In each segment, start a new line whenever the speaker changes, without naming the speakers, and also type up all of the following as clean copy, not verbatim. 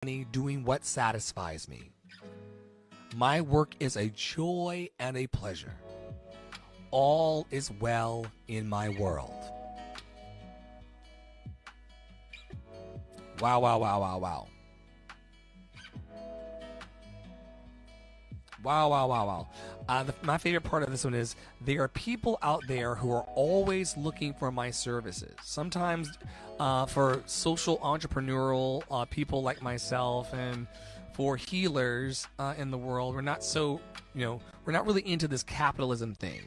money doing what satisfies me. My work is a joy and a pleasure. All is well in my world. Wow, wow, wow, wow, wow. Wow, wow, wow, wow. My favorite part of this one is there are people out there who are always looking for my services. Sometimes for social entrepreneurial people like myself, and for healers in the world, we're not so, we're not really into this capitalism thing.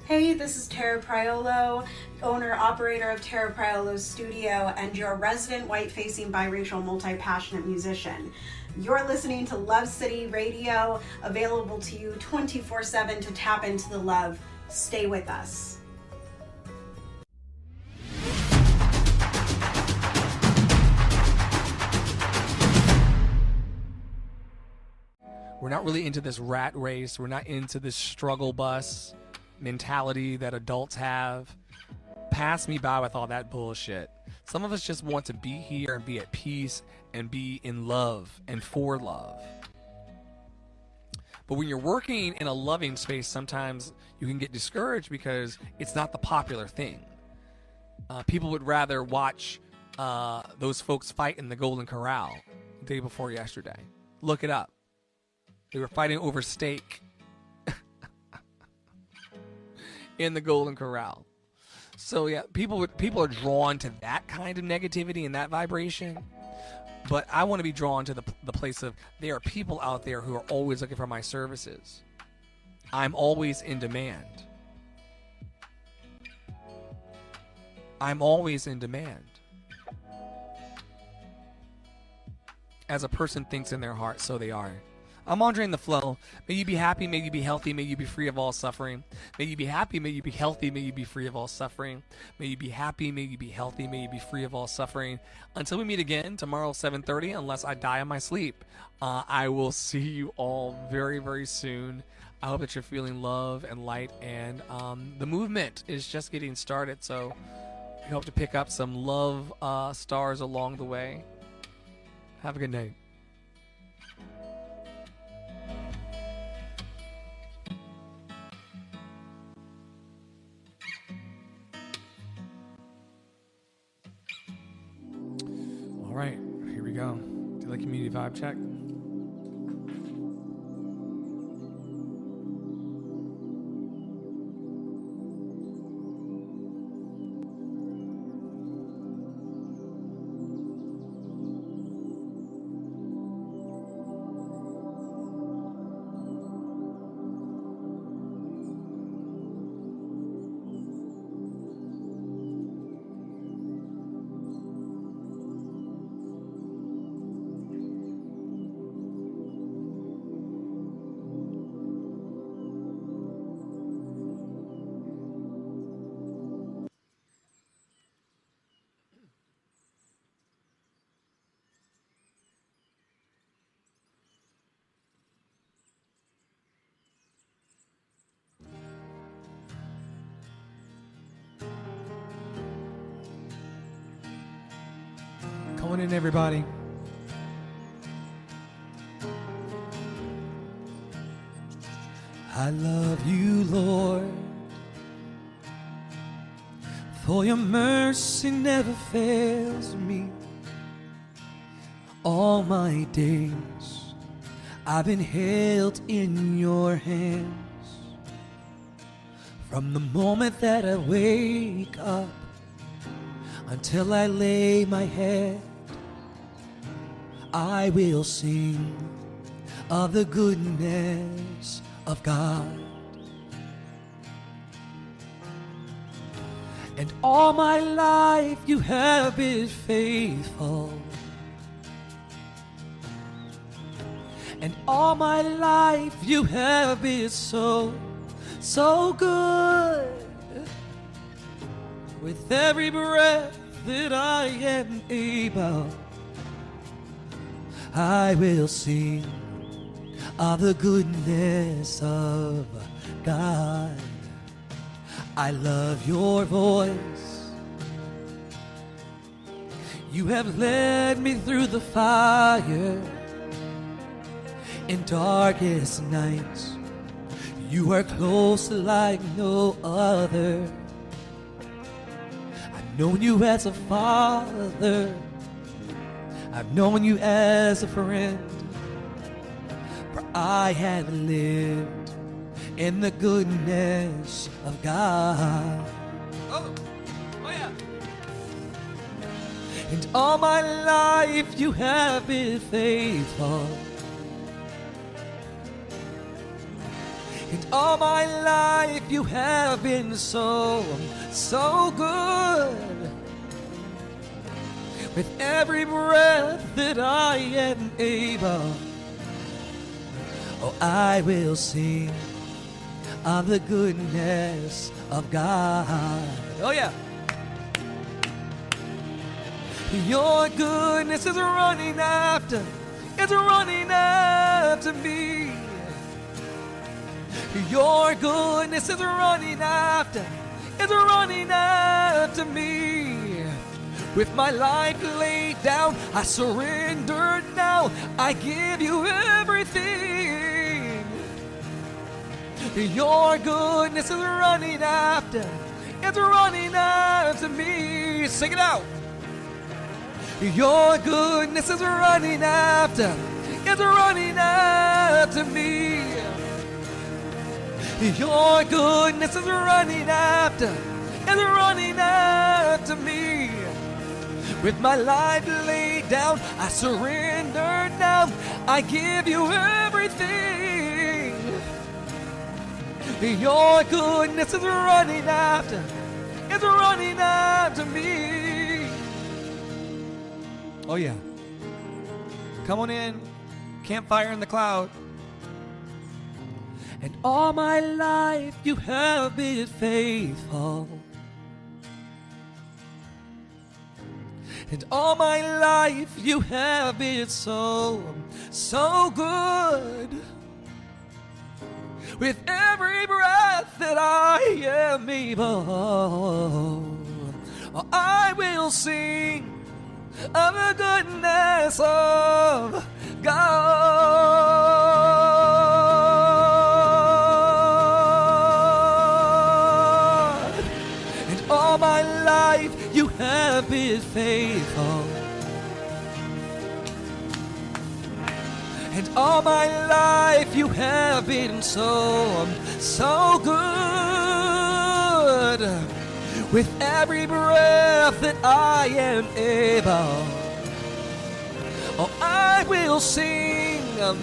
Hey, this is Tara Priolo, owner-operator of Tara Priolo Studio, and your resident white-facing biracial multi-passionate musician. You're listening to Love City Radio, available to you 24/7 to tap into the love. Stay with us.
We're not really into this rat race. We're not into this struggle bus mentality that adults have. Pass me by with all that bullshit. Some of us just want to be here and be at peace and be in love and for love. But when you're working in a loving space, sometimes you can get discouraged because it's not the popular thing. People would rather watch those folks fight in the Golden Corral the day before yesterday. Look it up. They were fighting over steak in the Golden Corral. So yeah, people are drawn to that kind of negativity and that vibration. But I want to be drawn to the place of there are people out there who are always looking for my services. I'm always in demand. I'm always in demand. As a person thinks in their heart, so they are. I'm Andre in the Flow. May you be happy, may you be healthy, may you be free of all suffering. May you be happy, may you be healthy, may you be free of all suffering. May you be happy, may you be healthy, may you be free of all suffering. Until we meet again tomorrow 7:30, unless I die in my sleep. I will see you all very, very soon. I hope that you're feeling love and light, and the movement is just getting started, so we hope to pick up some love stars along the way. Have a good night. All right, here we go. Do you like community vibe check? Come on in, everybody. I love you, Lord, for your mercy never fails me. All my days I've been held in your hands. From the moment that I wake up until I lay my head, I will sing of the goodness of God. And all my life you have been faithful. And all my life you have been so, so good. With every breath that I am able, I will sing of the goodness of God. I love your voice. You have led me through the fire in darkest nights. You are close like no other. I've known you as a father. I've known you as a friend. For I have lived in the goodness of God. Oh yeah. And all my life you have been faithful. And all my life you have been so good. With every breath that I am able, oh, I will sing of the goodness of God. Oh yeah. Your goodness is running after me. Your goodness is running after me. With my life laid down, I surrender now. I give you everything. Your goodness is running after me. Sing it out. Your goodness is running after me. Your goodness is running after me. With my life laid down, I surrender now. I give you everything. Your goodness is running after me. Oh yeah. Come on in. Campfire in the cloud. And all my life you have been faithful. And all my life you have been so good. With every breath that I am able, I will sing of the goodness of God. And all my life you have been faithful. And all my life you have been so good. With every breath that I am able, oh, I will sing of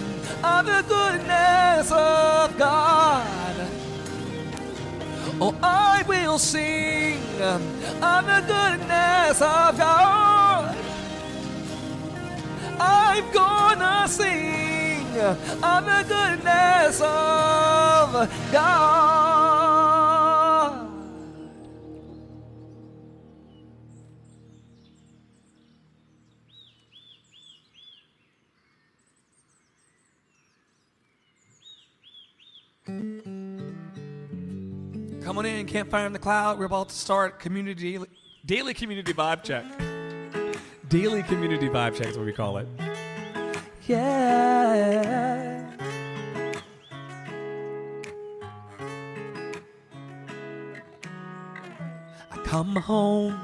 the goodness of God. Oh, I will sing of the goodness of God. I'm gonna sing of the goodness of God. Come on in, Campfire in the Cloud. We're about to start daily community vibe check. Daily community vibe check is what we call it. Yeah. I come home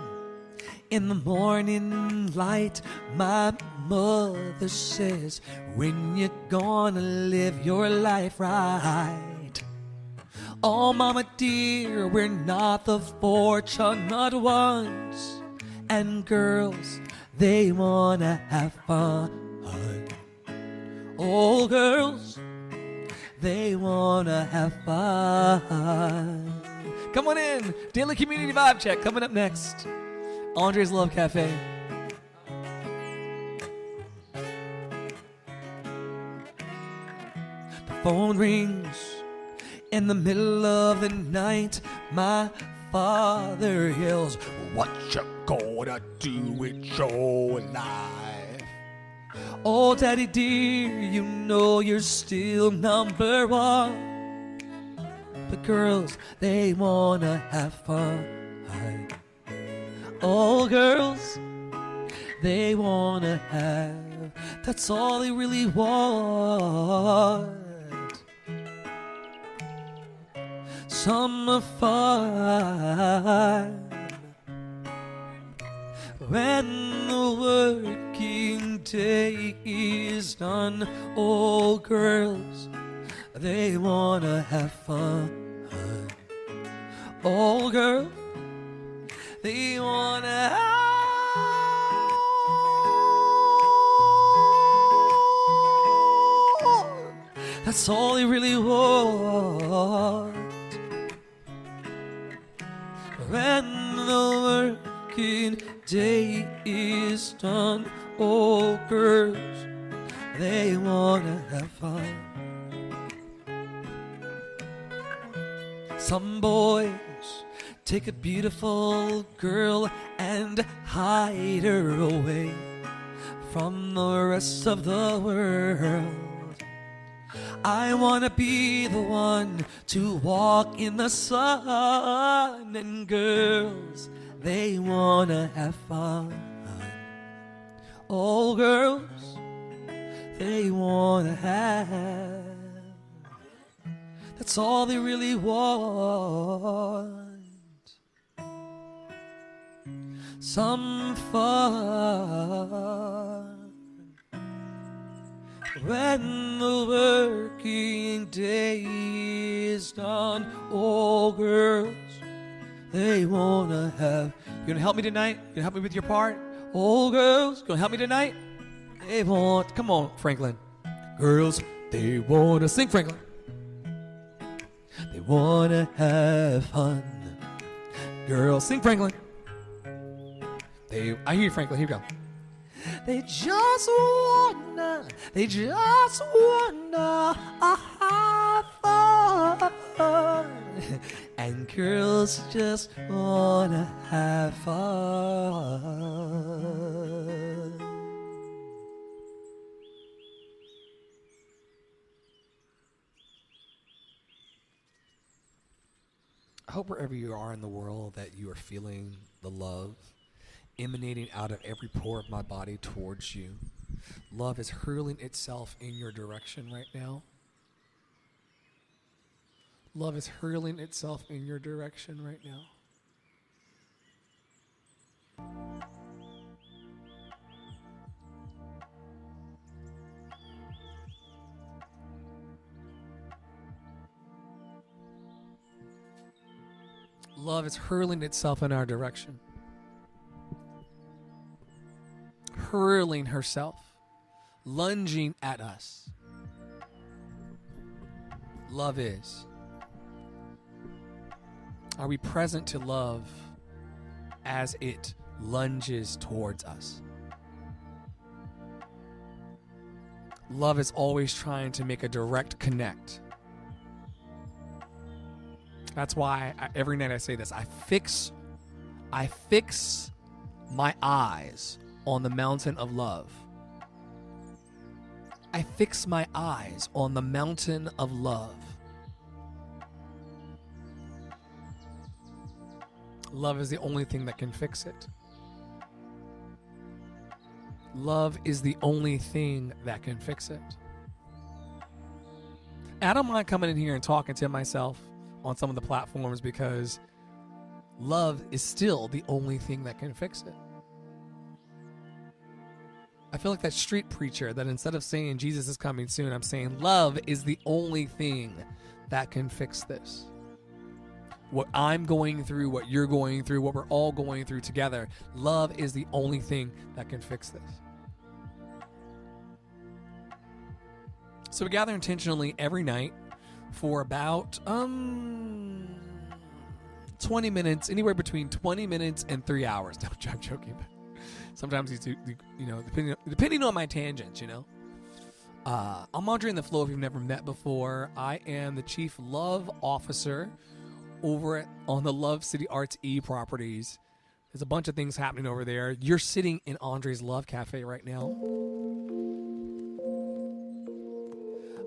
in the morning light. My mother says, when you gonna live your life right? Oh, mama dear, we're not the fortunate ones. And girls, they wanna have fun. Oh, girls, they wanna have fun. Come on in. Daily Community Vibe Check coming up next. Andre's Love Cafe. The phone rings in the middle of the night. My father yells, what you gonna do with your life? Oh, daddy dear, you know you're still number one. The girls, they wanna have fun. All girls, they wanna have, that's all they really want. Summer fun. When the working day is done, all girls, they wanna have fun. All girls, they wanna have, that's all they really want. When the working day is done, all girls, they wanna have fun. Some boys take a beautiful girl and hide her away from the rest of the world. I wanna be the one to walk in the sun, and girls, they wanna have fun. All girls, they wanna have, that's all they really want. Some fun. When the working day is done, all girls, they wanna have. You gonna help me tonight? You gonna help me with your part? All girls, gonna help me tonight? They want, come on, Franklin. Girls, they wanna sing, Franklin. They wanna have fun. Girls, sing, Franklin. I hear you, Franklin, here we go. They just wanna have fun. And girls just wanna have fun. I hope wherever you are in the world that you are feeling the love emanating out of every pore of my body towards you. Love is hurling itself in your direction right now. Love is hurling itself in your direction right now. Love is hurling itself in our direction. Hurling herself, lunging at us. Love is. Are we present to love as it lunges towards us? Love is always trying to make a direct connect. That's why every night I say this. I fix my eyes on the mountain of love. I fix my eyes on the mountain of love. Love is the only thing that can fix it. Love is the only thing that can fix it. I don't mind coming in here and talking to myself on some of the platforms because love is still the only thing that can fix it. I feel like that street preacher that instead of saying Jesus is coming soon, I'm saying love is the only thing that can fix this. What I'm going through, what you're going through, what we're all going through together, love is the only thing that can fix this. So we gather intentionally every night for about 20 minutes, anywhere between 20 minutes and 3 hours. No, I'm joking. Sometimes these two, depending on my tangents, I'm Andre in the Flow if you've never met before. I am the Chief Love Officer over on the Love City Arts E properties. There's a bunch of things happening over there. You're sitting in Andre's Love Cafe right now.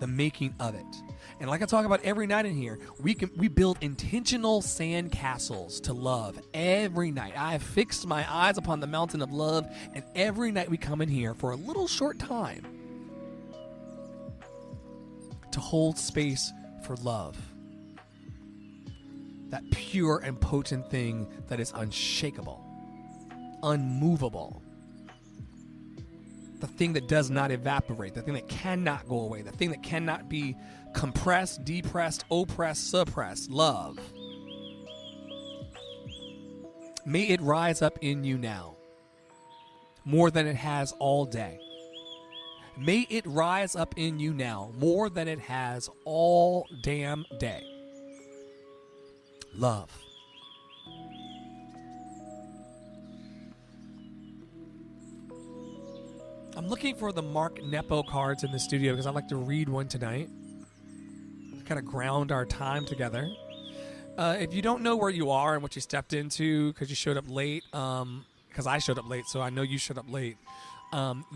the making of it. And like I talk about every night in here, we build intentional sand castles to love every night. I have fixed my eyes upon the mountain of love, and every night we come in here for a little short time to hold space for love. That pure and potent thing that is unshakable, unmovable. The thing that does not evaporate, the thing that cannot go away, the thing that cannot be compressed, depressed, oppressed, suppressed. Love. May it rise up in you now, more than it has all day. May it rise up in you now, more than it has all damn day. Love. I'm looking for the Mark Nepo cards in the studio because I'd like to read one tonight. Kind of ground our time together. If you don't know where you are and what you stepped into because you showed up late, because I showed up late, so I know you showed up late,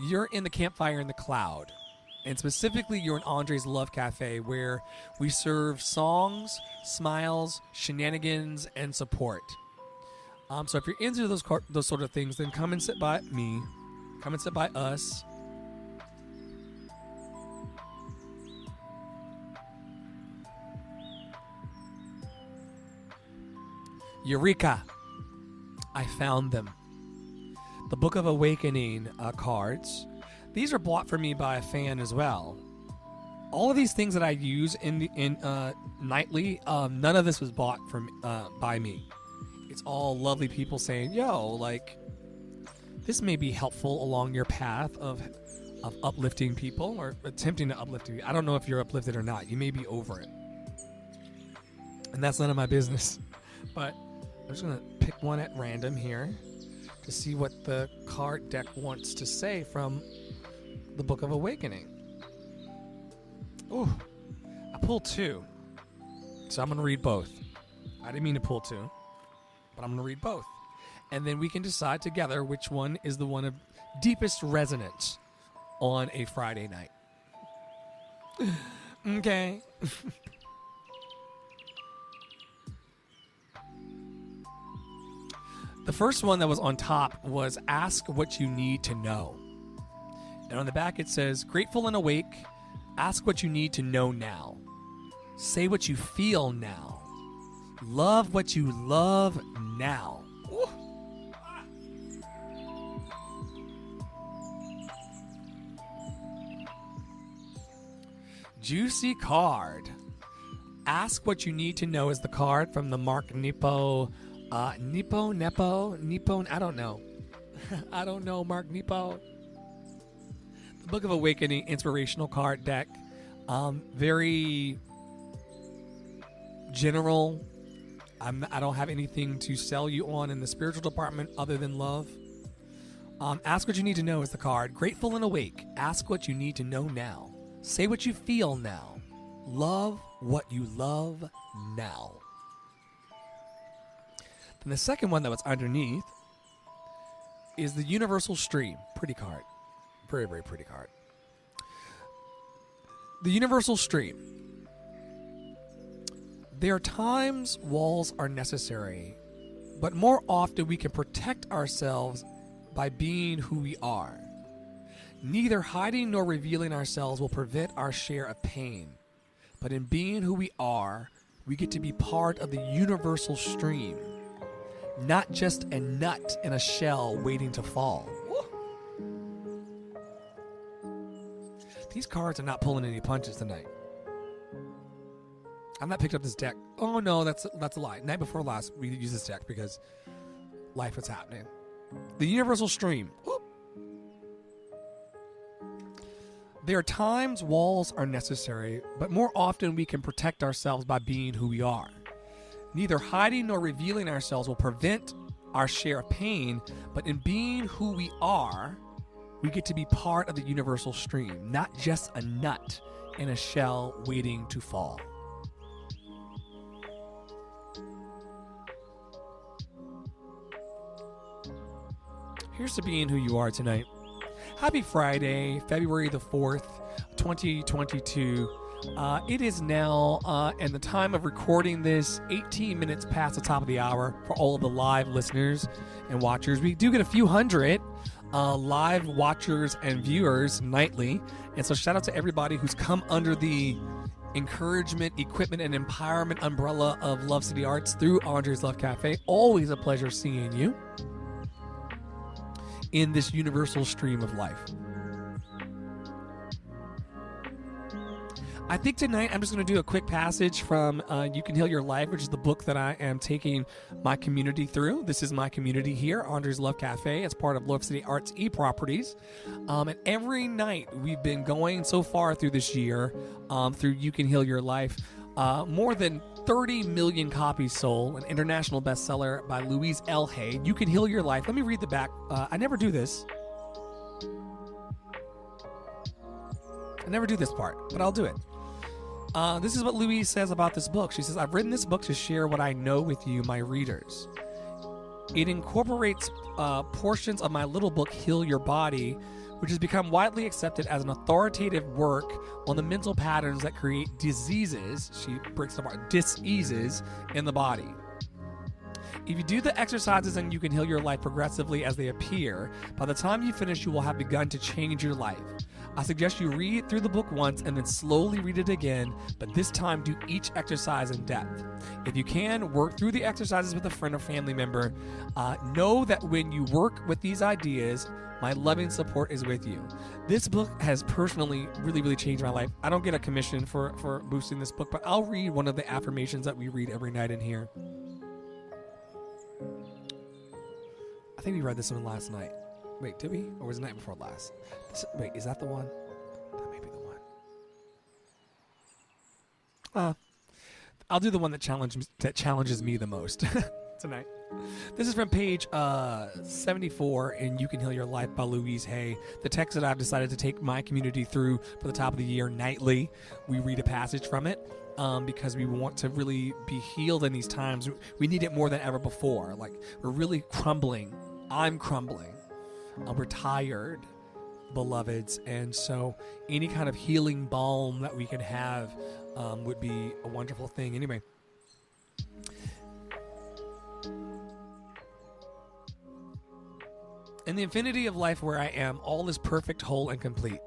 you're in the Campfire in the Cloud. And specifically, you're in Andre's Love Cafe, where we serve songs, smiles, shenanigans, and support. So if you're into those sort of things, then come and sit by me. Come and sit by us. Eureka! I found them. The Book of Awakening cards. These are bought for me by a fan as well. All of these things that I use in nightly, none of this was bought from by me. It's all lovely people saying, "Yo, like, this may be helpful along your path of uplifting people or attempting to uplift you." I don't know if you're uplifted or not. You may be over it, and that's none of my business. But I'm just gonna pick one at random here to see what the card deck wants to say from the Book of Awakening. Ooh, I pulled two, so I'm gonna read both. I didn't mean to pull two, but I'm gonna read both, and then we can decide together which one is the one of deepest resonance on a Friday night. Okay. The first one that was on top was ask what you need to know. And on the back it says, grateful and awake, ask what you need to know now. Say what you feel now. Love what you love now. Ooh. Juicy card. Ask what you need to know is the card from the Mark Nepo. Nepo, I don't know. I don't know, Mark Nepo. The Book of Awakening inspirational card deck. Very general. I don't have anything to sell you on in the spiritual department other than love. Ask what you need to know is the card. Grateful and awake. Ask what you need to know now. Say what you feel now. Love what you love now. And the second one that was underneath is the Universal Stream. Pretty card. Very, very pretty card. The Universal Stream. There are times walls are necessary, but more often we can protect ourselves by being who we are. Neither hiding nor revealing ourselves will prevent our share of pain, but in being who we are, we get to be part of the universal stream. Not just a nut in a shell waiting to fall. These cards are not pulling any punches tonight. I've not picked up this deck. Oh no, that's a lie. Night before last, we used this deck because life was happening. The Universal Stream. There are times walls are necessary, but more often we can protect ourselves by being who we are. Neither hiding nor revealing ourselves will prevent our share of pain, but in being who we are, we get to be part of the universal stream, not just a nut in a shell waiting to fall. Here's to being who you are tonight. Happy Friday, February the 4th, 2022. It is now, and the time of recording this, 18 minutes past the top of the hour for all of the live listeners and watchers. We do get a few hundred live watchers and viewers nightly. And so shout out to everybody who's come under the encouragement, equipment, and empowerment umbrella of Love City Arts through Andre's Love Cafe. Always a pleasure seeing you in this universal stream of life. I think tonight I'm just going to do a quick passage from You Can Heal Your Life, which is the book that I am taking my community through. This is my community here, Andre's Love Cafe. It's part of Love City Arts eProperties. And every night we've been going so far through this year, through You Can Heal Your Life, more than 30 million copies sold, an international bestseller by Louise L. Hay. You Can Heal Your Life. Let me read the back. I never do this. I never do this part, but I'll do it. This is what Louise says about this book. She says, I've written this book to share what I know with you, my readers. It incorporates portions of my little book, Heal Your Body, which has become widely accepted as an authoritative work on the mental patterns that create diseases, she breaks it apart, diseases in the body. If you do the exercises and You Can Heal Your Life progressively as they appear, by the time you finish, you will have begun to change your life. I suggest you read through the book once and then slowly read it again, but this time do each exercise in depth. If you can, work through the exercises with a friend or family member. Know that when you work with these ideas, my loving support is with you. This book has personally really changed my life. I don't get a commission for boosting this book, but I'll read one of the affirmations that we read every night in here. I think we read this one last night. Wait, did we? Or was it the night before last? Wait, is that the one? That may be the one. I'll do the one that challenges me the most tonight. This is from page 74 in You Can Heal Your Life by Louise Hay. The text that I've decided to take my community through for the top of the year nightly. We read a passage from it. Because we want to really be healed in these times. We need it more than ever before. Like, we're really crumbling. I'm crumbling. We're tired, beloveds. And so any kind of healing balm that we can have would be a wonderful thing. Anyway. In the infinity of life where I am, all is perfect, whole, and complete.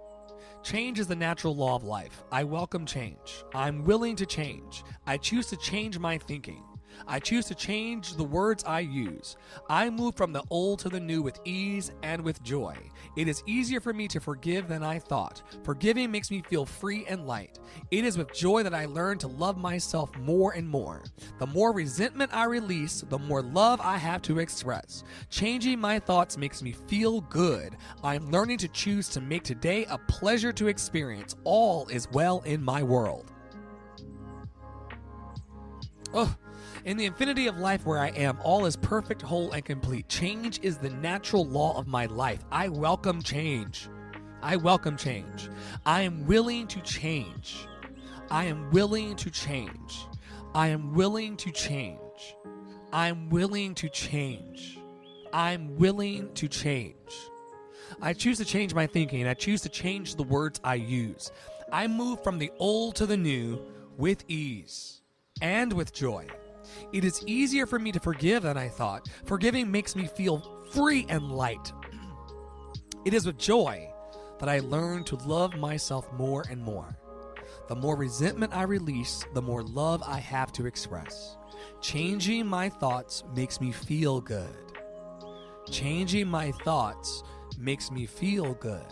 Change is the natural law of life. I welcome change. I'm willing to change. I choose to change my thinking. I choose to change the words I use. I move from the old to the new with ease and with joy. It is easier for me to forgive than I thought. Forgiving makes me feel free and light. It is with joy that I learn to love myself more and more. The more resentment I release, the more love I have to express. Changing my thoughts makes me feel good. I'm learning to choose to make today a pleasure to experience. All is well in my world. Oh. In the infinity of life where I am, all is perfect, whole, and complete. Change is the natural law of my life. I welcome change. I welcome change. I am willing to change. I am willing to change. I am willing to change. I'm willing to change. I'm willing to change. I choose to change my thinking. I choose to change the words I use. I move from the old to the new with ease and with joy. It is easier for me to forgive than I thought. Forgiving makes me feel free and light. It is with joy that I learn to love myself more and more. The more resentment I release, the more love I have to express. Changing my thoughts makes me feel good. Changing my thoughts makes me feel good.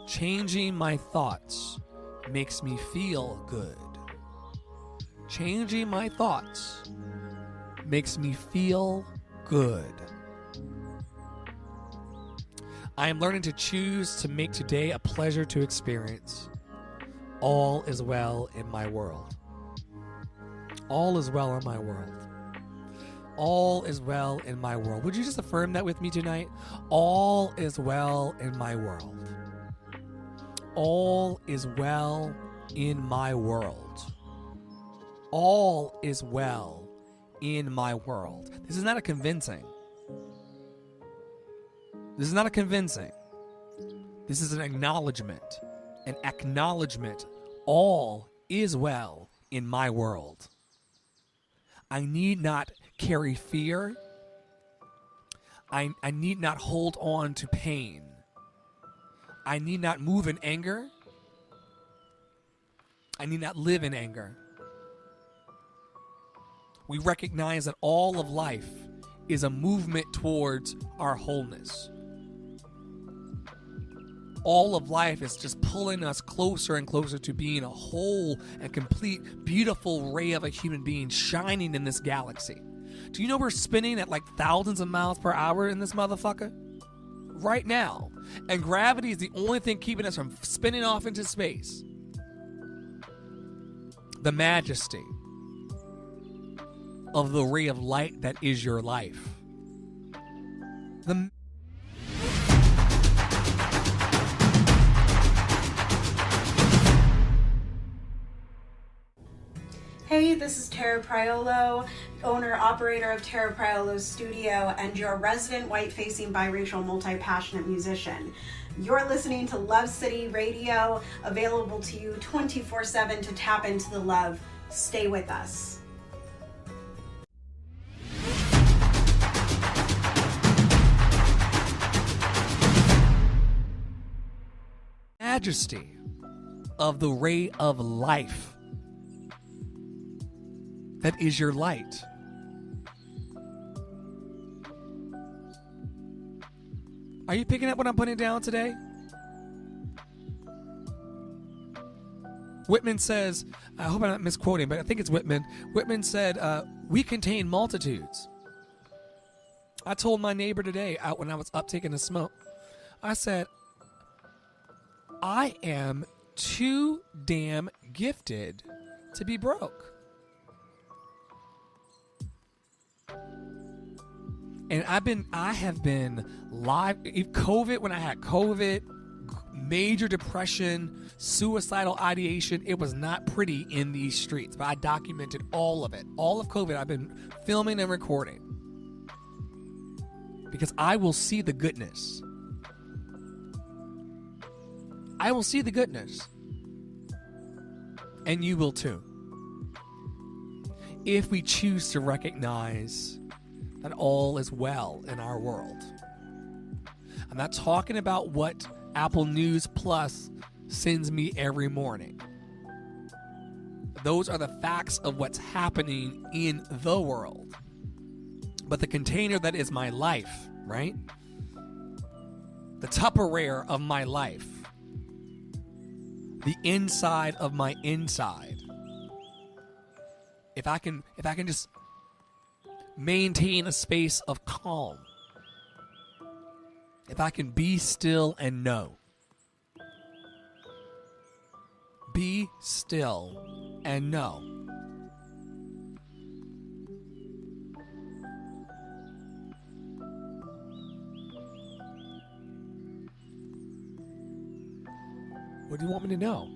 Changing my thoughts makes me feel good. Changing my thoughts makes me feel good. I am learning to choose to make today a pleasure to experience. All is well in my world. All is well in my world. All is well in my world. Would you just affirm that with me tonight? All is well in my world. All is well in my world. All is well in my world. This is not a convincing. This is not a convincing. This is an acknowledgement an acknowledgement, all is well in my world. I need not carry fear. I need not hold on to pain. I need not move in anger. I need not live in anger. We recognize that all of life is a movement towards our wholeness. All of life is just pulling us closer and closer to being a whole and complete, beautiful ray of a human being shining in this galaxy. Do you know we're spinning at like thousands of miles per hour in this motherfucker? Right now. And gravity is the only thing keeping us from spinning off into space. The majesty of the ray of light that is your life.
Hey, this is Tara Priolo, owner-operator of Tara Priolo Studio and your resident white-facing biracial multi-passionate musician. You're listening to Love City Radio, available to you 24/7 to tap into the love. Stay with us.
Majesty of the ray of life that is your light. Are you picking up what I'm putting down today? Whitman says, I hope I'm not misquoting, but I think it's Whitman. Whitman said, we contain multitudes. I told my neighbor today, out when I was up taking a smoke, I said, I am too damn gifted to be broke. And I have been live, COVID, when I had COVID, major depression, suicidal ideation, it was not pretty in these streets, but I documented all of it. All of COVID, I've been filming and recording. Because I will see the goodness. I will see the goodness. And you will too. If we choose to recognize that all is well in our world. I'm not talking about what Apple News Plus sends me every morning. Those are the facts of what's happening in the world. But the container that is my life, right? The Tupperware of my life. The inside of my inside. If I can just maintain a space of calm. If I can be still and know. Be still and know. What do you want me to know?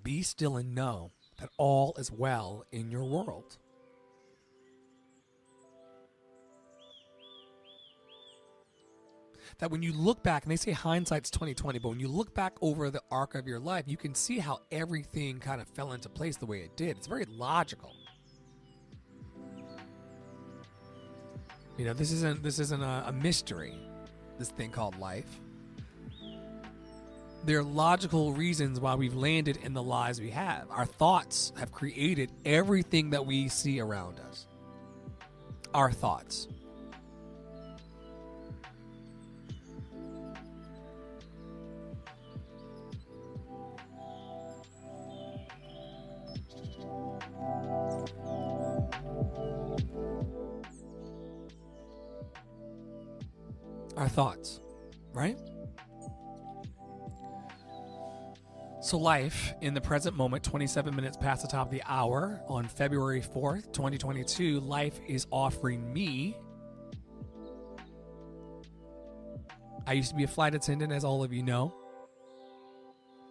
Be still and know that all is well in your world. That when you look back, and they say hindsight's 20/20, but when you look back over the arc of your life, you can see how everything kind of fell into place the way it did. It's very logical. You know, this isn't a mystery, this thing called life. There are logical reasons why we've landed in the lives we have. Our thoughts have created everything that we see around us. Our thoughts. Our thoughts, right? So life in the present moment, 27 minutes past the top of the hour on February 4th, 2022, life is offering me. I used to be a flight attendant, as all of you know.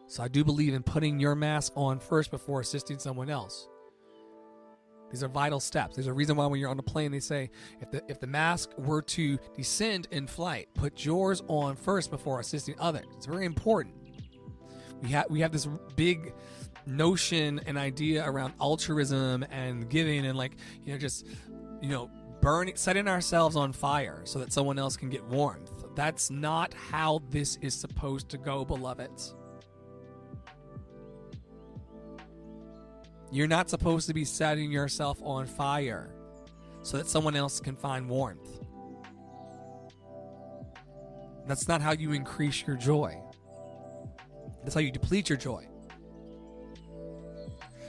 So I do believe in putting your mask on first before assisting someone else. These are vital steps. There's a reason why when you're on a plane, they say, if the mask were to descend in flight, put yours on first before assisting others. It's very important. We have this big notion and idea around altruism and giving and setting ourselves on fire so that someone else can get warmth. That's not how this is supposed to go, beloveds. You're not supposed to be setting yourself on fire so that someone else can find warmth. That's not how you increase your joy. That's how you deplete your joy.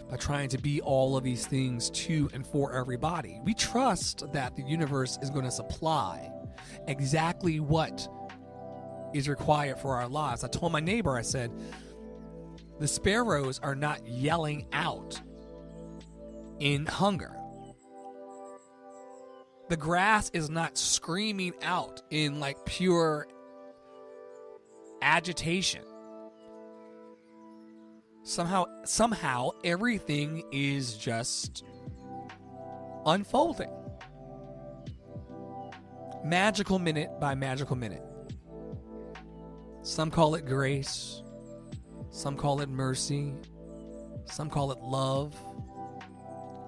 By trying to be all of these things to and for everybody. We trust that the universe is going to supply exactly what is required for our lives. I told my neighbor, I said, the sparrows are not yelling out in hunger. The grass is not screaming out in pure agitation. Somehow everything is just unfolding. Magical minute by magical minute. Some call it grace. Some call it mercy. Some call it love.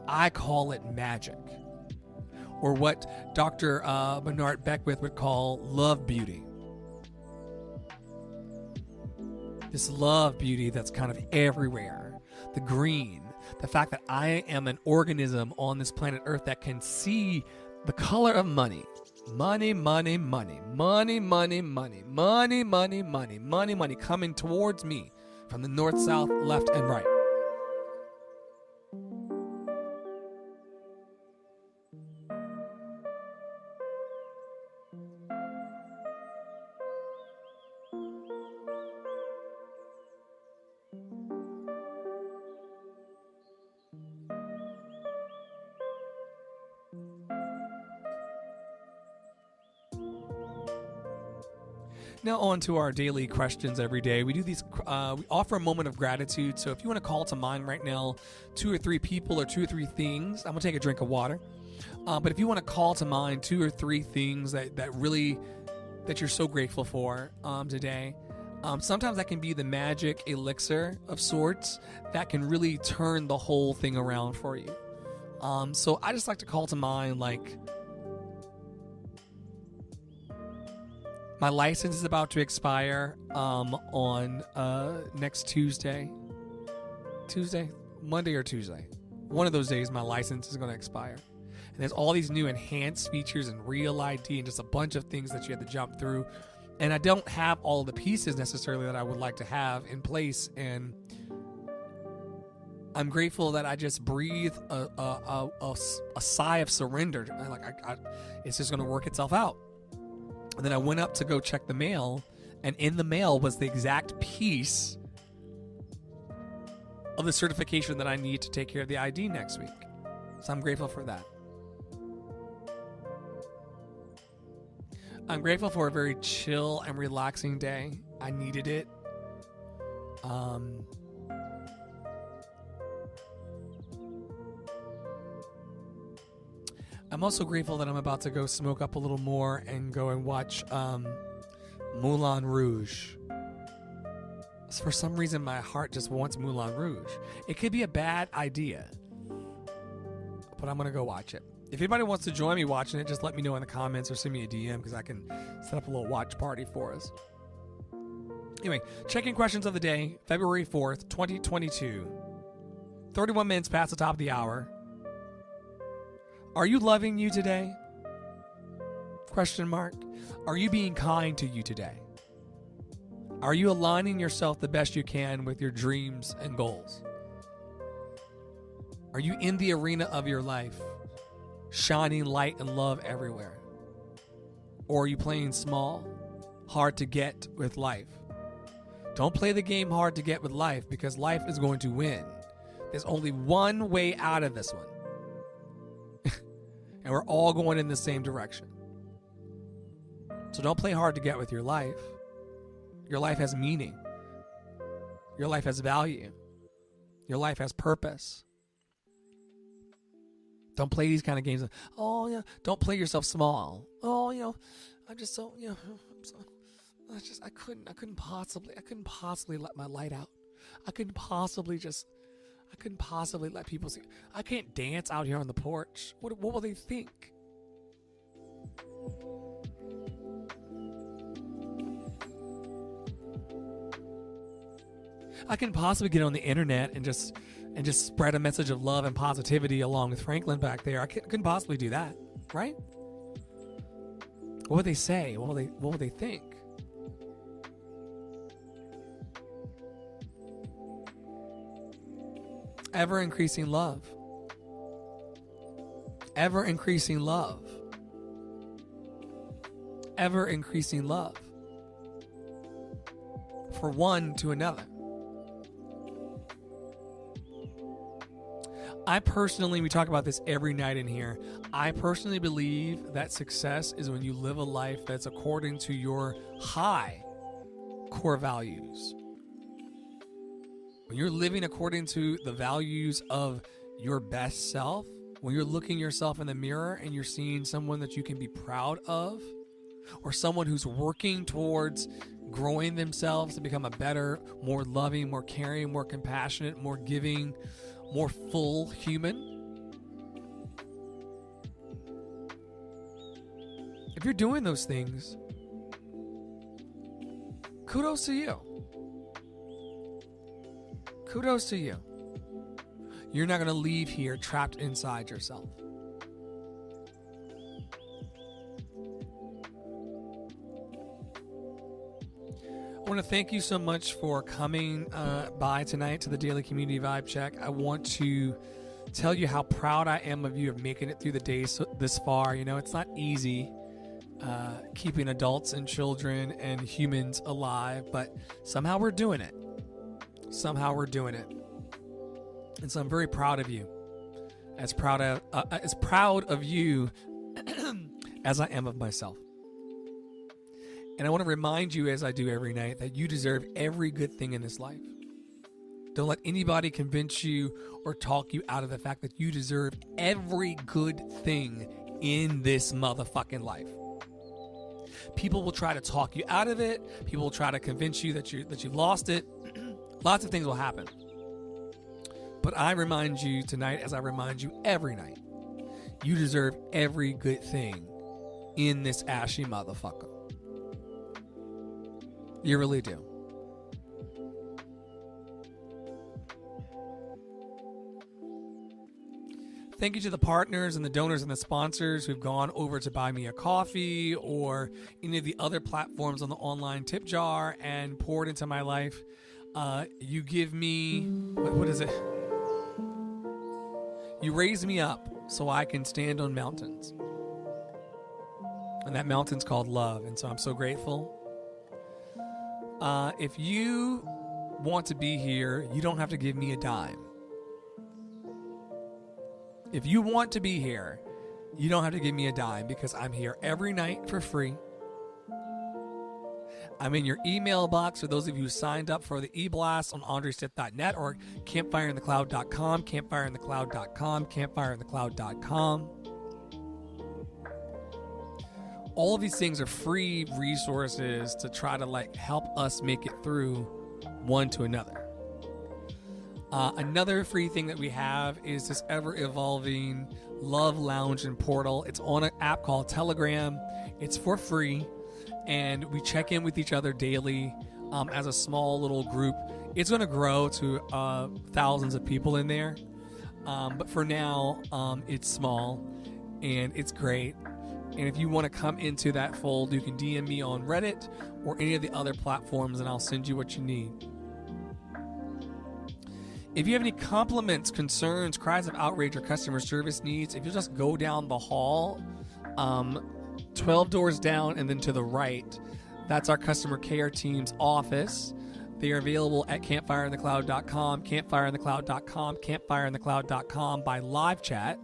I call it magic. Or what Dr. Bernard Beckwith would call love beauty. This love beauty that's kind of everywhere. The green. The fact that I am an organism on this planet Earth that can see the color of money. Money, money, money. Money, money, money. Money, money, money. Money, money coming towards me from the north, south, left, and right. Now on to our daily questions every day. We do these, we offer a moment of gratitude. So if you want to call to mind right now 2 or 3 people or 2 or 3 things, I'm going to take a drink of water. But if you want to call to mind 2 or 3 things that you're so grateful for today, sometimes that can be the magic elixir of sorts that can really turn the whole thing around for you. So I just like to call to mind my license is about to expire on next Tuesday, Monday or Tuesday. One of those days my license is going to expire. And there's all these new enhanced features and Real ID and just a bunch of things that you have to jump through. And I don't have all the pieces necessarily that I would like to have in place. And I'm grateful that I just breathe a sigh of surrender. It's just going to work itself out. And then I went up to go check the mail, and in the mail was the exact piece of the certification that I need to take care of the ID next week. So I'm grateful for that. I'm grateful for a very chill and relaxing day. I needed it. I'm also grateful that I'm about to go smoke up a little more and go and watch Moulin Rouge. For some reason, my heart just wants Moulin Rouge. It could be a bad idea, but I'm going to go watch it. If anybody wants to join me watching it, just let me know in the comments or send me a DM because I can set up a little watch party for us. Anyway, check-in questions of the day, February 4th, 2022. 31 minutes past the top of the hour. Are you loving you today? Question mark. Are you being kind to you today? Are you aligning yourself the best you can with your dreams and goals? Are you in the arena of your life, shining light and love everywhere? Or are you playing small, hard to get with life? Don't play the game hard to get with life because life is going to win. There's only one way out of this one. And we're all going in the same direction. So don't play hard to get with your life. Your life has meaning. Your life has value. Your life has purpose. Don't play these kind of games. Oh, yeah. Don't play yourself small. Oh, I'm just so, I couldn't possibly let my light out. I couldn't possibly let people see. I can't dance out here on the porch. What will they think? I couldn't possibly get on the internet and just spread a message of love and positivity along with Franklin back there. I couldn't possibly do that, right? What would they say? What would they think? Ever increasing love. Ever increasing love. Ever increasing love. For one to another. I personally, we talk about this every night in here. I personally believe that success is when you live a life that's according to your high core values. When you're living according to the values of your best self, when you're looking yourself in the mirror and you're seeing someone that you can be proud of, or someone who's working towards growing themselves to become a better, more loving, more caring, more compassionate, more giving, more full human. If you're doing those things, kudos to you. Kudos to you. You're not going to leave here trapped inside yourself. I want to thank you so much for coming by tonight to the Daily Community Vibe Check. I want to tell you how proud I am of you of making it through the days this far. It's not easy keeping adults and children and humans alive, but somehow we're doing it. Somehow we're doing it. And so I'm very proud of you. As proud of you as I am of myself. And I want to remind you, as I do every night, that you deserve every good thing in this life. Don't let anybody convince you or talk you out of the fact that you deserve every good thing in this motherfucking life. People will try to talk you out of it. People will try to convince you that you lost it. Lots of things will happen. But I remind you tonight, as I remind you every night, you deserve every good thing in this ashy motherfucker. You really do. Thank you to the partners and the donors and the sponsors who've gone over to buy me a coffee or any of the other platforms on the online tip jar and poured into my life. You give me, what is it? You raise me up so I can stand on mountains. And that mountain's called love. And so I'm so grateful. If you want to be here, you don't have to give me a dime. If you want to be here, you don't have to give me a dime because I'm here every night for free. I'm in your email box for those of you who signed up for the e-blast on andrestith.net or campfireinthecloud.com, campfireinthecloud.com, campfireinthecloud.com. All of these things are free resources to try to help us make it through one to another. Another free thing that we have is this ever-evolving Love Lounge and Portal. It's on an app called Telegram. It's for free, and we check in with each other daily as a small little group. It's going to grow to thousands of people in there, but for now, it's small, and it's great. And if you want to come into that fold, you can DM me on Reddit or any of the other platforms, and I'll send you what you need. If you have any compliments, concerns, cries of outrage, or customer service needs, if you just go down the hall, 12 doors down and then to the right, that's our customer care team's office. They are available at campfireinthecloud.com, campfireinthecloud.com, campfireinthecloud.com by live chat.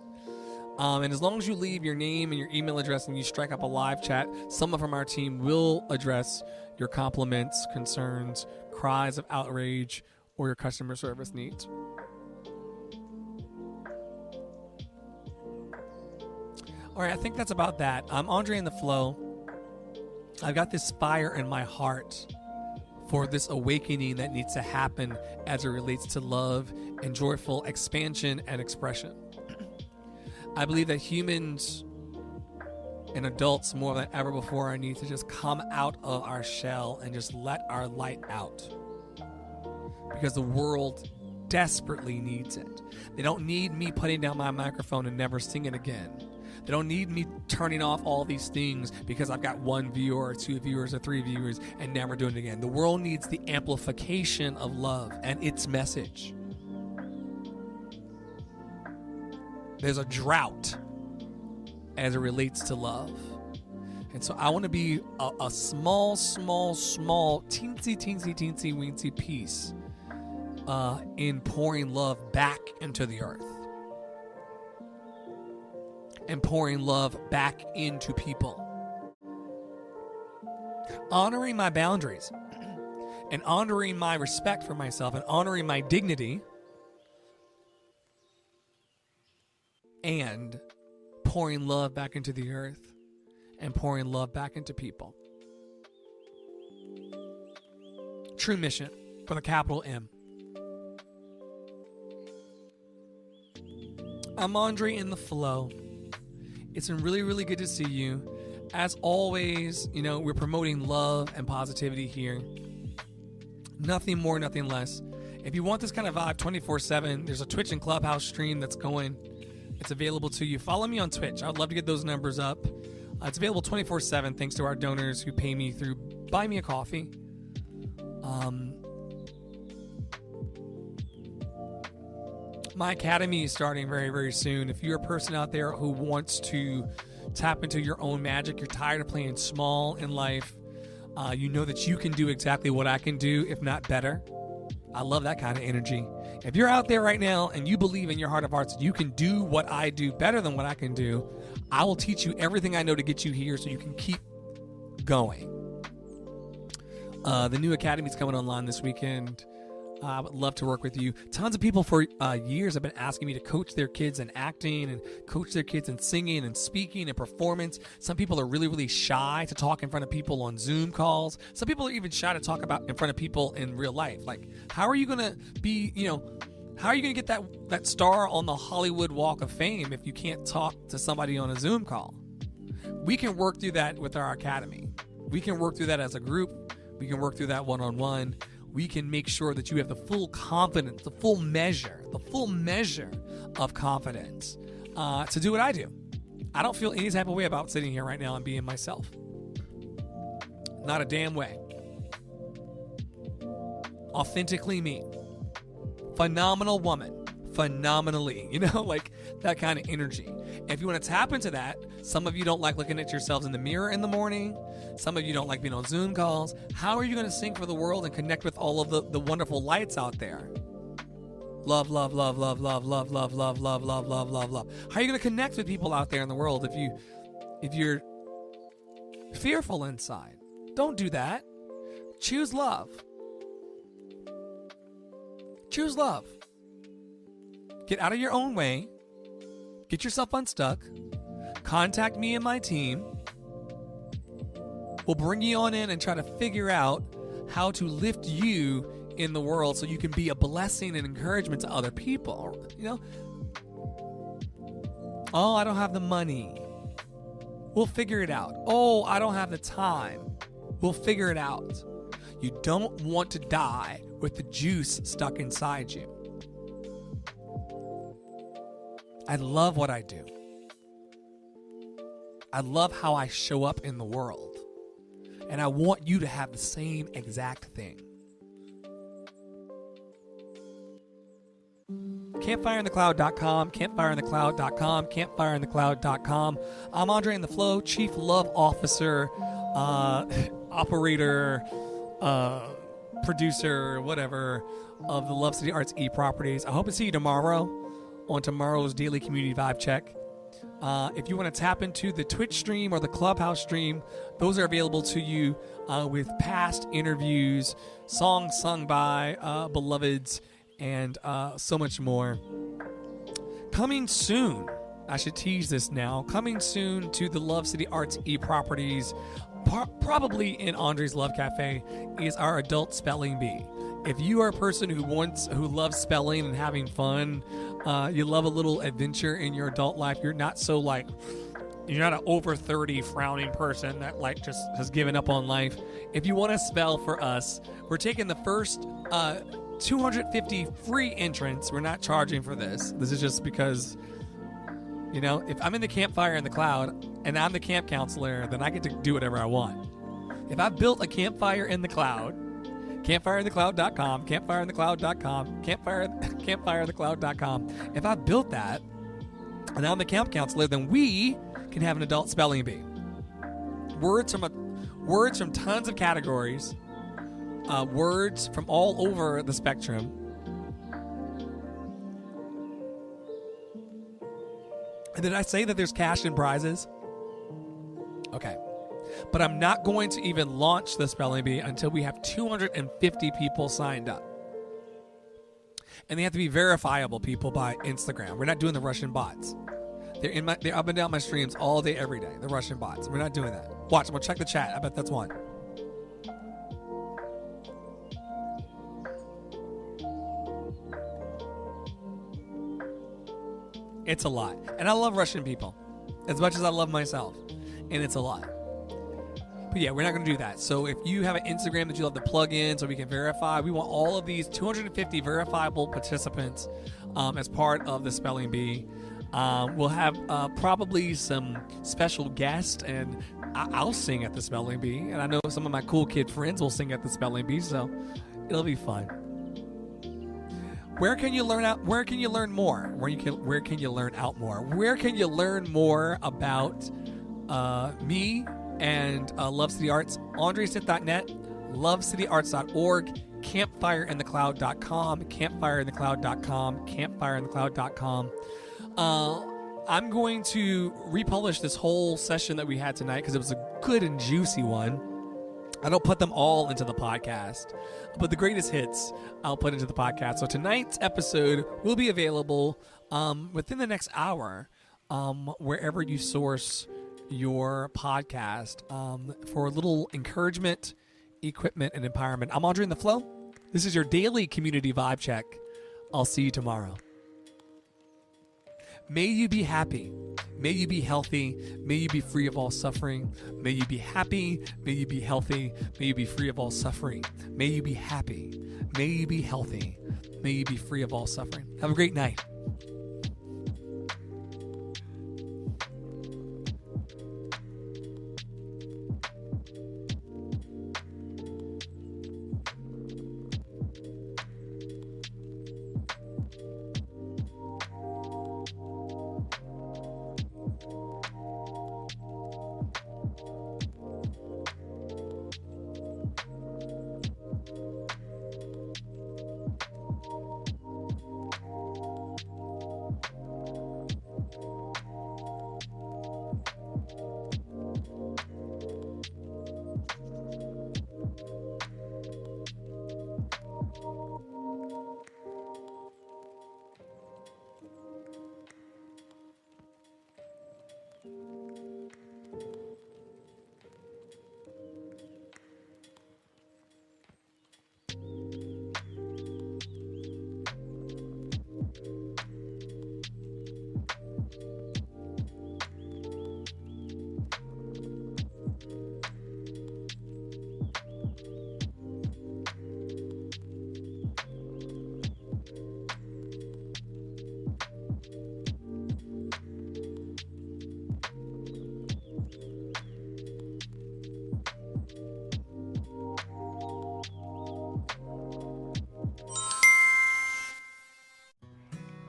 And as long as you leave your name and your email address and you strike up a live chat, someone from our team will address your compliments, concerns, cries of outrage, or your customer service needs. All right, I think that's about that. I'm Andre in the Flow. I've got this fire in my heart for this awakening that needs to happen as it relates to love and joyful expansion and expression. I believe that humans and adults more than ever before need to just come out of our shell and just let our light out. Because the world desperately needs it. They don't need me putting down my microphone and never singing again. They don't need me turning off all these things because I've got 1 viewer or 2 viewers or 3 viewers and never doing it again. The world needs the amplification of love and its message. There's a drought as it relates to love. And so I want to be a small, teensy weensy piece in pouring love back into the earth. And pouring love back into people. Honoring my boundaries. And honoring my respect for myself. And honoring my dignity. And pouring love back into the earth. And pouring love back into people. True mission with a capital M. I'm Andre in the Flow. It's been really, really good to see you. As always, we're promoting love and positivity here. Nothing more, nothing less. If you want this kind of vibe 24/7, there's a Twitch and Clubhouse stream that's going. It's available to you. Follow me on Twitch. I would love to get those numbers up. It's available 24/7 thanks to our donors who pay me through Buy Me a Coffee. My academy is starting very, very soon. If you're a person out there who wants to tap into your own magic, you're tired of playing small in life, you know that you can do exactly what I can do, if not better. I love that kind of energy. If you're out there right now and you believe in your heart of hearts that you can do what I do better than what I can do, I will teach you everything I know to get you here so you can keep going. The new academy is coming online this weekend. I would love to work with you. Tons of people for years have been asking me to coach their kids in acting and coach their kids in singing and speaking and performance. Some people are really, really shy to talk in front of people on Zoom calls. Some people are even shy to talk about in front of people in real life. Like, how are you going to be, how are you going to get that star on the Hollywood Walk of Fame if you can't talk to somebody on a Zoom call? We can work through that with our academy. We can work through that as a group. We can work through that one-on-one. We can make sure that you have the full confidence, the full measure of confidence to do what I do. I don't feel any type of way about sitting here right now and being myself. Not a damn way. Authentically me. Phenomenal woman. Phenomenally. Like that kind of energy. And if you want to tap into that, some of you don't like looking at yourselves in the mirror in the morning. Some of you don't like being on Zoom calls. How are you going to sing for the world and connect with all of the wonderful lights out there? Love, love, love, love, love, love, love, love, love, love, love, love, love. How are you going to connect with people out there in the world if you're fearful inside? Don't do that. Choose love. Choose love. Get out of your own way. Get yourself unstuck. Contact me and my team. We'll bring you on in and try to figure out how to lift you in the world so you can be a blessing and encouragement to other people. Oh, I don't have the money. We'll figure it out. Oh, I don't have the time. We'll figure it out. You don't want to die with the juice stuck inside you. I love what I do. I love how I show up in the world. And I want you to have the same exact thing. Campfireinthecloud.com, campfireinthecloud.com, campfireinthecloud.com. I'm Andre in the Flow, Chief Love Officer, operator, producer, whatever, of the Love City Arts eProperties. I hope to see you tomorrow on tomorrow's Daily Community Vibe Check. If you want to tap into the Twitch stream or the Clubhouse stream, those are available to you with past interviews, songs sung by beloveds, and so much more. Coming soon, I should tease this now. Coming soon to the Love City Arts e-properties, probably in Andre's Love Cafe, is our adult spelling bee. If you are a person who loves spelling and having fun, you love a little adventure in your adult life, you're not an over 30 frowning person that just has given up on life. If you want to spell for us, we're taking the first 250 free entrants. We're not charging for this. This is just because, if I'm in the campfire in the cloud and I'm the camp counselor, then I get to do whatever I want. If I built a campfire in the cloud, campfireinthecloud.com, campfireinthecloud.com, campfireinthecloud.com. If I built that and I'm the camp counselor, then we can have an adult spelling bee. Words from tons of categories, words from all over the spectrum. And did I say that there's cash and prizes? Okay. But I'm not going to even launch the spelling bee until we have 250 people signed up. And they have to be verifiable people by Instagram. We're not doing the Russian bots. They're up and down my streams all day, every day. The Russian bots. We're not doing that. Watch, I'm gonna check the chat. I bet that's one. It's a lot. And I love Russian people as much as I love myself. And it's a lot. But yeah, we're not going to do that. So if you have an Instagram that you love to plug in so we can verify, we want all of these 250 verifiable participants as part of the spelling bee. We'll have probably some special guests, and I'll sing at the spelling bee. And I know some of my cool kid friends will sing at the spelling bee, so it'll be fun. Where can you learn more? Where can you learn out more? Where can you learn more about me and Love City Arts? AndreSmith.net, lovecityarts.org, campfireinthecloud.com, campfireinthecloud.com, campfireinthecloud.com. I'm going to republish this whole session that we had tonight because it was a good and juicy one. I don't put them all into the podcast, but the greatest hits I'll put into the podcast. So tonight's episode will be available within the next hour wherever you source your podcast for a little encouragement, equipment, and empowerment. I'm Andre in the Flow. This is your daily community vibe check. I'll see you tomorrow. May you be happy. May you be healthy. May you be free of all suffering. May you be happy. May you be healthy. May you be free of all suffering. May you be happy. May you be healthy. May you be free of all suffering. Have a great night.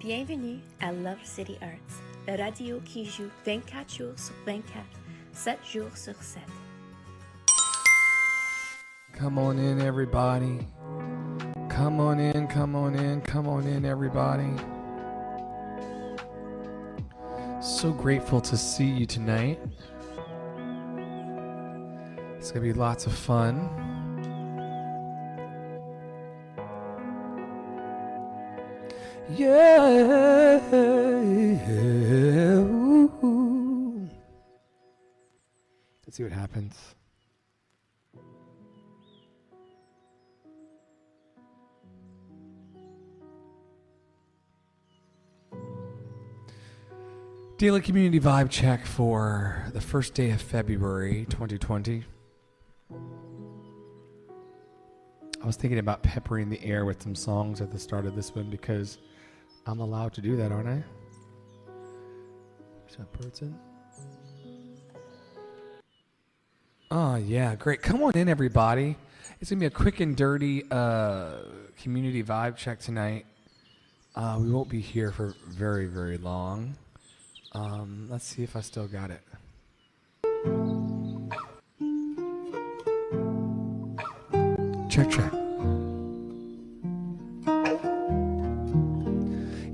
Bienvenue à Love City Arts, la radio qui joue 24 jours sur 24, 7 jours sur 7.
Come on in, everybody. Come on in, come on in, come on in, everybody. So grateful to see you tonight. It's going to be lots of fun. Yeah. Let's see what happens. Daily community vibe check for the first day of February 2020. I was thinking about peppering the air with some songs at the start of this one because I'm allowed to do that, aren't I? Is that person? Oh, yeah, great. Come on in, everybody. It's going to be a quick and dirty community vibe check tonight. We won't be here for very, very long. Let's see if I still got it. Check, check.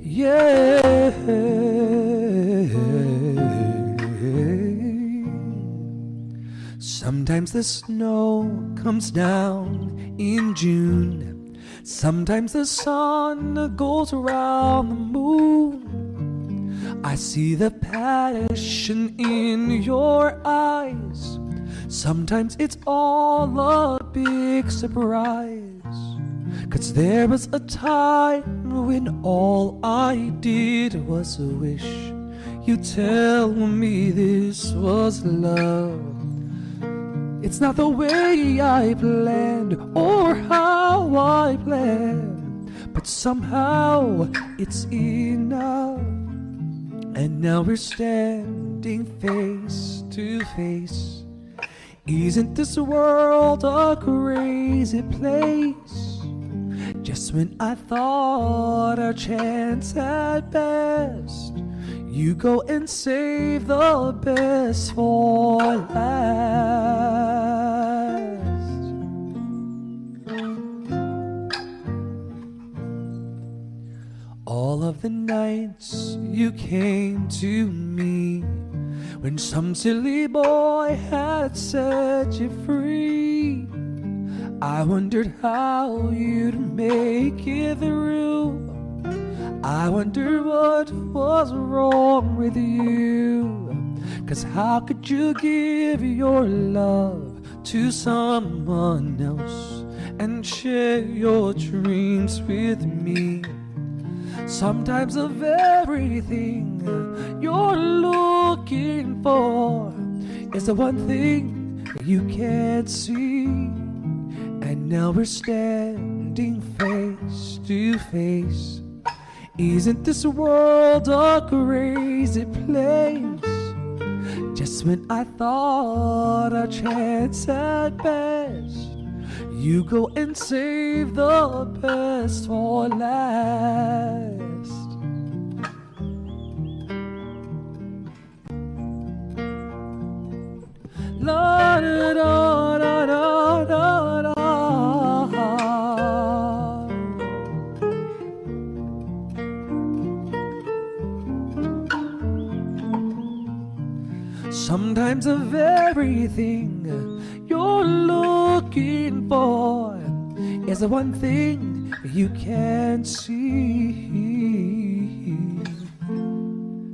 Yeah. Sometimes the snow comes down in June. Sometimes the sun goes around the moon. I see the passion in your eyes. Sometimes it's all a big surprise. 'Cause there was a time when all I did was wish you'd tell me this was love. It's not the way I planned or how I planned, but somehow it's enough. And now we're standing face to face. Isn't this world a crazy place? Just when I thought our chance had passed, you go and save the best for last. All of the nights you came to me, when some silly boy had set you free, I wondered how you'd make it through. I wondered what was wrong with you. 'Cause how could you give your love to someone else and share your dreams with me? Sometimes the very thing you're looking for is the one thing you can't see. And now we're standing face to face. Isn't this world a crazy place? Just when I thought our chance had passed, you go and save the best for last. La da da da da da da. Sometimes the very thing you're looking for is the one thing you can't see.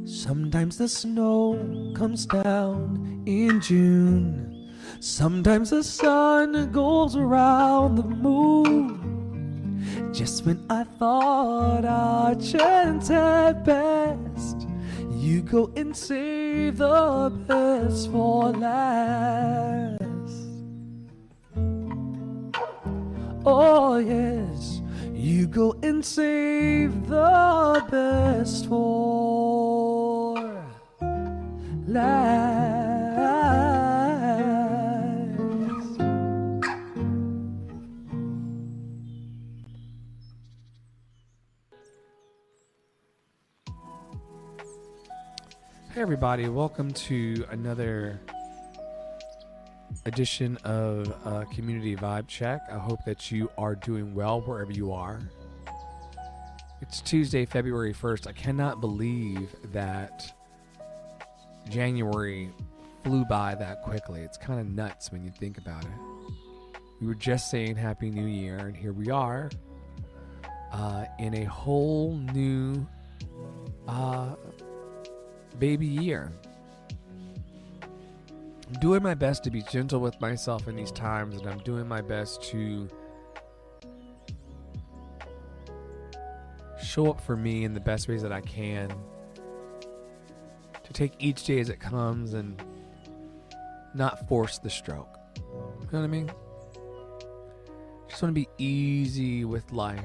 Sometimes the snow comes down in June. Sometimes the sun goes around the moon. Just when I thought our chance had passed, you go and save the best for last. Oh yes, you go and save the best for last. Hey everybody, welcome to another edition of Community Vibe Check. I hope that you are doing well wherever you are. It's Tuesday, February 1st. I cannot believe that January flew by that quickly. It's kind of nuts when you think about it. We were just saying Happy New Year, and here we are in a whole new baby year. I'm doing my best to be gentle with myself in these times, and I'm doing my best to show up for me in the best ways that I can, to take each day as it comes and not force the stroke. You know what I mean? Just want to be easy with life.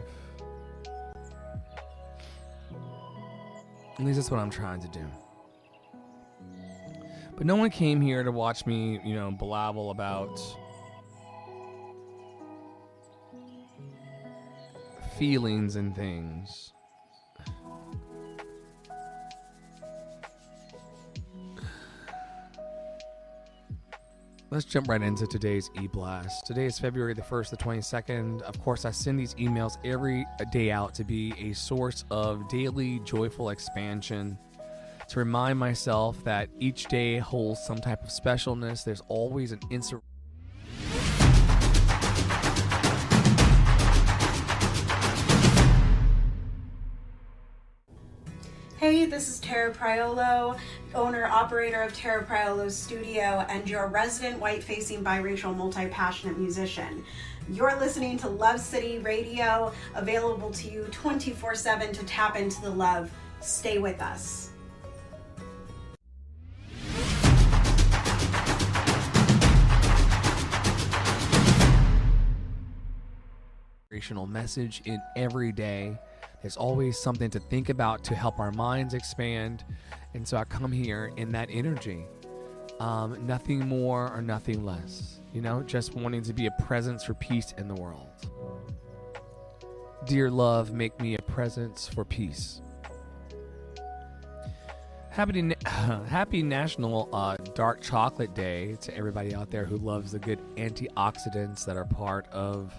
At least that's what I'm trying to do. But no one came here to watch me, blabble about feelings and things. Let's jump right into today's e-blast. Today is February the 1st, the 22nd. Of course, I send these emails every day out to be a source of daily joyful expansion, to remind myself that each day holds some type of specialness. There's always an instant.
Hey, this is Tara Priolo, owner, operator of Tara Priolo Studio, and your resident white-facing biracial multi-passionate musician. You're listening to Love City Radio, available to you 24/7 to tap into the love. Stay with us.
Message in every day. There's always something to think about to help our minds expand. And so I come here in that energy. Nothing more or nothing less. Just wanting to be a presence for peace in the world. Dear love, make me a presence for peace. Happy National Dark Chocolate Day to everybody out there who loves the good antioxidants that are part of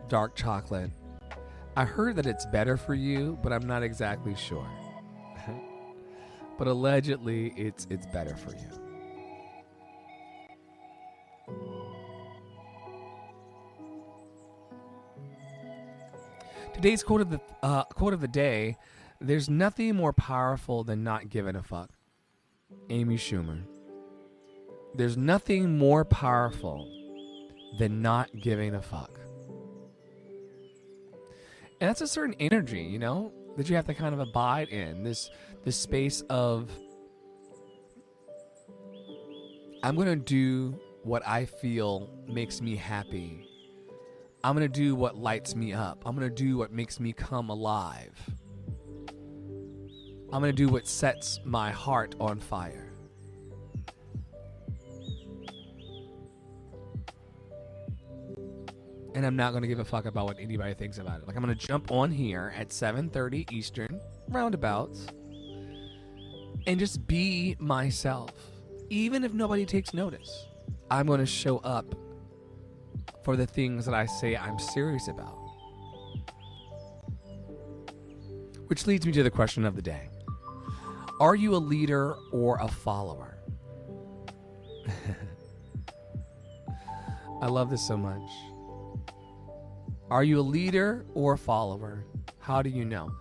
dark chocolate. I heard that it's better for you, but I'm not exactly sure. But allegedly, it's better for you. Today's quote of the day: "There's nothing more powerful than not giving a fuck." Amy Schumer. There's nothing more powerful than not giving a fuck. And that's a certain energy, that you have to kind of abide in. This space of, I'm going to do what I feel makes me happy. I'm going to do what lights me up. I'm going to do what makes me come alive. I'm going to do what sets my heart on fire. And I'm not going to give a fuck about what anybody thinks about it. I'm going to jump on here at 7:30 Eastern, roundabouts, and just be myself. Even if nobody takes notice, I'm going to show up for the things that I say I'm serious about. Which leads me to the question of the day. Are you a leader or a follower? I love this so much. Are you a leader or a follower? How do you know?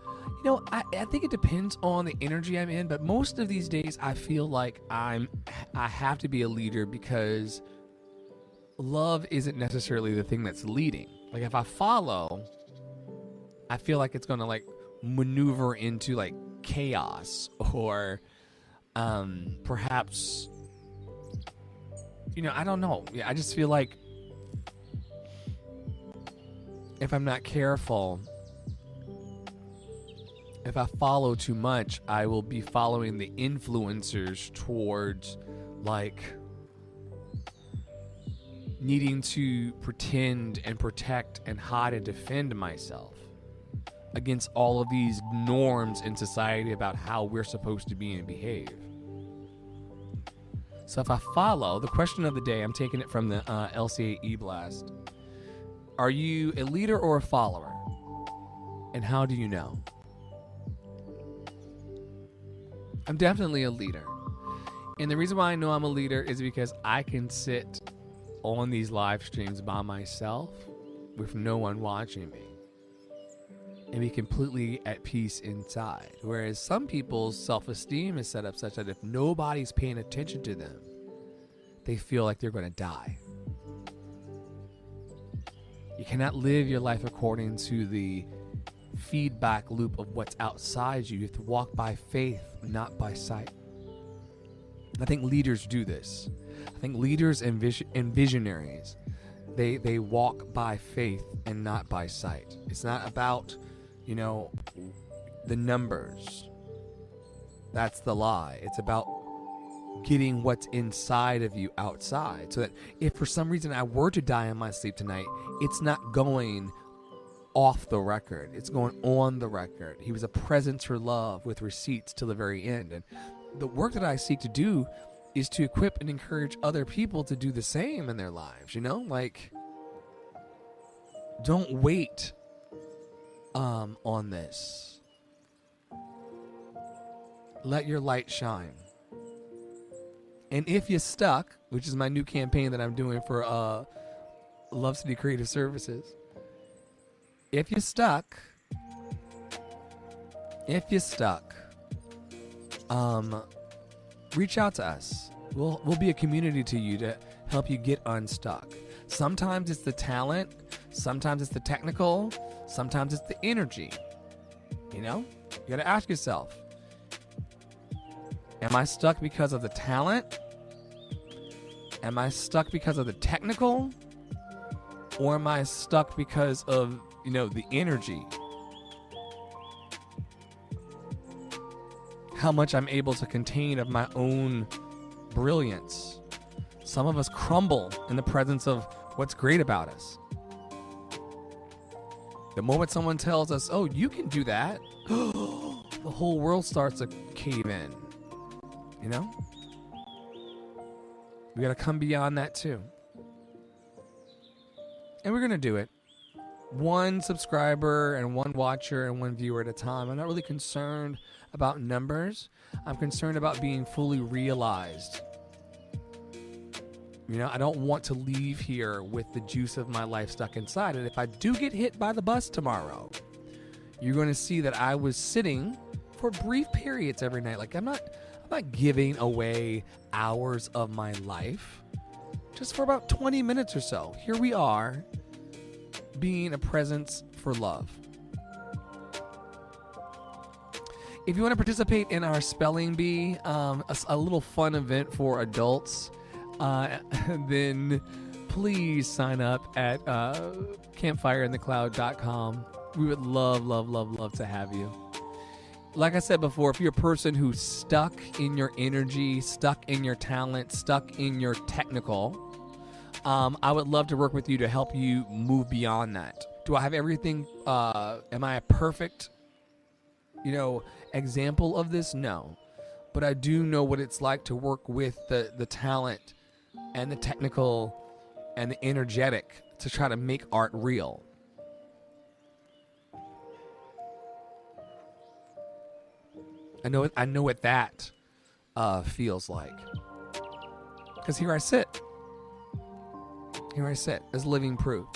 I think it depends on the energy I'm in, but most of these days I feel like I have to be a leader because love isn't necessarily the thing that's leading. If I follow, I feel like it's going to maneuver into chaos or perhaps, I don't know. Yeah, I just feel like if I'm not careful, if I follow too much, I will be following the influencers towards needing to pretend and protect and hide and defend myself against all of these norms in society about how we're supposed to be and behave. So if I follow, the question of the day, I'm taking it from the LCA E-Blast. Are you a leader or a follower? And how do you know? I'm definitely a leader. And the reason why I know I'm a leader is because I can sit on these live streams by myself with no one watching me and be completely at peace inside. Whereas some people's self-esteem is set up such that if nobody's paying attention to them, they feel like they're going to die. You cannot live your life according to the feedback loop of what's outside you. You have to walk by faith, not by sight. I think leaders do this. I think leaders and visionaries, they walk by faith and not by sight. It's not about, the numbers. That's the lie. It's about getting what's inside of you outside, so that if for some reason I were to die in my sleep tonight, it's not going off the record. It's going on the record. He was a presence for love with receipts till the very end. And the work that I seek to do is to equip and encourage other people to do the same in their lives. Don't wait on this. Let your light shine. And if you're stuck, which is my new campaign that I'm doing for Love City Creative Services, if you're stuck, reach out to us. We'll be a community to you to help you get unstuck. Sometimes it's the talent, sometimes it's the technical, sometimes it's the energy. You got to ask yourself, am I stuck because of the talent? Am I stuck because of the technical? Or am I stuck because of, the energy? How much I'm able to contain of my own brilliance. Some of us crumble in the presence of what's great about us. The moment someone tells us, oh, you can do that, the whole world starts to cave in. We got to come beyond that too. And we're going to do it. One subscriber and one watcher and one viewer at a time. I'm not really concerned about numbers. I'm concerned about being fully realized. I don't want to leave here with the juice of my life stuck inside. And if I do get hit by the bus tomorrow, you're going to see that I was sitting for brief periods every night. Like I'm not giving away hours of my life. Just for about 20 minutes or so. Here we are, being a presence for love. If you want to participate in our spelling bee, a little fun event for adults, then please sign up at campfireinthecloud.com. We would love to have you. Like I said before, if you're a person who's stuck in your energy, stuck in your talent, stuck in your technical, I would love to work with you to help you move beyond that. Do I have everything? Am I a perfect, example of this? No. But I do know what it's like to work with the talent and the technical and the energetic to try to make art real. I know what that feels like. Because here I sit as living proof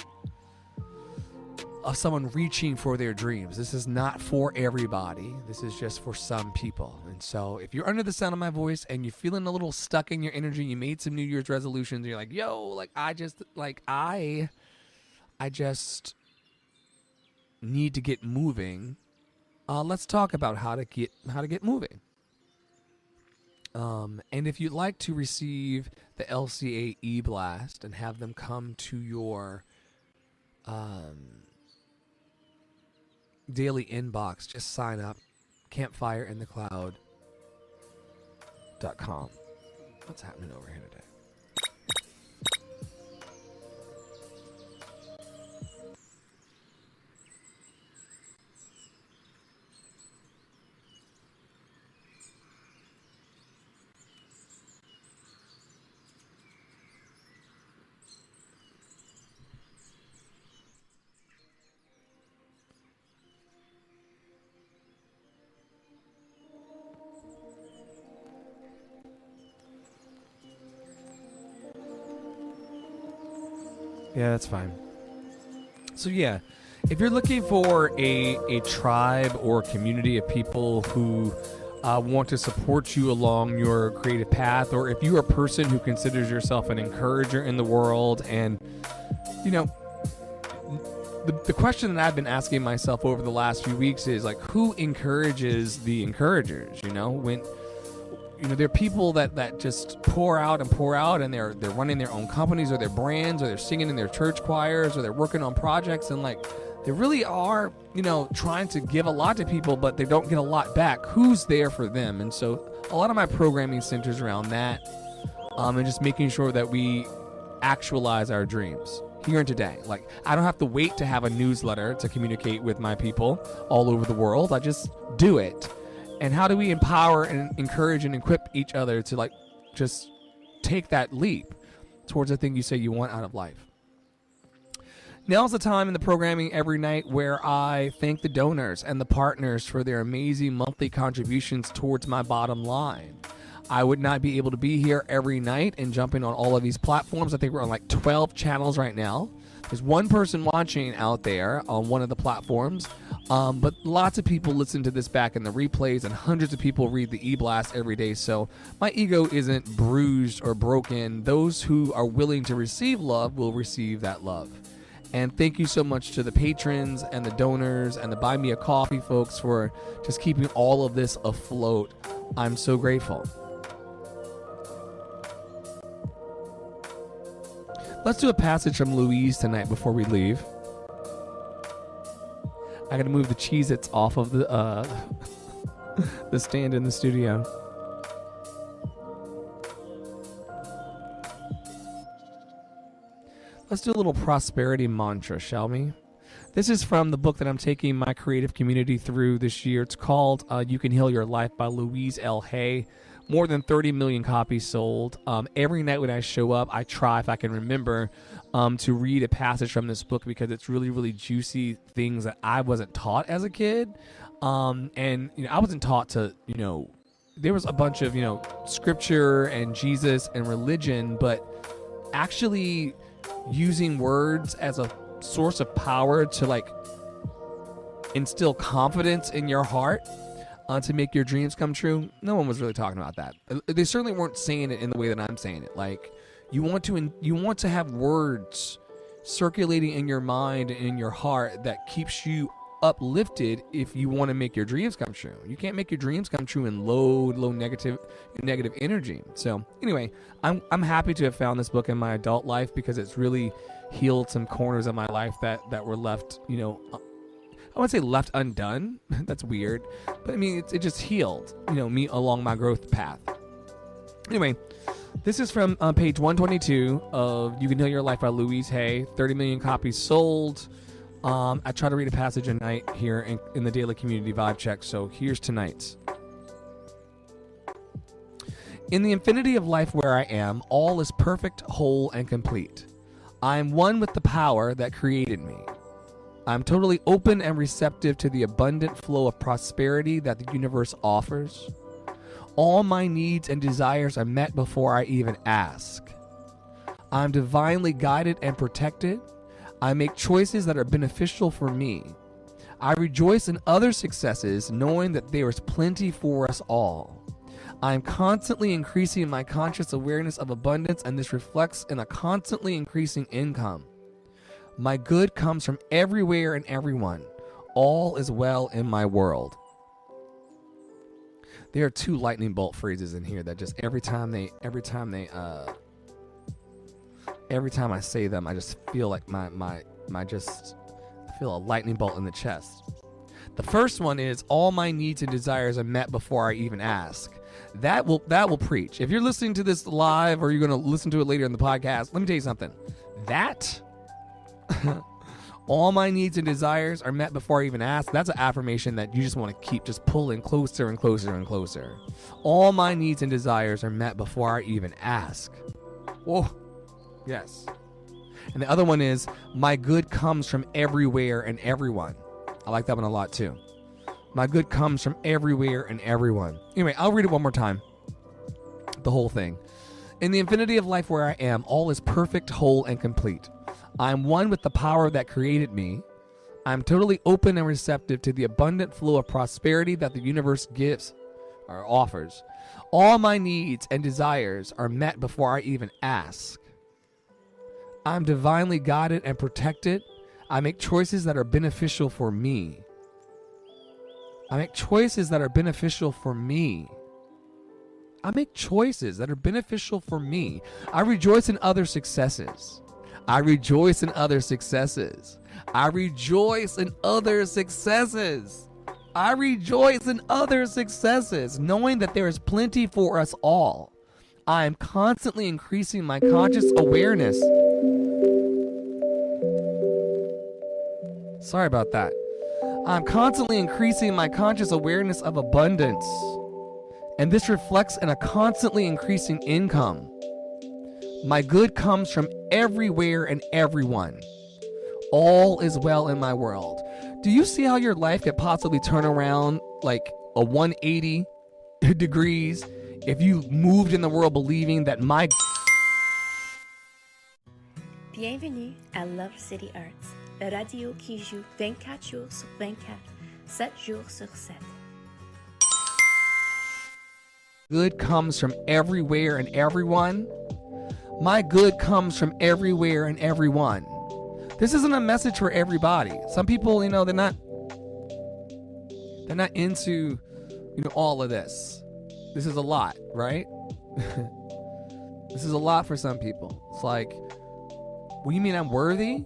of someone reaching for their dreams. This is not for everybody. This is just for some people. And so if you're under the sound of my voice and you're feeling a little stuck in your energy, you made some New Year's resolutions, and you're like, I just need to get moving. Let's talk about how to get moving. And if you'd like to receive the LCA e-blast and have them come to your daily inbox, just sign up. campfireinthecloud.com. What's happening over here today? Yeah, that's fine. So yeah, If you're looking for a tribe or community of people who want to support you along your creative path, or if you're a person who considers yourself an encourager in the world, and the question that I've been asking myself over the last few weeks is like, who encourages the encouragers? When there are people that just pour out, and they're running their own companies or their brands, or they're singing in their church choirs, or they're working on projects, and like they really are, trying to give a lot to people, but they don't get a lot back. Who's there for them? And so a lot of my programming centers around that, and just making sure that we actualize our dreams here and today. Like, I don't have to wait to have a newsletter to communicate with my people all over the world. I just do it. And how do we empower and encourage and equip each other to like just take that leap towards the thing you say you want out of life? Now's the time in the programming every night where I thank the donors and the partners for their amazing monthly contributions towards my bottom line. I would not be able to be here every night and jumping on all of these platforms. I think we're on like 12 channels right now. There's one person watching out there on one of the platforms, but lots of people listen to this back in the replays, and hundreds of people read the e-blast every day. So my ego isn't bruised or broken. Those who are willing to receive love will receive that love. And thank you so much to the patrons and the donors and the Buy Me a Coffee folks for just keeping all of this afloat. I'm so grateful. Let's do a passage from Louise tonight before we leave. I gotta move the Cheez-Its off of the the stand in the studio. Let's do a little prosperity mantra, shall we? This is from the book that I'm taking my creative community through this year. It's called You Can Heal Your Life by Louise L. Hay. More than 30 million copies sold. Every night when I show up, I try, if I can remember, to read a passage from this book, because it's really, really juicy things that I wasn't taught as a kid. And I wasn't taught to, there was a bunch of, scripture and Jesus and religion, but actually using words as a source of power to like instill confidence in your heart, to make your dreams come true. No one was really talking about that. They certainly weren't saying it in the way that I'm saying it. Like, you want to have words circulating in your mind and in your heart that keeps you uplifted if you want to make your dreams come true. You can't make your dreams come true in low negative energy. So anyway, I'm happy to have found this book in my adult life, because it's really healed some corners of my life that were left, I wouldn't say left undone. That's weird. But I mean, it just healed, me along my growth path. Anyway, this is from page 122 of You Can Heal Your Life by Louise Hay. 30 million copies sold. I try to read a passage a night here in the Daily Community Vibe Check. So here's tonight's. In the infinity of life where I am, all is perfect, whole, and complete. I am one with the power that created me. I'm totally open and receptive to the abundant flow of prosperity that the universe offers. All my needs and desires are met before I even ask. I'm divinely guided and protected. I make choices that are beneficial for me. I rejoice in other successes, knowing that there is plenty for us all. I am constantly increasing my conscious awareness of abundance, and this reflects in a constantly increasing income. My good comes from everywhere and everyone. All is well in my world. There are two lightning bolt phrases in here that just every time I say them, I just feel like I feel a lightning bolt in the chest. The first one is, all my needs and desires are met before I even ask. That will preach. If you're listening to this live, or you're going to listen to it later in the podcast, let me tell you something. All my needs and desires are met before I even ask. That's an affirmation that you just want to keep just pulling closer and closer and closer. All my needs and desires are met before I even ask. Whoa. Yes. And the other one is, my good comes from everywhere and everyone. I like that one a lot too. My good comes from everywhere and everyone. Anyway, I'll read it one more time. The whole thing. In the infinity of life where I am, all is perfect, whole, and complete. I am one with the power that created me. I'm totally open and receptive to the abundant flow of prosperity that the universe gives or offers. All my needs and desires are met before I even ask. I'm divinely guided and protected. I make choices that are beneficial for me. I make choices that are beneficial for me. I make choices that are beneficial for me. I rejoice in other successes. I rejoice in other successes. I rejoice in other successes. I rejoice in other successes, knowing that there is plenty for us all. I am constantly increasing my conscious awareness. Sorry about that. I'm constantly increasing my conscious awareness of abundance, and this reflects in a constantly increasing income. My good comes from everywhere and everyone. All is well in my world. Do you see how your life could possibly turn around like a 180 degrees if you moved in the world believing that my...
Bienvenue à Love City Arts, la radio qui joue 24 jours sur 24, 7 jours sur 7.
Good comes from everywhere and everyone. My good comes from everywhere and everyone. This isn't a message for everybody. Some people, they're not into, all of this. This is a lot, right? This is a lot for some people. It's like, well, you mean I'm worthy?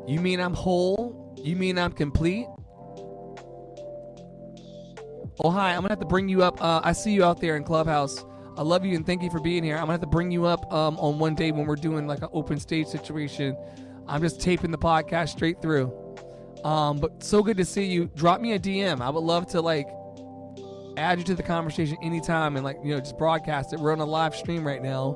You mean I'm whole? You mean I'm complete? Oh, hi, I'm going to have to bring you up. I see you out there in Clubhouse. I love you and thank you for being here. I'm going to have to bring you up on one day when we're doing like an open stage situation. I'm just taping the podcast straight through. But so good to see you. Drop me a DM. I would love to add you to the conversation anytime and just broadcast it. We're on a live stream right now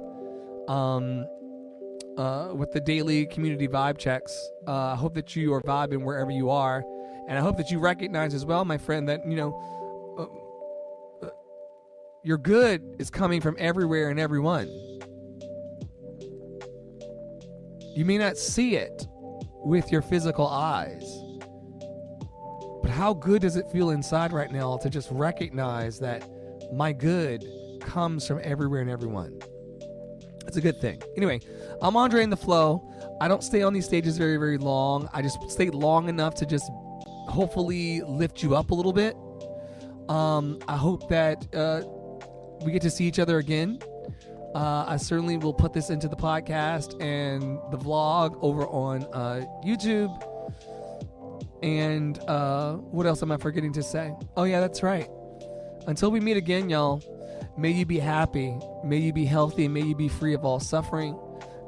with the daily community vibe checks. I hope that you are vibing wherever you are. And I hope that you recognize as well, my friend, that, your good is coming from everywhere and everyone. You may not see it with your physical eyes, but how good does it feel inside right now to just recognize that my good comes from everywhere and everyone? It's a good thing. Anyway, I'm Andre in the Flow. I don't stay on these stages very, very long. I just stay long enough to just hopefully lift you up a little bit. I hope that we get to see each other again. I certainly will put this into the podcast and the vlog over on YouTube. And what else am I forgetting to say? Oh, yeah, that's right. Until we meet again, y'all, may you be happy. May you be healthy. May you be free of all suffering.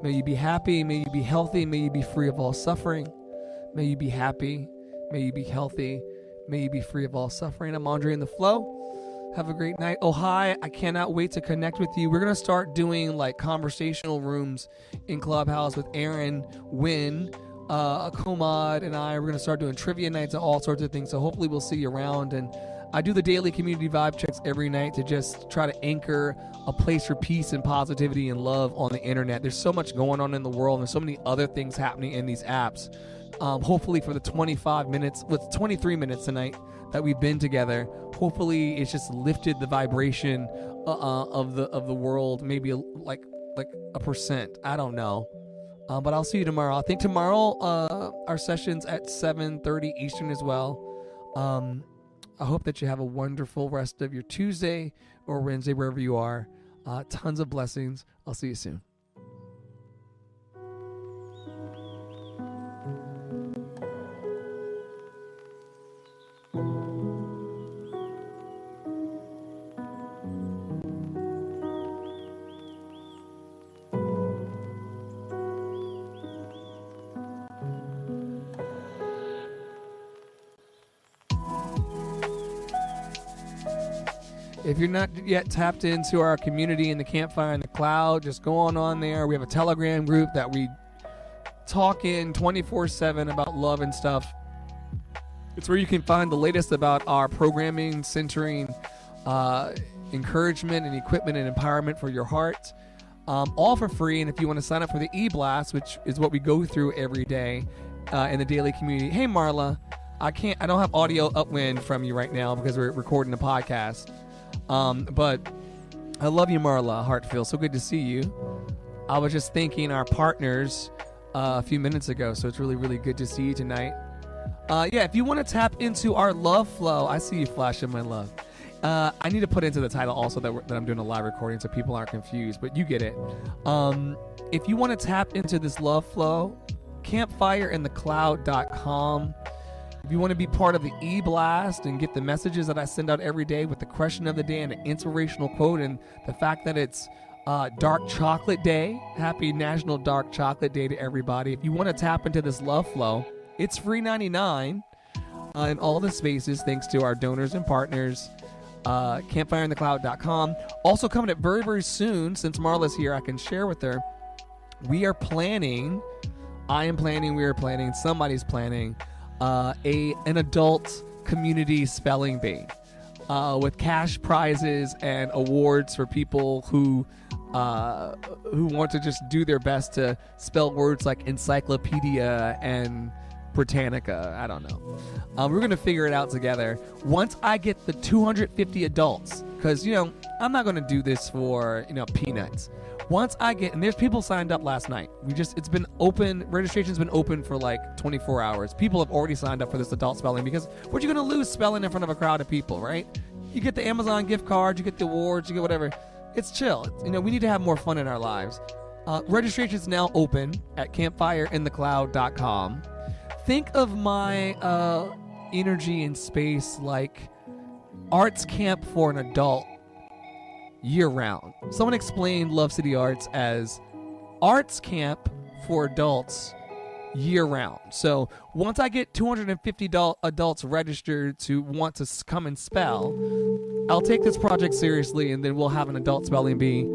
May you be happy. May you be healthy. May you be free of all suffering. May you be happy. May you be healthy. May you be free of all suffering. I'm Andre in the Flow. Have a great night. Oh, hi. I cannot wait to connect with you. We're going to start doing conversational rooms in Clubhouse with Aaron, Wynn, a co-mod, and I. We're going to start doing trivia nights and all sorts of things. So hopefully we'll see you around. And I do the daily community vibe checks every night to just try to anchor a place for peace and positivity and love on the internet. There's so much going on in the world. There's so many other things happening in these apps. Hopefully for the 23 minutes tonight that we've been together, hopefully it's just lifted the vibration of the world, maybe like a percent. I don't know. But I'll see you tomorrow. I think tomorrow our session's at 7:30 Eastern as well. I hope that you have a wonderful rest of your Tuesday or Wednesday, wherever you are. Tons of blessings. I'll see you soon. If you're not yet tapped into our community in the Campfire in the Cloud, just go on there. We have a Telegram group that we talk in 24/7 about love and stuff. It's where you can find the latest about our programming centering encouragement and equipment and empowerment for your heart, all for free. And if you want to sign up for the e-blast, which is what we go through every day, in the daily community. Hey, Marla, I don't have audio upwind from you right now because we're recording a podcast. But I love you, Marla Hartfield. So good to see you. I was just thanking our partners a few minutes ago, so it's really, really good to see you tonight. If you want to tap into our love flow, I see you flashing my love. I need to put into the title also that I'm doing a live recording so people aren't confused, but you get it. If you want to tap into this love flow, campfireinthecloud.com. If you want to be part of the E-Blast and get the messages that I send out every day with the question of the day and an inspirational quote and the fact that it's Dark Chocolate Day, happy National Dark Chocolate Day to everybody. If you want to tap into this love flow, it's free 99 in all the spaces thanks to our donors and partners. Campfireinthecloud.com. Also coming up very, very soon, since Marla's here, I can share with her. We are planning, somebody's planning an adult community spelling bee with cash prizes and awards for people who want to just do their best to spell words like encyclopedia and Britannica. I don't know. We're going to figure it out together. Once I get the 250 adults, because, I'm not going to do this for, peanuts. Once I get, and there's people signed up last night. It's been open, registration's been open for like 24 hours. People have already signed up for this adult spelling because what you going to lose spelling in front of a crowd of people, right? You get the Amazon gift card, you get the awards, you get whatever. It's chill. We need to have more fun in our lives. Registration is now open at campfireinthecloud.com. Think of my energy and space like arts camp for an adult year-round. Someone explained Love City Arts as arts camp for adults year-round. So once I get 250 adults registered to want to come and spell, I'll take this project seriously, and then we'll have an adult spelling bee.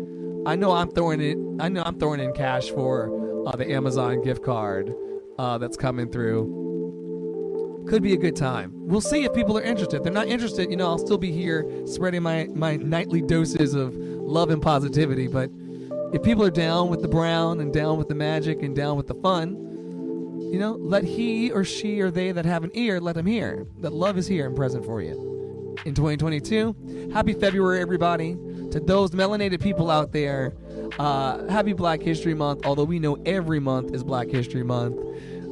I know I'm throwing in cash for the Amazon gift card that's coming through. Could be a good time. We'll see if people are interested. If they're not interested, I'll still be here spreading my nightly doses of love and positivity. But if people are down with the brown and down with the magic and down with the fun, let he or she or they that have an ear, let them hear that love is here and present for you. In 2022, happy February, everybody. To those melanated people out there, happy Black History Month, although we know every month is Black History Month.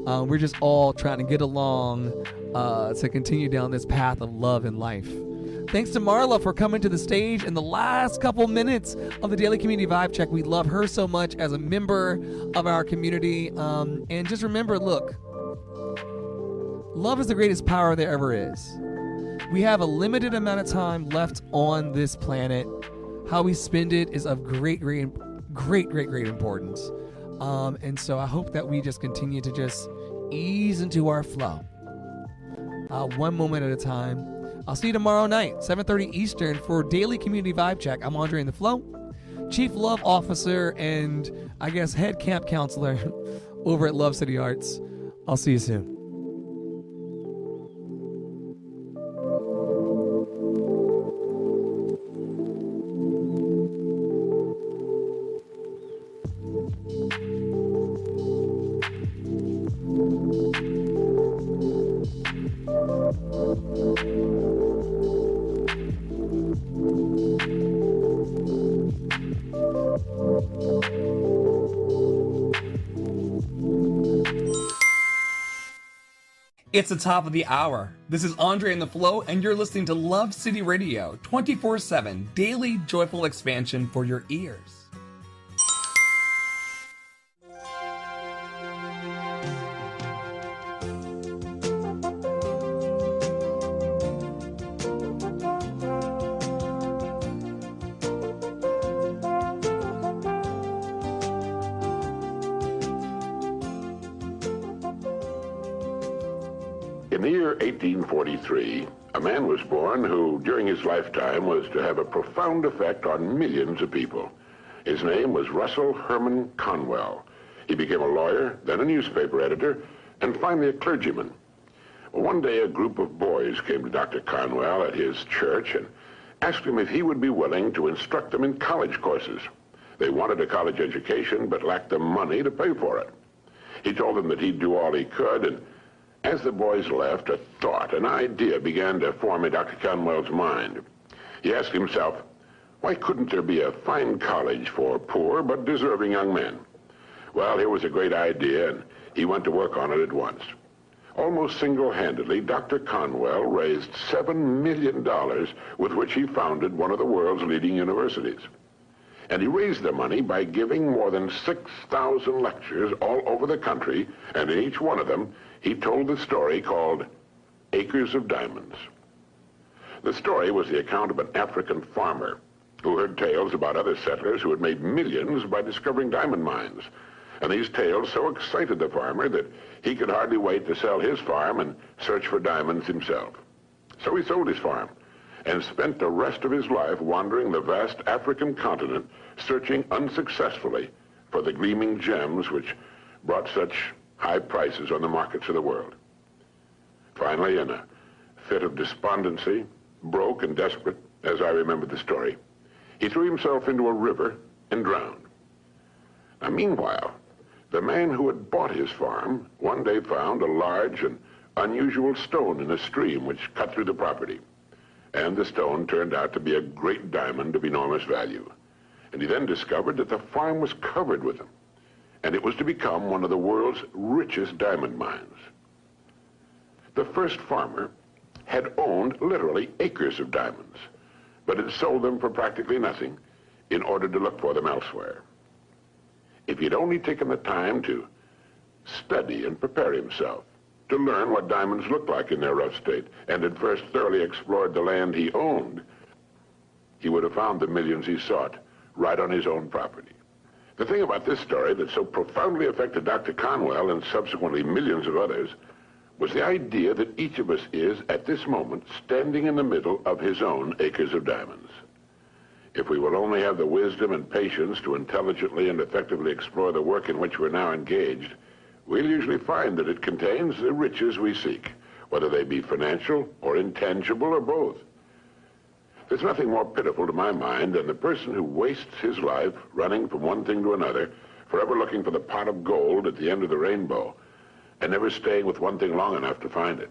We're just all trying to get along to continue down this path of love and life. Thanks to Marla for coming to the stage in the last couple minutes of the Daily Community Vibe Check. We love her so much as a member of our community. And just remember, look, love is the greatest power there ever is. We have a limited amount of time left on this planet. How we spend it is of great importance. And so I hope that we just continue to just ease into our flow, one moment at a time. I'll see you tomorrow night, 7:30 Eastern, for Daily Community Vibe Check. I'm Andre in the Flow, Chief Love Officer and I guess head camp counselor over at Love City Arts. I'll see you soon. It's the top of the hour. This is Andre in the Flow, and you're listening to Love City Radio, 24/7, daily joyful expansion for your ears.
In the year 1843, a man was born who, during his lifetime, was to have a profound effect on millions of people. His name was Russell Herman Conwell. He became a lawyer, then a newspaper editor, and finally a clergyman. Well, one day, a group of boys came to Dr. Conwell at his church and asked him if he would be willing to instruct them in college courses. They wanted a college education, but lacked the money to pay for it. He told them that he'd do all he could, and as the boys left, a thought, an idea began to form in Dr. Conwell's mind. He asked himself, why couldn't there be a fine college for poor but deserving young men? Well, here was a great idea, and he went to work on it at once. Almost single-handedly, Dr. Conwell raised $7 million with which he founded one of the world's leading universities. And he raised the money by giving more than 6,000 lectures all over the country, and in each one of them, he told the story called Acres of Diamonds. The story was the account of an African farmer who heard tales about other settlers who had made millions by discovering diamond mines. And these tales so excited the farmer that he could hardly wait to sell his farm and search for diamonds himself. So he sold his farm and spent the rest of his life wandering the vast African continent, searching unsuccessfully for the gleaming gems which brought such high prices on the markets of the world. Finally, in a fit of despondency, broke and desperate, as I remember the story, he threw himself into a river and drowned. Now, meanwhile, the man who had bought his farm one day found a large and unusual stone in a stream which cut through the property. And the stone turned out to be a great diamond of enormous value. And he then discovered that the farm was covered with them, and it was to become one of the world's richest diamond mines. The first farmer had owned literally acres of diamonds, but had sold them for practically nothing in order to look for them elsewhere. If he'd only taken the time to study and prepare himself, to learn what diamonds looked like in their rough state, and had first thoroughly explored the land he owned, he would have found the millions he sought right on his own property. The thing about this story that so profoundly affected Dr. Conwell and subsequently millions of others was the idea that each of us is, at this moment, standing in the middle of his own acres of diamonds. If we will only have the wisdom and patience to intelligently and effectively explore the work in which we're now engaged, we'll usually find that it contains the riches we seek, whether they be financial or intangible or both. There's nothing more pitiful to my mind than the person who wastes his life running from one thing to another, forever looking for the pot of gold at the end of the rainbow, and never staying with one thing long enough to find it.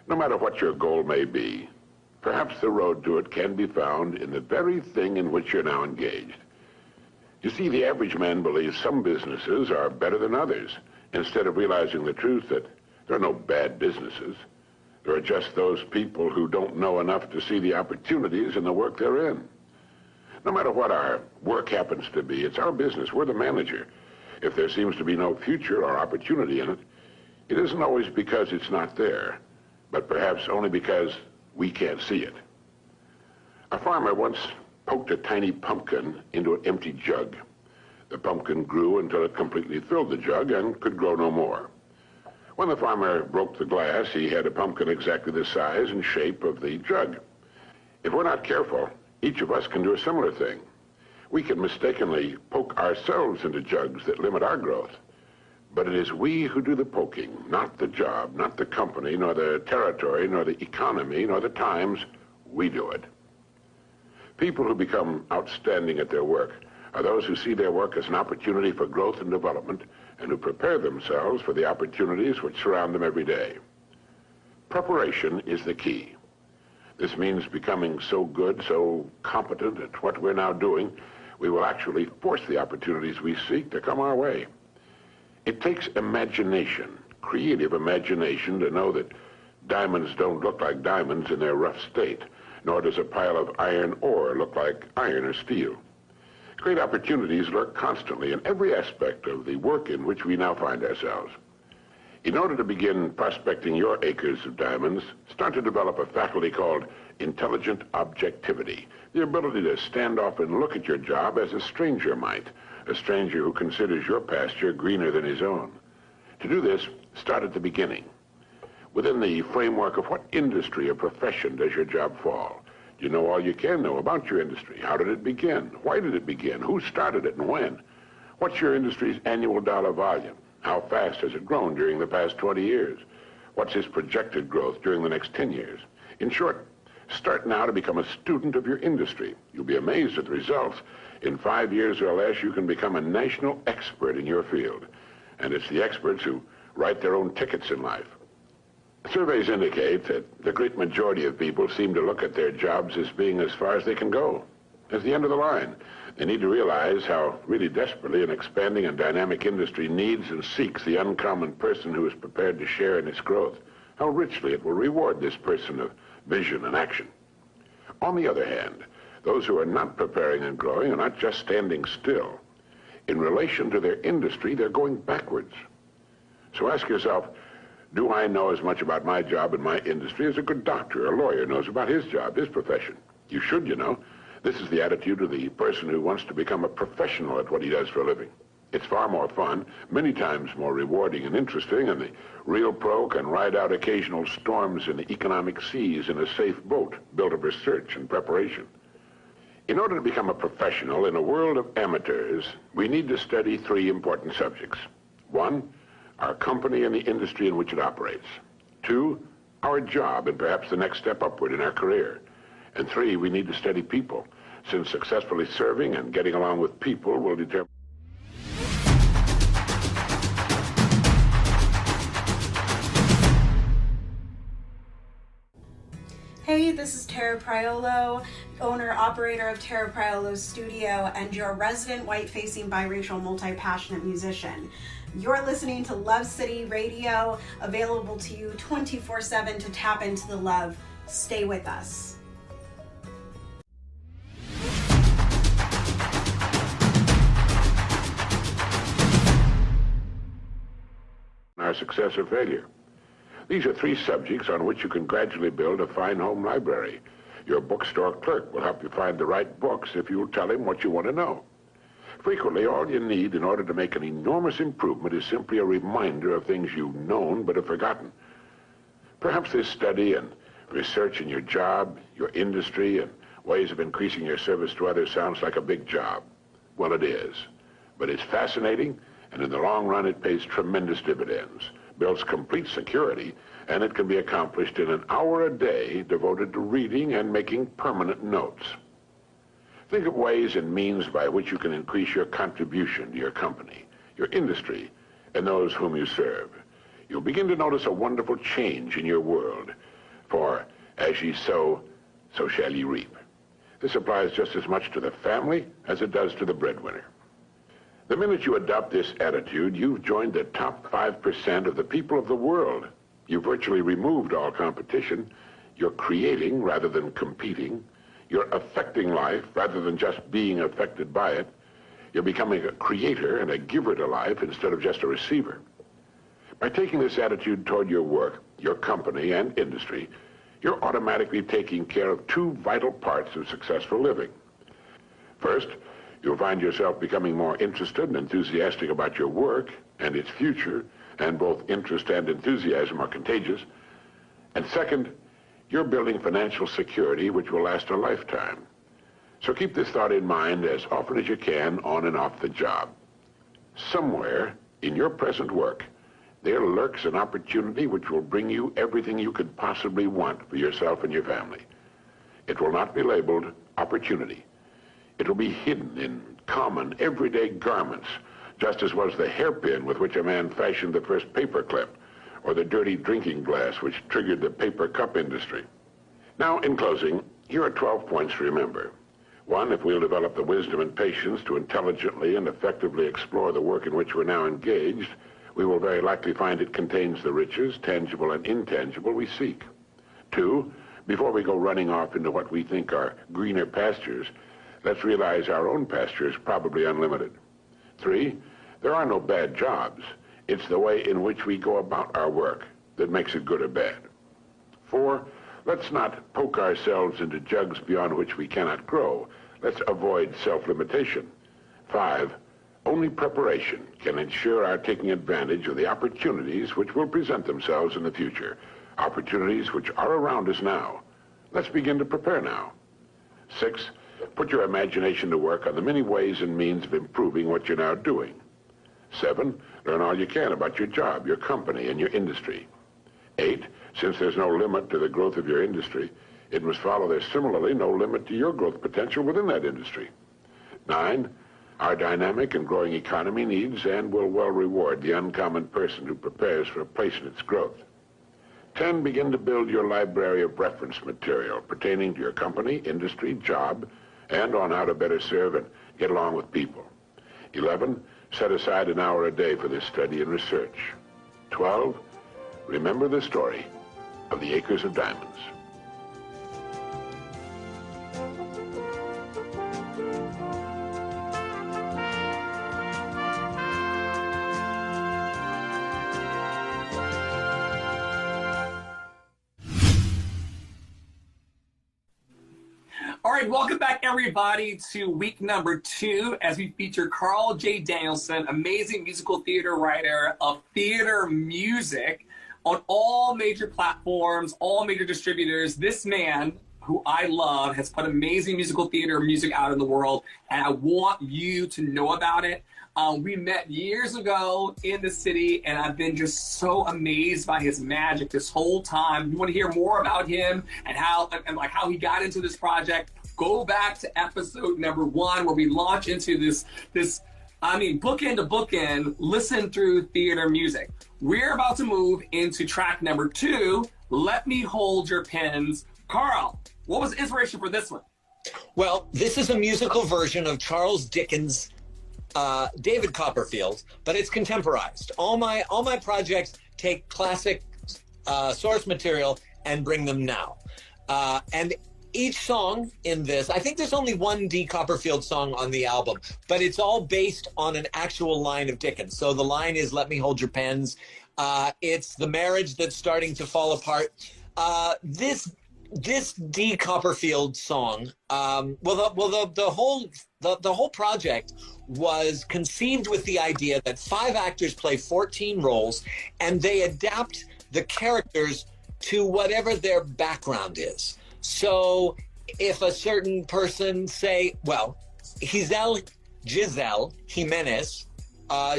No matter what your goal may be, perhaps the road to it can be found in the very thing in which you're now engaged. You see, the average man believes some businesses are better than others, instead of realizing the truth that there are no bad businesses. There are just those people who don't know enough to see the opportunities in the work they're in. No matter what our work happens to be, it's our business. We're the manager. If there seems to be no future or opportunity in it, it isn't always because it's not there, but perhaps only because we can't see it. A farmer once poked a tiny pumpkin into an empty jug. The pumpkin grew until it completely filled the jug and could grow no more. When the farmer broke the glass, he had a pumpkin exactly the size and shape of the jug. If we're not careful, each of us can do a similar thing. We can mistakenly poke ourselves into jugs that limit our growth. But it is we who do the poking, not the job, not the company, nor the territory, nor the economy, nor the times. We do it. People who become outstanding at their work are those who see their work as an opportunity for growth and development, and who prepare themselves for the opportunities which surround them every day. Preparation is the key. This means becoming so good, so competent at what we're now doing, we will actually force the opportunities we seek to come our way. It takes imagination, creative imagination, to know that diamonds don't look like diamonds in their rough state, nor does a pile of iron ore look like iron or steel. Great opportunities lurk constantly in every aspect of the work in which we now find ourselves. In order to begin prospecting your acres of diamonds, start to develop a faculty called intelligent objectivity, the ability to stand off and look at your job as a stranger might, a stranger who considers your pasture greener than his own. To do this, start at the beginning. Within the framework of what industry or profession does your job fall? Do you know all you can know about your industry? How did it begin? Why did it begin? Who started it and when? What's your industry's annual dollar volume? How fast has it grown during the past 20 years? What's its projected growth during the next 10 years? In short, start now to become a student of your industry. You'll be amazed at the results. In 5 years or less, you can become a national expert in your field. and it's the experts who write their own tickets in life. Surveys indicate that the great majority of people seem to look at their jobs as being as far as they can go, as the end of the line. They need to realize how really desperately an expanding and dynamic industry needs and seeks the uncommon person who is prepared to share in its growth, how richly it will reward this person of vision and action. On the other hand, those who are not preparing and growing are not just standing still. In relation to their industry, they're going backwards. So ask yourself, do I know as much about my job and my industry as a good doctor or lawyer knows about his job, his profession? You should, you know. This is the attitude of the person who wants to become a professional at what he does for a living. It's far more fun, many times more rewarding and interesting, and the real pro can ride out occasional storms in the economic seas in a safe boat built of research and preparation. In order to become a professional in a world of amateurs, we need to study three important subjects. One, our company and the industry in which it operates. Two, our job and perhaps the next step upward in our career. And three, we need to study people, since successfully serving and getting along with people will determine.
Hey, this is Tara Priolo, owner-operator of Tara Priolo Studio and your resident white-facing biracial multi-passionate musician. You're listening to Love City Radio, available to you 24/7 to tap into the love. Stay with us.
Our success or failure. These are three subjects on which you can gradually build a fine home library. Your bookstore clerk will help you find the right books if you will tell him what you want to know. Frequently, all you need in order to make an enormous improvement is simply a reminder of things you've known but have forgotten. Perhaps this study and research in your job, your industry, and ways of increasing your service to others sounds like a big job. Well, it is. But it's fascinating, and in the long run, it pays tremendous dividends, builds complete security, and it can be accomplished in an hour a day devoted to reading and making permanent notes. Think of ways and means by which you can increase your contribution to your company, your industry, and those whom you serve. You'll begin to notice a wonderful change in your world. For as ye sow, so shall ye reap. This applies just as much to the family as it does to the breadwinner. The minute you adopt this attitude, you've joined the top 5% of the people of the world. You've virtually removed all competition. You're creating rather than competing. You're affecting life rather than just being affected by it. You're becoming a creator and a giver to life instead of just a receiver. By taking this attitude toward your work, your company, and industry, you're automatically taking care of two vital parts of successful living. First, you'll find yourself becoming more interested and enthusiastic about your work and its future, and both interest and enthusiasm are contagious. And second, you're building financial security which will last a lifetime. So keep this thought in mind as often as you can on and off the job. Somewhere in your present work, there lurks an opportunity which will bring you everything you could possibly want for yourself and your family. It will not be labeled opportunity. It will be hidden in common, everyday garments, just as was the hairpin with which a man fashioned the first paperclip, or the dirty drinking glass which triggered the paper cup industry. Now, in closing, here are 12 points to remember. One, if we'll develop the wisdom and patience to intelligently and effectively explore the work in which we're now engaged, we will very likely find it contains the riches, tangible and intangible, we seek. Two, before we go running off into what we think are greener pastures, let's realize our own pasture is probably unlimited. Three, there are no bad jobs. It's the way in which we go about our work that makes it good or bad. Four, let's not poke ourselves into jugs beyond which we cannot grow. Let's avoid self-limitation. Five, only preparation can ensure our taking advantage of the opportunities which will present themselves in the future, opportunities which are around us now. Let's begin to prepare now. Six, put your imagination to work on the many ways and means of improving what you're now doing. Seven, learn all you can about your job, your company, and your industry. Eight, since there's no limit to the growth of your industry, it must follow there's similarly no limit to your growth potential within that industry. Nine, Our dynamic and growing economy needs and will well reward the uncommon person who prepares for a place in its growth. 10, begin to build your library of reference material pertaining to your company, industry, job, and on how to better serve and get along with people. 11, set aside an hour a day for this study and research. 12, remember the story of the acres of diamonds.
All right, welcome back, everybody, to week number 2 as we feature Carl J. Danielson, amazing musical theater writer of theater music on all major platforms, all major distributors. This man, who I love, has put amazing musical theater music out in the world, and I want you to know about it. We met years ago in the city, and I've been just so amazed by his magic this whole time. You want to hear more about him and how he got into this project? Go back to episode number 1 where we launch into this bookend to bookend, listen through theater music. We're about to move into track number 2, Let Me Hold Your Pens. Carl, what was the inspiration for this one?
Well, this is a musical version of Charles Dickens' David Copperfield, but it's contemporized. All my projects take classic source material and bring them now. And each song in this, I think there's only one D. Copperfield song on the album, but it's all based on an actual line of Dickens. So the line is, "Let me hold your pens." It's the marriage that's starting to fall apart. This D. Copperfield song, the whole project was conceived with the idea that 5 actors play 14 roles, and they adapt the characters to whatever their background is. So if a certain person, say, Giselle Jimenez,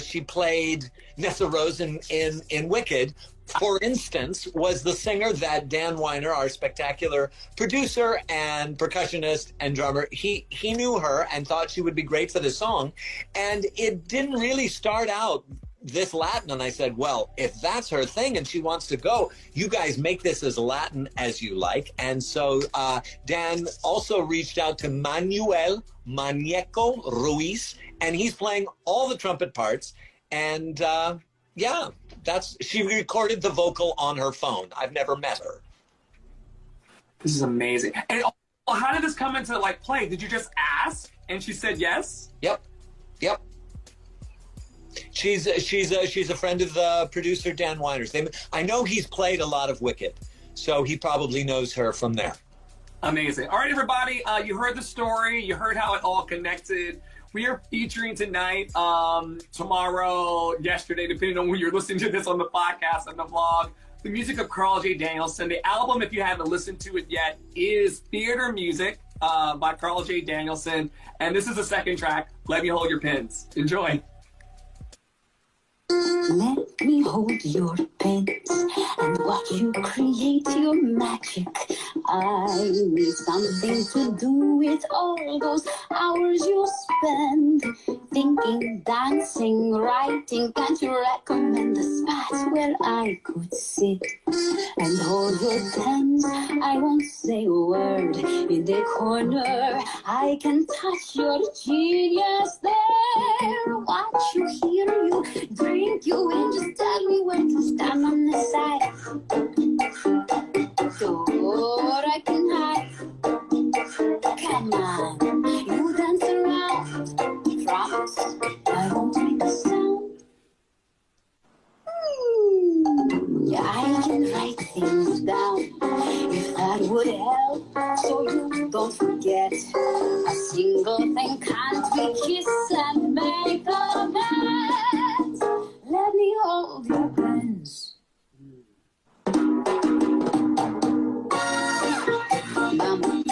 she played Nessa Rose in Wicked, for instance, was the singer that Dan Weiner, our spectacular producer and percussionist and drummer, he knew her and thought she would be great for the song. And it didn't really start out this Latin. And I said, well, if that's her thing and she wants to go, you guys make this as Latin as you like. And so Dan also reached out to Manuel Manieco Ruiz, and he's playing all the trumpet parts. And she recorded the vocal on her phone. I've never met her.
This is amazing. And how did this come into play? Did you just ask and she said yes?
Yep. She's a friend of the producer Dan Weiner's. I know he's played a lot of Wicked, so he probably knows her from there.
Amazing. All right, everybody, you heard the story. You heard how it all connected. We are featuring tonight, tomorrow, yesterday, depending on when you're listening to this on the podcast and the vlog, the music of Carl J. Danielson. The album, if you haven't listened to it yet, is Theater Music by Carl J. Danielson. And this is the second track, Let Me Hold Your Pens. Enjoy.
Let me hold your pens and watch you create your magic. I need something to do with all those hours you spend thinking, dancing, writing. Can't you recommend a spot where I could sit and hold your pens? I won't say a word in the corner. I can touch your genius there. Watch you, hear you, drink you in. Just tell me where to stand on the side. Door I can hide. Come on, you dance around. Promise I won't make a sound. Yeah, I can write things down if that would help, so you don't forget a single thing. Can't we kiss and make amends? Let me hold your pens. Mama.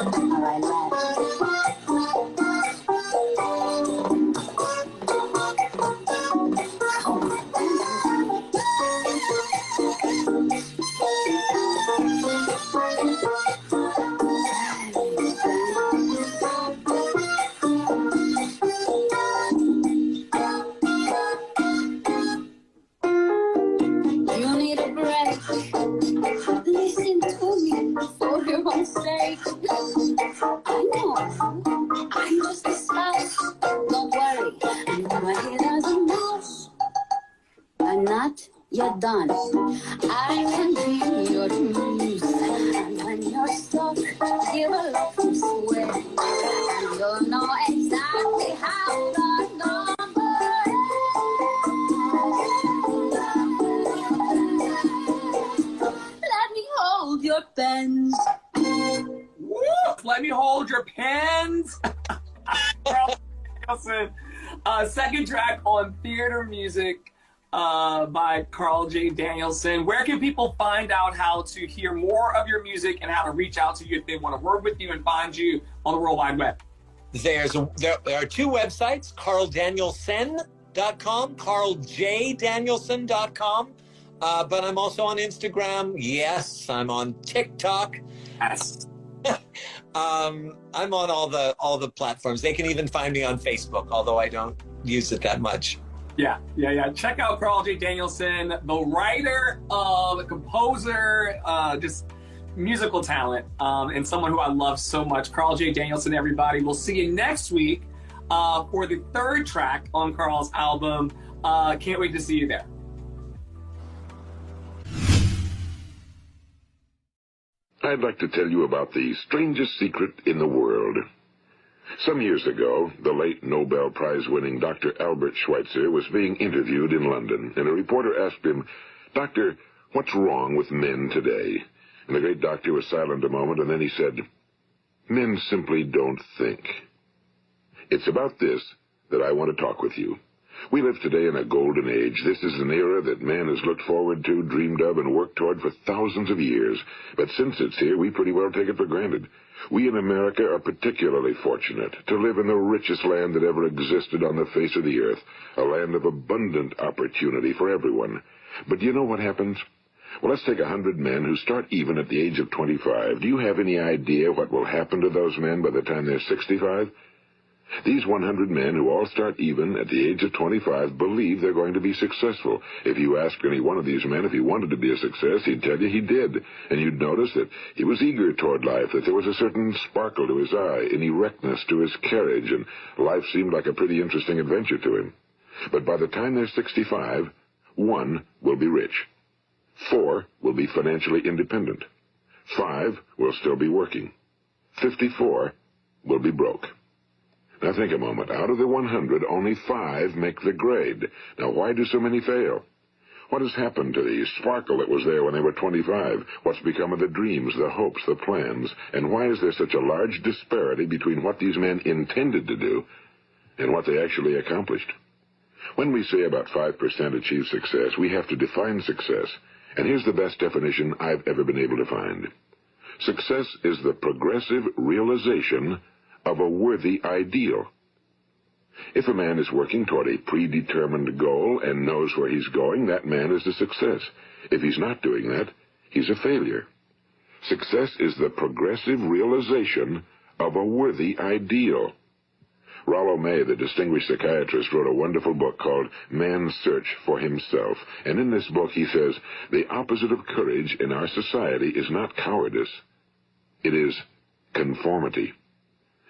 All right, you're done. I can be your muse, and when you're stuck, give a love to swear, and you'll know exactly how the number Let me hold your pens.
Woo! Let me hold your pens. Second track on Theater Music by Carl J. Danielson. Where can people find out how to hear more of your music and how to reach out to you if they want to work with you and find you on the World Wide Web?
There are two websites, carldanielson.com, carljDanielson.com. But I'm also on Instagram. Yes, I'm on TikTok.
Yes.
I'm on all the platforms. They can even find me on Facebook, although I don't use it that much.
Yeah. Check out Carl J. Danielson, the writer, the composer, just musical talent, and someone who I love so much. Carl J. Danielson, everybody. We'll see you next week for the third track on Carl's album. Can't wait to see you there.
I'd like to tell you about the strangest secret in the world. Some years ago, the late Nobel Prize-winning Dr. Albert Schweitzer was being interviewed in London, and a reporter asked him, "Doctor, what's wrong with men today?" And the great doctor was silent a moment, and then he said, "Men simply don't think." It's about this that I want to talk with you. We live today in a golden age. This is an era that man has looked forward to, dreamed of, and worked toward for thousands of years. But since it's here, we pretty well take it for granted. We in America are particularly fortunate to live in the richest land that ever existed on the face of the earth, a land of abundant opportunity for everyone. But do you know what happens? Well, let's take 100 men who start even at the age of 25. Do you have any idea what will happen to those men by the time they're 65? These 100 men who all start even at the age of 25 believe they're going to be successful. If you ask any one of these men if he wanted to be a success, he'd tell you he did. And you'd notice that he was eager toward life, that there was a certain sparkle to his eye, an erectness to his carriage, and life seemed like a pretty interesting adventure to him. But by the time they're 65, 1 will be rich. 4 will be financially independent. 5 will still be working. 54 will be broke. Now think a moment. Out of the 100, only 5 make the grade. Now why do so many fail? What has happened to the sparkle that was there when they were 25? What's become of the dreams, the hopes, the plans? And why is there such a large disparity between what these men intended to do and what they actually accomplished? When we say about 5% achieve success, we have to define success. And here's the best definition I've ever been able to find. Success is the progressive realization of a worthy ideal. If a man is working toward a predetermined goal and knows where he's going, that man is a success. If he's not doing that, he's a failure. Success is the progressive realization of a worthy ideal. Rollo May, the distinguished psychiatrist, wrote a wonderful book called Man's Search for Himself. And in this book he says, the opposite of courage in our society is not cowardice. It is conformity.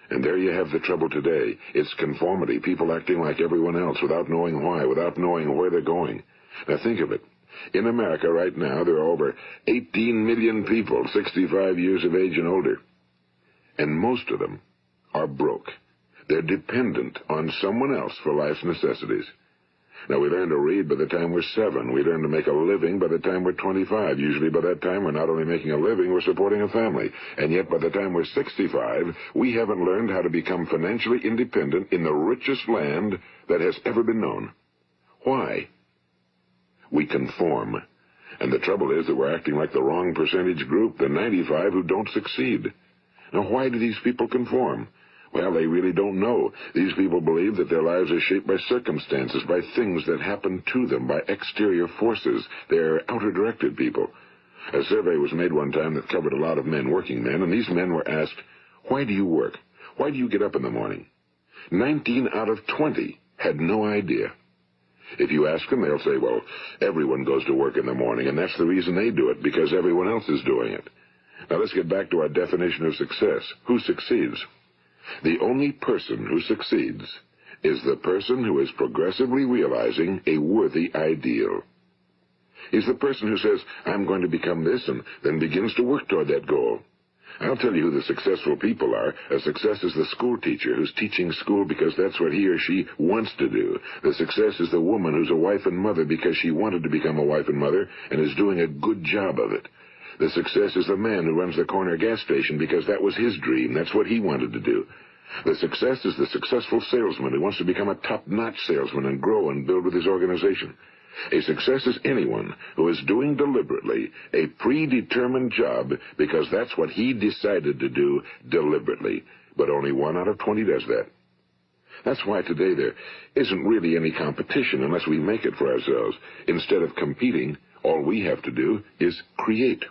And there you have the trouble today. It's conformity, people acting like everyone else without knowing why, without knowing where they're going. Now think of it. In America right now, there are over 18 million people 65 years of age and older. And most of them are broke. They're dependent on someone else for life's necessities. Now, we learn to read by the time we're 7. We learn to make a living by the time we're 25. Usually by that time, we're not only making a living, we're supporting a family. And yet by the time we're 65, we haven't learned how to become financially independent in the richest land that has ever been known. Why? We conform. And the trouble is that we're acting like the wrong percentage group, the 95 who don't succeed. Now, why do these people conform? Well, they really don't know. These people believe that their lives are shaped by circumstances, by things that happen to them, by exterior forces. They're outer-directed people. A survey was made one time that covered a lot of men, working men, and these men were asked, why do you work? Why do you get up in the morning? 19 out of 20 had no idea. If you ask them, they'll say, well, everyone goes to work in the morning, and that's the reason they do it, because everyone else is doing it. Now let's get back to our definition of success. Who succeeds? The only person who succeeds is the person who is progressively realizing a worthy ideal. He's the person who says, I'm going to become this, and then begins to work toward that goal. I'll tell you who the successful people are. A success is the school teacher who's teaching school because that's what he or she wants to do. The success is the woman who's a wife and mother because she wanted to become a wife and mother and is doing a good job of it. The success is the man who runs the corner gas station because that was his dream. That's what he wanted to do. The success is the successful salesman who wants to become a top-notch salesman and grow and build with his organization. A success is anyone who is doing deliberately a predetermined job because that's what he decided to do deliberately. But only 1 out of 20 does that. That's why today there isn't really any competition unless we make it for ourselves. Instead of competing, all we have to do is create.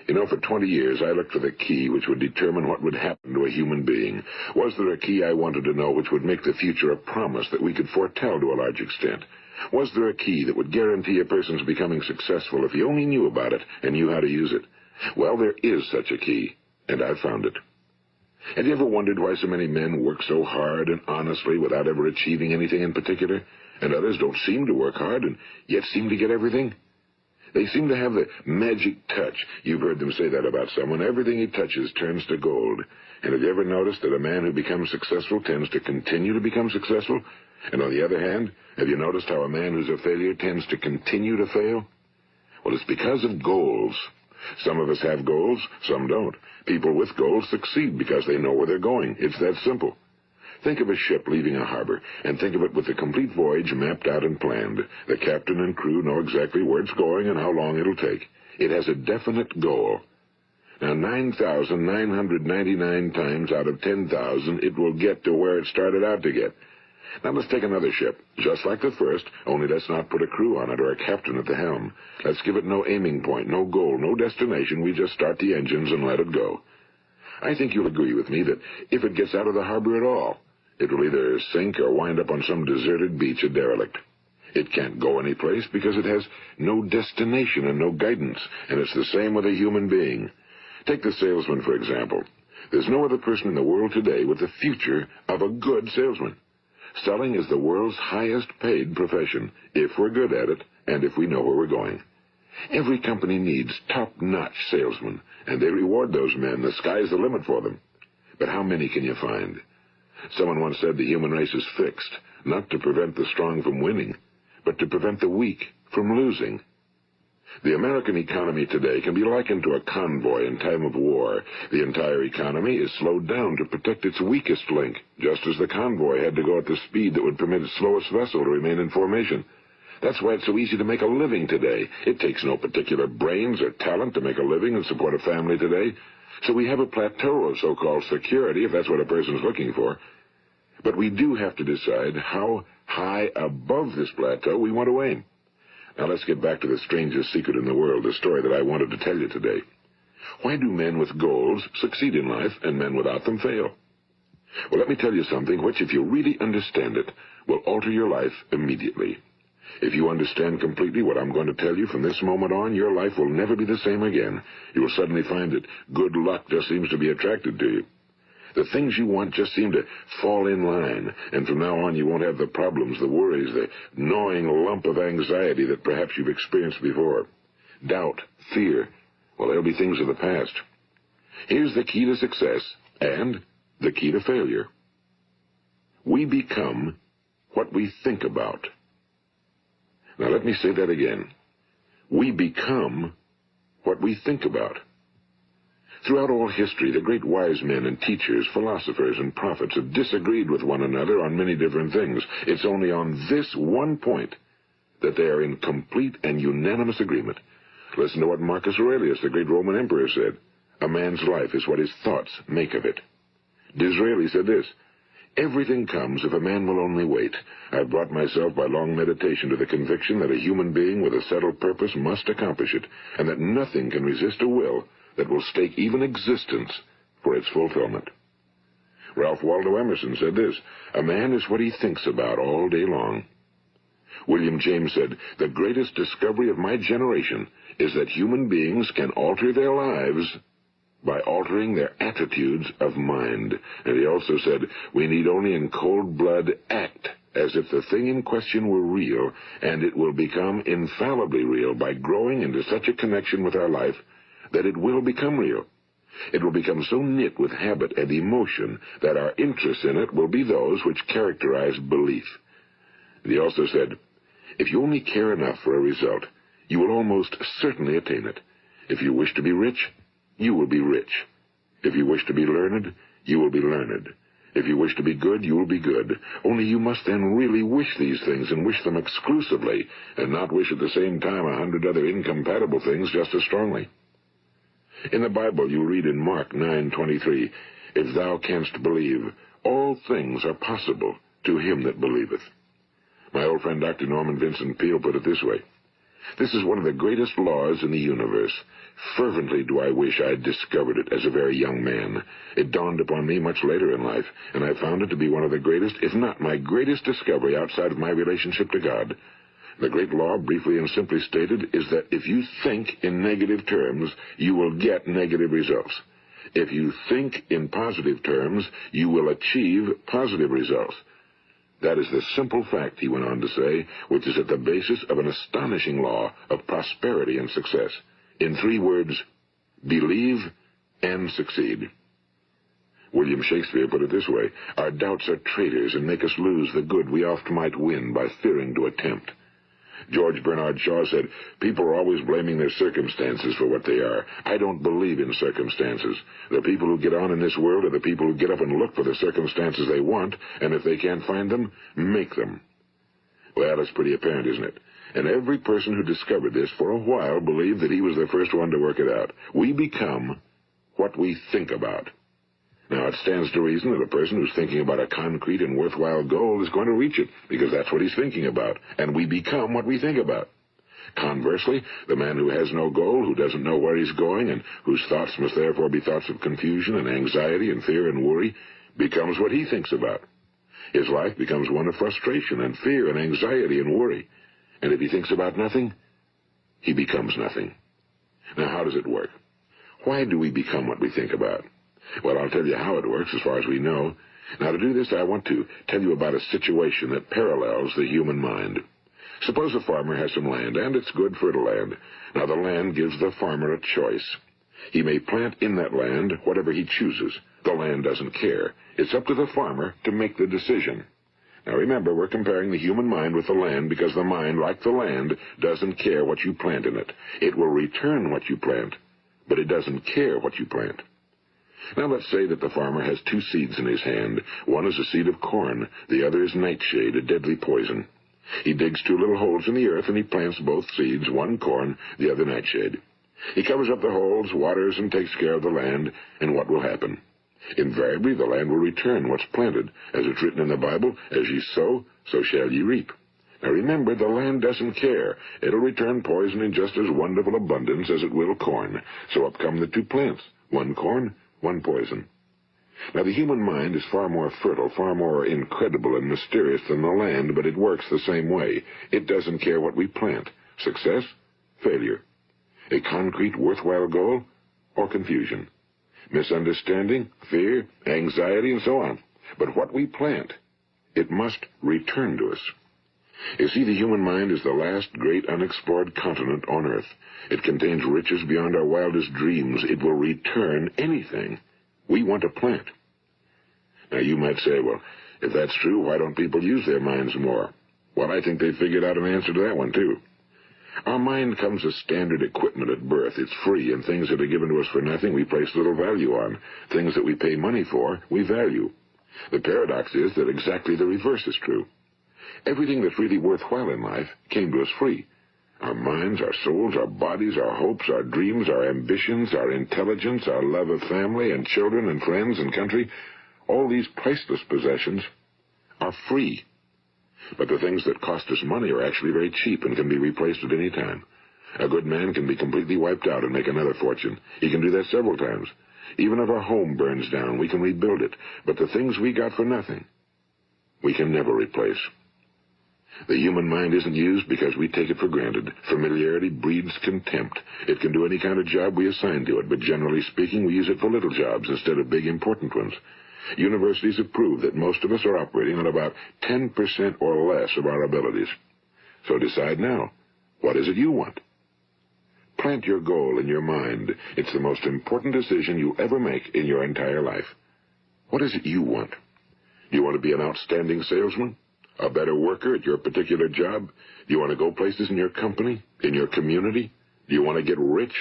You know, for 20 years, I looked for the key which would determine what would happen to a human being. Was there a key I wanted to know which would make the future a promise that we could foretell to a large extent? Was there a key that would guarantee a person's becoming successful if he only knew about it and knew how to use it? Well, there is such a key, and I've found it. Have you ever wondered why so many men work so hard and honestly without ever achieving anything in particular, and others don't seem to work hard and yet seem to get everything? They seem to have the magic touch. You've heard them say that about someone. Everything he touches turns to gold. And have you ever noticed that a man who becomes successful tends to continue to become successful? And on the other hand, have you noticed how a man who's a failure tends to continue to fail? Well, it's because of goals. Some of us have goals, some don't. People with goals succeed because they know where they're going. It's that simple. Think of a ship leaving a harbor, and think of it with the complete voyage mapped out and planned. The captain and crew know exactly where it's going and how long it'll take. It has a definite goal. Now, 9,999 times out of 10,000, it will get to where it started out to get. Now, let's take another ship, just like the first, only let's not put a crew on it or a captain at the helm. Let's give it no aiming point, no goal, no destination. We just start the engines and let it go. I think you'll agree with me that if it gets out of the harbor at all, it will either sink or wind up on some deserted beach, a derelict. It can't go anyplace because it has no destination and no guidance, and it's the same with a human being. Take the salesman, for example. There's no other person in the world today with the future of a good salesman. Selling is the world's highest paid profession, if we're good at it and if we know where we're going. Every company needs top-notch salesmen, and they reward those men. The sky's the limit for them. But how many can you find? Someone once said the human race is fixed, not to prevent the strong from winning, but to prevent the weak from losing. The American economy today can be likened to a convoy in time of war. The entire economy is slowed down to protect its weakest link, just as the convoy had to go at the speed that would permit its slowest vessel to remain in formation. That's why it's so easy to make a living today. It takes no particular brains or talent to make a living and support a family today. So we have a plateau of so-called security, if that's what a person's looking for. But we do have to decide how high above this plateau we want to aim. Now let's get back to the strangest secret in the world, the story that I wanted to tell you today. Why do men with goals succeed in life and men without them fail? Well, let me tell you something which, if you really understand it, will alter your life immediately. If you understand completely what I'm going to tell you from this moment on, your life will never be the same again. You will suddenly find that good luck just seems to be attracted to you. The things you want just seem to fall in line, and from now on you won't have the problems, the worries, the gnawing lump of anxiety that perhaps you've experienced before. Doubt, fear, well, they'll be things of the past. Here's the key to success and the key to failure. We become what we think about. Now let me say that again. We become what we think about. Throughout all history, the great wise men and teachers, philosophers and prophets have disagreed with one another on many different things. It's only on this one point that they are in complete and unanimous agreement. Listen to what Marcus Aurelius, the great Roman emperor, said. A man's life is what his thoughts make of it. Disraeli said this. Everything comes if a man will only wait. I've brought myself by long meditation to the conviction that a human being with a settled purpose must accomplish it, and that nothing can resist a will that will stake even existence for its fulfillment. Ralph Waldo Emerson said this, a man is what he thinks about all day long. William James said, the greatest discovery of my generation is that human beings can alter their lives by altering their attitudes of mind. And he also said, we need only in cold blood act as if the thing in question were real, and it will become infallibly real by growing into such a connection with our life that it will become real. It will become so knit with habit and emotion that our interest in it will be those which characterize belief. And he also said, if you only care enough for a result, you will almost certainly attain it. If you wish to be rich, you will be rich. If you wish to be learned, you will be learned. If you wish to be good, you will be good. Only you must then really wish these things, and wish them exclusively, and not wish at the same time 100 other incompatible things just as strongly. In the Bible, you read in Mark 9:23, if thou canst believe, all things are possible to him that believeth. My old friend Dr. Norman Vincent Peale put it this way, this is one of the greatest laws in the universe. Fervently do I wish I had discovered it as a very young man. It dawned upon me much later in life, and I found it to be one of the greatest, if not my greatest discovery outside of my relationship to God. The great law, briefly and simply stated, is that if you think in negative terms, you will get negative results. If you think in positive terms, you will achieve positive results. That is the simple fact, he went on to say, which is at the basis of an astonishing law of prosperity and success. In 3 words, believe and succeed. William Shakespeare put it this way, our doubts are traitors and make us lose the good we oft might win by fearing to attempt. George Bernard Shaw said, people are always blaming their circumstances for what they are. I don't believe in circumstances. The people who get on in this world are the people who get up and look for the circumstances they want, and if they can't find them, make them. Well, it's pretty apparent, isn't it? And every person who discovered this for a while believed that he was the first one to work it out. We become what we think about. Now, it stands to reason that a person who's thinking about a concrete and worthwhile goal is going to reach it, because that's what he's thinking about, and we become what we think about. Conversely, the man who has no goal, who doesn't know where he's going, and whose thoughts must therefore be thoughts of confusion and anxiety and fear and worry, becomes what he thinks about. His life becomes one of frustration and fear and anxiety and worry. And if he thinks about nothing, he becomes nothing. Now, how does it work? Why do we become what we think about? Well, I'll tell you how it works as far as we know. Now, to do this, I want to tell you about a situation that parallels the human mind. Suppose a farmer has some land, and it's good fertile land. Now, the land gives the farmer a choice. He may plant in that land whatever he chooses. The land doesn't care. It's up to the farmer to make the decision. Now, remember, we're comparing the human mind with the land because the mind, like the land, doesn't care what you plant in it. It will return what you plant, but it doesn't care what you plant. Now, let's say that the farmer has 2 seeds in his hand. One is a seed of corn. The other is nightshade, a deadly poison. He digs 2 little holes in the earth, and he plants both seeds, one corn, the other nightshade. He covers up the holes, waters, and takes care of the land, and what will happen? Invariably, the land will return what's planted. As it's written in the Bible, as ye sow, so shall ye reap. Now remember, the land doesn't care. It'll return poison in just as wonderful abundance as it will corn. So up come the 2 plants, one corn, one poison. Now, the human mind is far more fertile, far more incredible and mysterious than the land, but it works the same way. It doesn't care what we plant. Success, failure. A concrete, worthwhile goal, or confusion. Misunderstanding, fear, anxiety, and so on. But what we plant, it must return to us. You see, the human mind is the last great unexplored continent on Earth. It contains riches beyond our wildest dreams. It will return anything we want to plant. Now, you might say, well, if that's true, why don't people use their minds more? Well, I think they figured out an answer to that one, too. Our mind comes as standard equipment at birth. It's free, and things that are given to us for nothing we place little value on. Things that we pay money for, we value. The paradox is that exactly the reverse is true. Everything that's really worthwhile in life came to us free. Our minds, our souls, our bodies, our hopes, our dreams, our ambitions, our intelligence, our love of family and children and friends and country, all these priceless possessions are free. But the things that cost us money are actually very cheap and can be replaced at any time. A good man can be completely wiped out and make another fortune. He can do that several times. Even if our home burns down, we can rebuild it. But the things we got for nothing, we can never replace. The human mind isn't used because we take it for granted. Familiarity breeds contempt. It can do any kind of job we assign to it, but generally speaking, we use it for little jobs instead of big, important ones. Universities have proved that most of us are operating on about 10% or less of our abilities. So decide now, what is it you want? Plant your goal in your mind. It's the most important decision you'll ever make in your entire life. What is it you want? Do you want to be an outstanding salesman? A better worker at your particular job? Do you want to go places in your company? In your community? Do you want to get rich?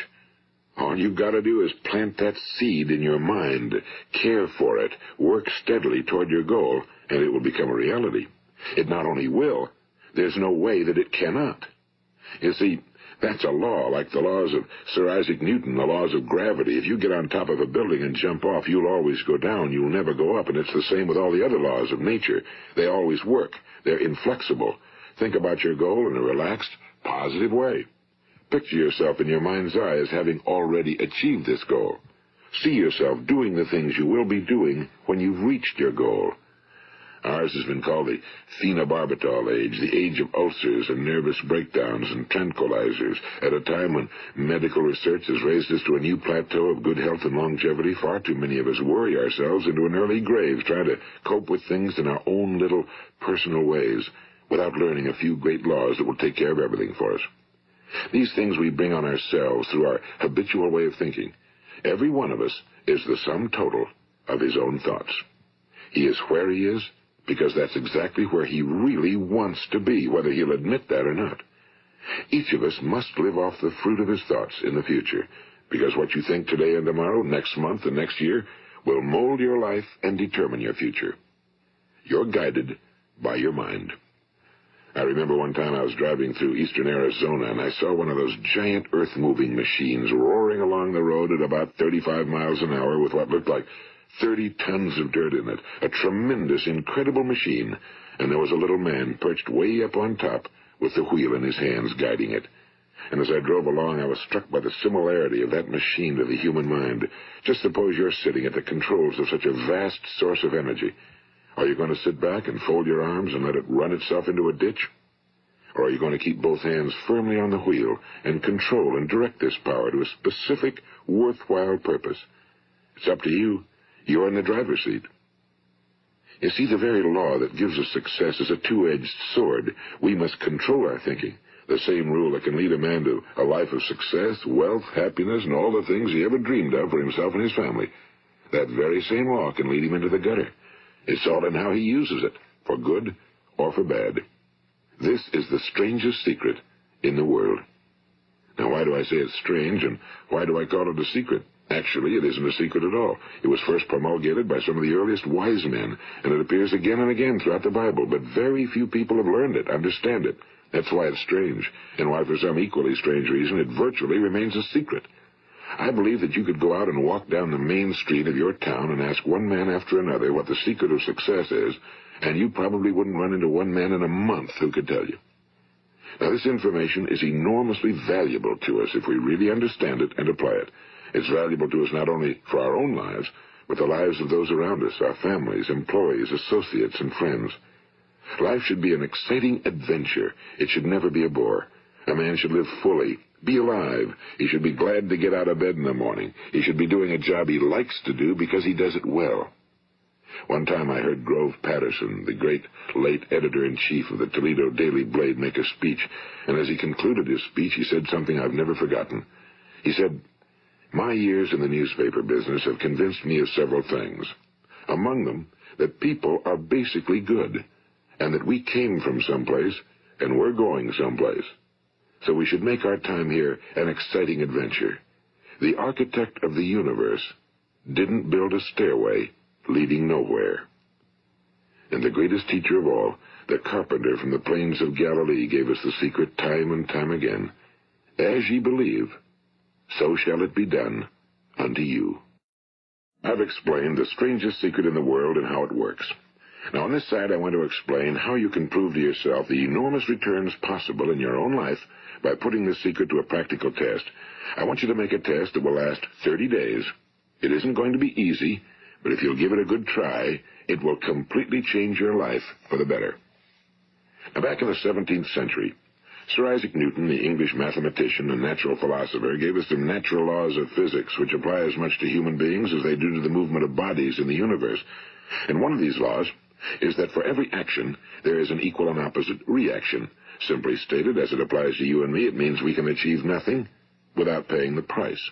All you've got to do is plant that seed in your mind, care for it, work steadily toward your goal, and it will become a reality. It not only will, there's no way that it cannot. You see, that's a law, like the laws of Sir Isaac Newton, the laws of gravity. If you get on top of a building and jump off, you'll always go down. You'll never go up, and it's the same with all the other laws of nature. They always work. They're inflexible. Think about your goal in a relaxed, positive way. Picture yourself in your mind's eye as having already achieved this goal. See yourself doing the things you will be doing when you've reached your goal. Ours has been called the phenobarbital age, the age of ulcers and nervous breakdowns and tranquilizers. At a time when medical research has raised us to a new plateau of good health and longevity, far too many of us worry ourselves into an early grave trying to cope with things in our own little personal ways without learning a few great laws that will take care of everything for us. These things we bring on ourselves through our habitual way of thinking. Every one of us is the sum total of his own thoughts. He is where he is because that's exactly where he really wants to be, whether he'll admit that or not. Each of us must live off the fruit of his thoughts in the future, because what you think today and tomorrow, next month and next year, will mold your life and determine your future. You're guided by your mind. I remember one time I was driving through eastern Arizona, and I saw one of those giant earth-moving machines roaring along the road at about 35 miles an hour with what looked like 30 tons of dirt in it. A tremendous, incredible machine, and there was a little man perched way up on top with the wheel in his hands guiding it. And as I drove along, I was struck by the similarity of that machine to the human mind. Just suppose you're sitting at the controls of such a vast source of energy. Are you going to sit back and fold your arms and let it run itself into a ditch? Or are you going to keep both hands firmly on the wheel and control and direct this power to a specific, worthwhile purpose? It's up to you. You're in the driver's seat. You see, the very law that gives us success is a two-edged sword. We must control our thinking. The same rule that can lead a man to a life of success, wealth, happiness, and all the things he ever dreamed of for himself and his family. That very same law can lead him into the gutter. It's all in how he uses it, for good or for bad. This is the strangest secret in the world. Now, why do I say it's strange, and why do I call it a secret? Actually, it isn't a secret at all. It was first promulgated by some of the earliest wise men, and it appears again and again throughout the Bible, but very few people have learned it, understand it. That's why it's strange, and why for some equally strange reason it virtually remains a secret. I believe that you could go out and walk down the main street of your town and ask one man after another what the secret of success is, and you probably wouldn't run into one man in a month who could tell you. Now, this information is enormously valuable to us if we really understand it and apply it. It's valuable to us not only for our own lives, but the lives of those around us, our families, employees, associates, and friends. Life should be an exciting adventure. It should never be a bore. A man should live fully, be alive. He should be glad to get out of bed in the morning. He should be doing a job he likes to do because he does it well. One time I heard Grove Patterson, the great late editor-in-chief of the Toledo Daily Blade, make a speech, and as he concluded his speech, he said something I've never forgotten. He said, "My years in the newspaper business have convinced me of several things. Among them, that people are basically good, and that we came from someplace, and we're going someplace. So we should make our time here an exciting adventure. The architect of the universe didn't build a stairway leading nowhere." And the greatest teacher of all, the carpenter from the plains of Galilee, gave us the secret time and time again. As ye believe, so shall it be done unto you. I've explained the strangest secret in the world and how it works. Now, on this side, I want to explain how you can prove to yourself the enormous returns possible in your own life by putting this secret to a practical test. I want you to make a test that will last 30 days. It isn't going to be easy, but if you'll give it a good try, it will completely change your life for the better. Now, back in the 17th century, Sir Isaac Newton, the English mathematician and natural philosopher, gave us some natural laws of physics which apply as much to human beings as they do to the movement of bodies in the universe. And one of these laws is that for every action, there is an equal and opposite reaction. Simply stated, as it applies to you and me, it means we can achieve nothing without paying the price.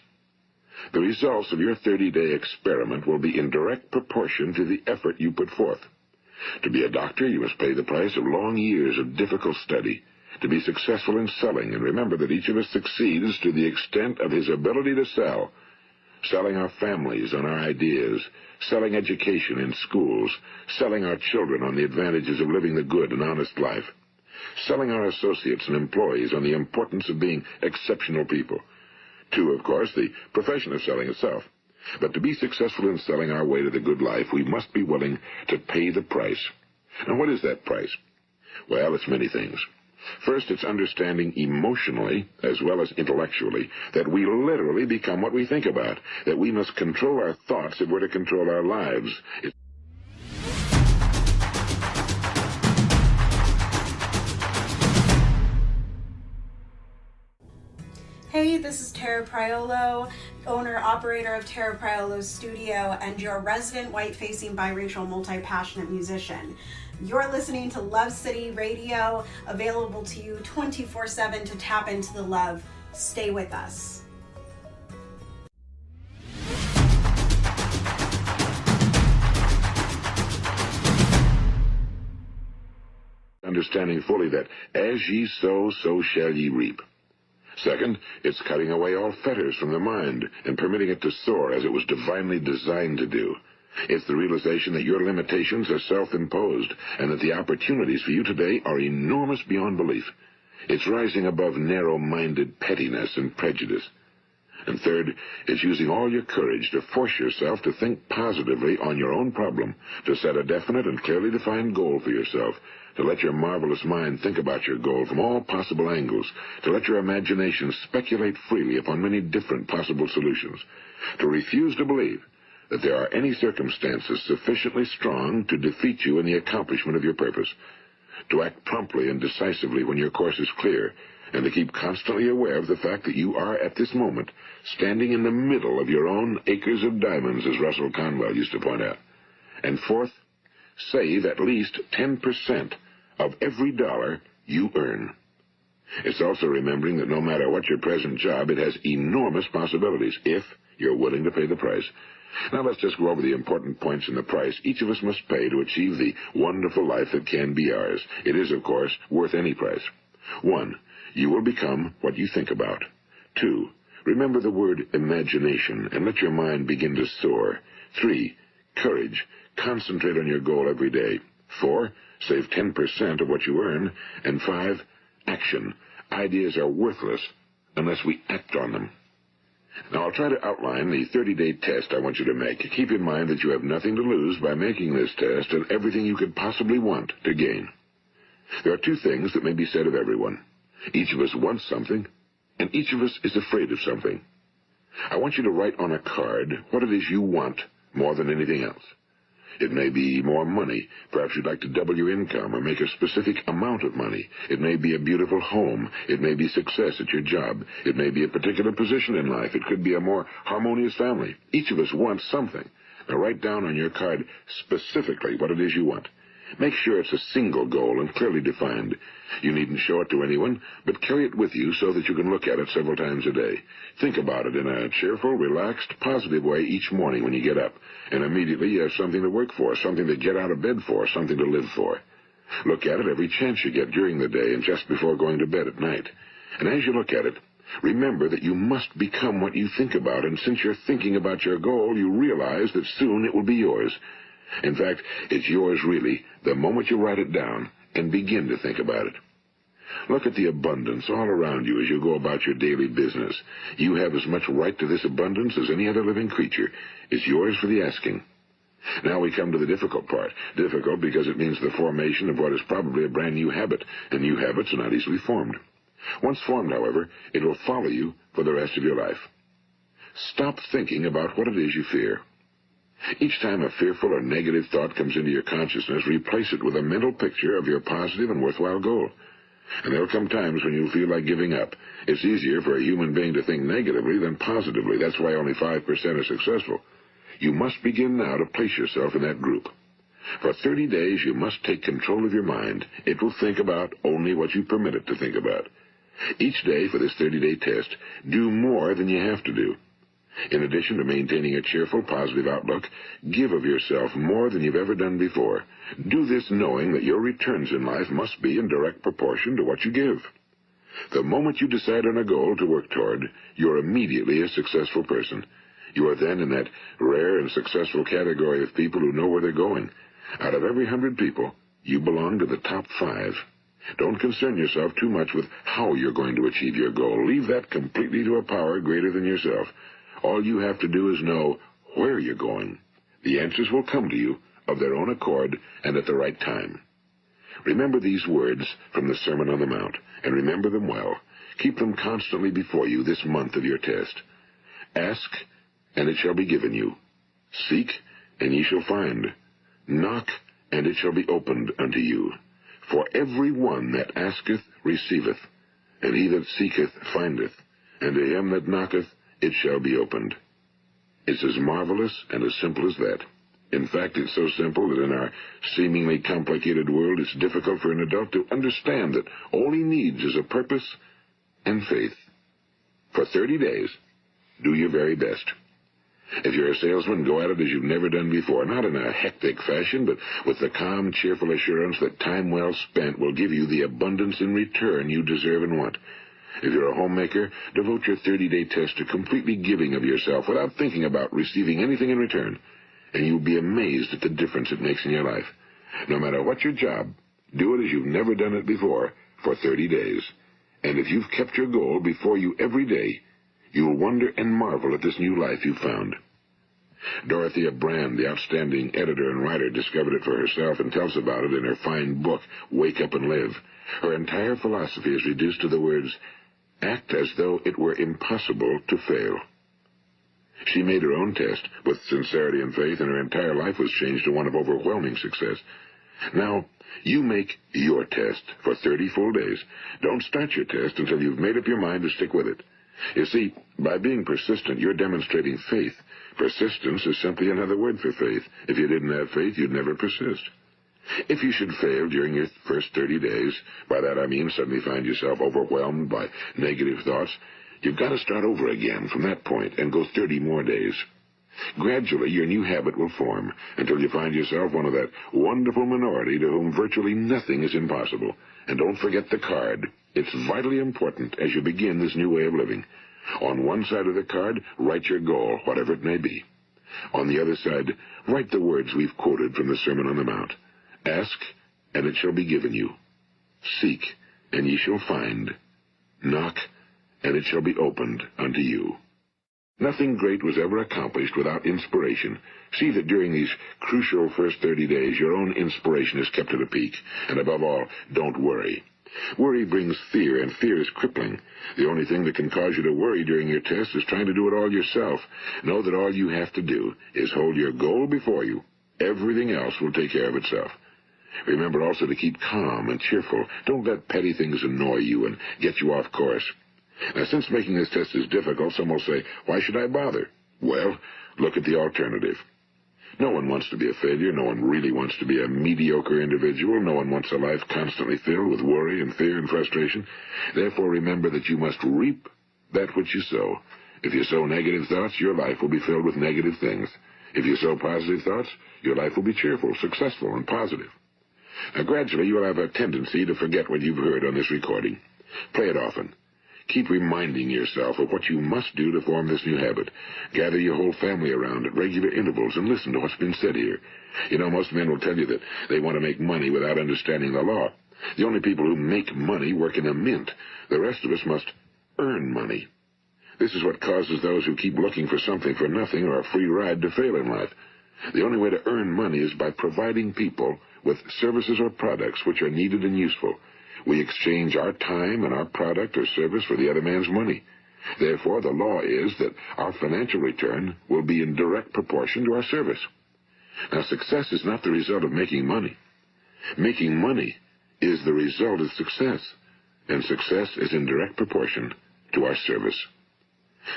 The results of your 30-day experiment will be in direct proportion to the effort you put forth. To be a doctor, you must pay the price of long years of difficult study. To be successful in selling, and remember that each of us succeeds to the extent of his ability to sell. Selling our families on our ideas, selling education in schools, selling our children on the advantages of living the good and honest life, selling our associates and employees on the importance of being exceptional people. To, of course, the profession of selling itself. But to be successful in selling our way to the good life, we must be willing to pay the price. And what is that price? Well, it's many things. First, it's understanding emotionally, as well as intellectually, that we literally become what we think about, that we must control our thoughts if we're to control our lives.
Hey, this is Tara Priolo, owner-operator of Tara Priolo Studio and your resident white-facing biracial multi-passionate musician. You're listening to Love City Radio, available to you 24/7 to tap into the love. Stay with us.
Understanding fully that as ye sow, so shall ye reap. Second, it's cutting away all fetters from the mind and permitting it to soar as it was divinely designed to do. It's the realization that your limitations are self-imposed and that the opportunities for you today are enormous beyond belief. It's rising above narrow-minded pettiness and prejudice. And third, it's using all your courage to force yourself to think positively on your own problem, to set a definite and clearly defined goal for yourself, to let your marvelous mind think about your goal from all possible angles, to let your imagination speculate freely upon many different possible solutions, to refuse to believe that there are any circumstances sufficiently strong to defeat you in the accomplishment of your purpose, to act promptly and decisively when your course is clear, and to keep constantly aware of the fact that you are, at this moment, standing in the middle of your own acres of diamonds, as Russell Conwell used to point out. And fourth, save at least 10% of every dollar you earn. It's also remembering that no matter what your present job, it has enormous possibilities, if you're willing to pay the price. Now let's just go over the important points in the price each of us must pay to achieve the wonderful life that can be ours. It is, of course, worth any price. 1. You will become what you think about. 2. Remember the word imagination and let your mind begin to soar. 3. Courage. Concentrate on your goal every day. 4. Save 10% of what you earn. And 5. Action. Ideas are worthless unless we act on them. Now, I'll try to outline the 30-day test I want you to make. Keep in mind that you have nothing to lose by making this test and everything you could possibly want to gain. There are two things that may be said of everyone. Each of us wants something, and each of us is afraid of something. I want you to write on a card what it is you want more than anything else. It may be more money. Perhaps you'd like to double your income or make a specific amount of money. It may be a beautiful home. It may be success at your job. It may be a particular position in life. It could be a more harmonious family. Each of us wants something. Now write down on your card specifically what it is you want. Make sure it's a single goal and clearly defined. You needn't show it to anyone, but carry it with you so that you can look at it several times a day. Think about it in a cheerful, relaxed, positive way each morning when you get up, and immediately you have something to work for, something to get out of bed for, something to live for. Look at it every chance you get during the day and just before going to bed at night. And as you look at it, remember that you must become what you think about, and since you're thinking about your goal, you realize that soon it will be yours. In fact, it's yours really the moment you write it down and begin to think about it. Look at the abundance all around you as you go about your daily business. You have as much right to this abundance as any other living creature. It's yours for the asking. Now we come to the difficult part. Difficult because it means the formation of what is probably a brand new habit, and new habits are not easily formed. Once formed, however, it will follow you for the rest of your life. Stop thinking about what it is you fear. Each time a fearful or negative thought comes into your consciousness, replace it with a mental picture of your positive and worthwhile goal. And there'll come times when you'll feel like giving up. It's easier for a human being to think negatively than positively. That's why only 5% are successful. You must begin now to place yourself in that group. For 30 days, you must take control of your mind. It will think about only what you permit it to think about. Each day for this 30-day test, do more than you have to do. In addition to maintaining a cheerful, positive outlook, give of yourself more than you've ever done before. Do this knowing that your returns in life must be in direct proportion to what you give. The moment you decide on a goal to work toward, you're immediately a successful person. You are then in that rare and successful category of people who know where they're going. Out of every 100 people, you belong to the top 5. Don't concern yourself too much with how you're going to achieve your goal. Leave that completely to a power greater than yourself. All you have to do is know where you're going. The answers will come to you of their own accord and at the right time. Remember these words from the Sermon on the Mount, and remember them well. Keep them constantly before you this month of your test. Ask, and it shall be given you. Seek, and ye shall find. Knock, and it shall be opened unto you. For every one that asketh receiveth, and he that seeketh findeth, and to him that knocketh it shall be opened. It's as marvelous and as simple as that. In fact, it's so simple that in our seemingly complicated world, it's difficult for an adult to understand that all he needs is a purpose and faith. For 30 days, do your very best. If you're a salesman, go at it as you've never done before, not in a hectic fashion, but with the calm, cheerful assurance that time well spent will give you the abundance in return you deserve and want. If you're a homemaker, devote your 30-day test to completely giving of yourself without thinking about receiving anything in return, and you'll be amazed at the difference it makes in your life. No matter what your job, do it as you've never done it before for 30 days. And if you've kept your goal before you every day, you'll wonder and marvel at this new life you've found. Dorothea Brand, the outstanding editor and writer, discovered it for herself and tells about it in her fine book, Wake Up and Live. Her entire philosophy is reduced to the words, act as though it were impossible to fail. She made her own test with sincerity and faith, and her entire life was changed to one of overwhelming success. Now, you make your test for 30 full days. Don't start your test until you've made up your mind to stick with it. You see, by being persistent, you're demonstrating faith. Persistence is simply another word for faith. If you didn't have faith, you'd never persist. If you should fail during your first 30 days, by that I mean suddenly find yourself overwhelmed by negative thoughts, you've got to start over again from that point and go 30 more days. Gradually, your new habit will form until you find yourself one of that wonderful minority to whom virtually nothing is impossible. And don't forget the card. It's vitally important as you begin this new way of living. On one side of the card, write your goal, whatever it may be. On the other side, write the words we've quoted from the Sermon on the Mount. Ask, and it shall be given you. Seek, and ye shall find. Knock, and it shall be opened unto you. Nothing great was ever accomplished without inspiration. See that during these crucial first 30 days, your own inspiration is kept at a peak. And above all, don't worry. Worry brings fear, and fear is crippling. The only thing that can cause you to worry during your test is trying to do it all yourself. Know that all you have to do is hold your goal before you. Everything else will take care of itself. Remember also to keep calm and cheerful. Don't let petty things annoy you and get you off course. Now, since making this test is difficult, some will say, why should I bother? Well, look at the alternative. No one wants to be a failure. No one really wants to be a mediocre individual. No one wants a life constantly filled with worry and fear and frustration. Therefore, remember that you must reap that which you sow. If you sow negative thoughts, your life will be filled with negative things. If you sow positive thoughts, your life will be cheerful, successful, and positive. Now, gradually, you will have a tendency to forget what you've heard on this recording. Play it often. Keep reminding yourself of what you must do to form this new habit. Gather your whole family around at regular intervals and listen to what's been said here. You know, most men will tell you that they want to make money without understanding the law. The only people who make money work in a mint. The rest of us must earn money. This is what causes those who keep looking for something for nothing or a free ride to fail in life. The only way to earn money is by providing people with services or products which are needed and useful. We exchange our time and our product or service for the other man's money. Therefore, the law is that our financial return will be in direct proportion to our service. Now, success is not the result of making money. Making money is the result of success, and success is in direct proportion to our service.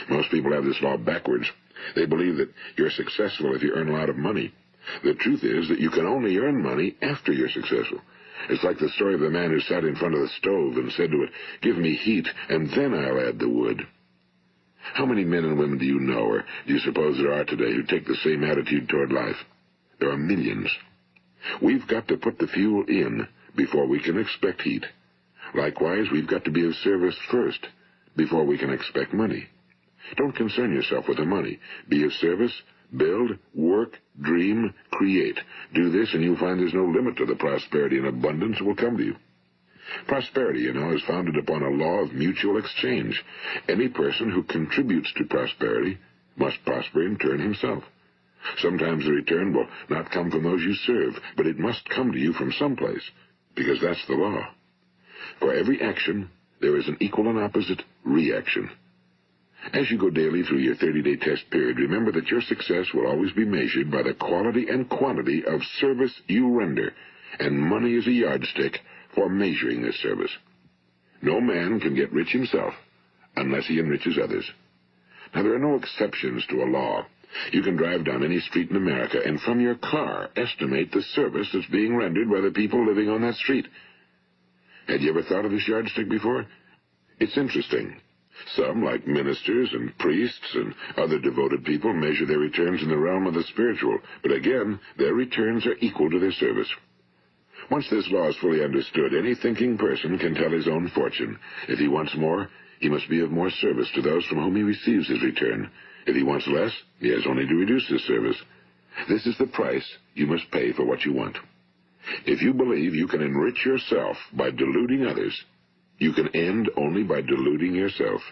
Most people have this law backwards. They believe that you're successful if you earn a lot of money. The truth is that you can only earn money after you're successful. It's like the story of the man who sat in front of the stove and said to it, "Give me heat, and then I'll add the wood." How many men and women do you know, or do you suppose there are today, who take the same attitude toward life? There are millions. We've got to put the fuel in before we can expect heat. Likewise, we've got to be of service first before we can expect money. Don't concern yourself with the money. Be of service, build, work, dream, create. Do this, and you'll find there's no limit to the prosperity and abundance that will come to you. Prosperity, you know, is founded upon a law of mutual exchange. Any person who contributes to prosperity must prosper in turn himself. Sometimes the return will not come from those you serve, but it must come to you from someplace, because that's the law. For every action, there is an equal and opposite reaction. As you go daily through your 30-day test period, remember that your success will always be measured by the quality and quantity of service you render, and money is a yardstick for measuring this service. No man can get rich himself unless he enriches others. Now, there are no exceptions to a law. You can drive down any street in America and from your car estimate the service that's being rendered by the people living on that street. Had you ever thought of this yardstick before? It's interesting. Some, like ministers and priests and other devoted people, measure their returns in the realm of the spiritual, but again, their returns are equal to their service. Once this law is fully understood, any thinking person can tell his own fortune. If he wants more, he must be of more service to those from whom he receives his return. If he wants less, he has only to reduce his service. This is the price you must pay for what you want. If you believe you can enrich yourself by deluding others, you can end only by deluding yourself.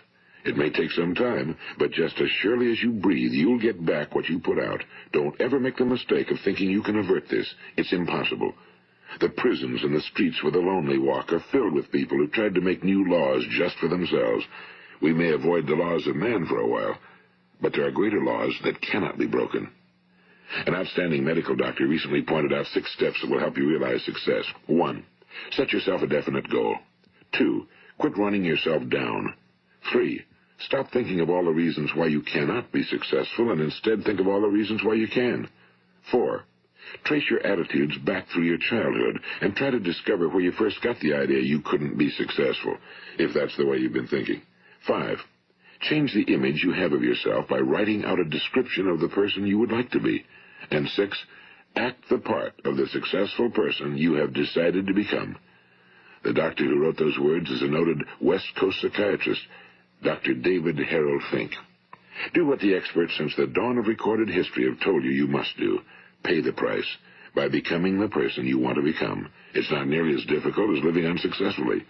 It may take some time, but just as surely as you breathe, you'll get back what you put out. Don't ever make the mistake of thinking you can avert this. It's impossible. The prisons and the streets where the lonely walk are filled with people who tried to make new laws just for themselves. We may avoid the laws of man for a while, but there are greater laws that cannot be broken. An outstanding medical doctor recently pointed out 6 steps that will help you realize success. 1. Set yourself a definite goal. 2. Quit running yourself down. 3. Stop thinking of all the reasons why you cannot be successful and instead think of all the reasons why you can. 4. Trace your attitudes back through your childhood and try to discover where you first got the idea you couldn't be successful, if that's the way you've been thinking. 5. Change the image you have of yourself by writing out a description of the person you would like to be. And 6. Act the part of the successful person you have decided to become. The doctor who wrote those words is a noted West Coast psychiatrist, Dr. David Harold Fink. Do what the experts since the dawn of recorded history have told you you must do. Pay the price by becoming the person you want to become. It's not nearly as difficult as living unsuccessfully.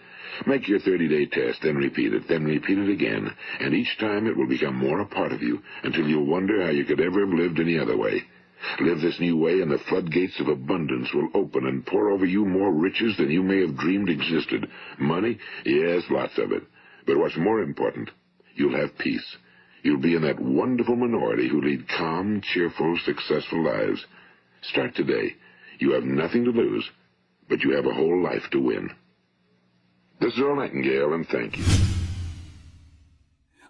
Make your 30-day test, then repeat it again, and each time it will become more a part of you until you'll wonder how you could ever have lived any other way. Live this new way, and the floodgates of abundance will open and pour over you more riches than you may have dreamed existed. Money? Yes, lots of it. But what's more important, you'll have peace. You'll be in that wonderful minority who lead calm, cheerful, successful lives. Start today. You have nothing to lose, but you have a whole life to win. This is Earl Nightingale, and thank you.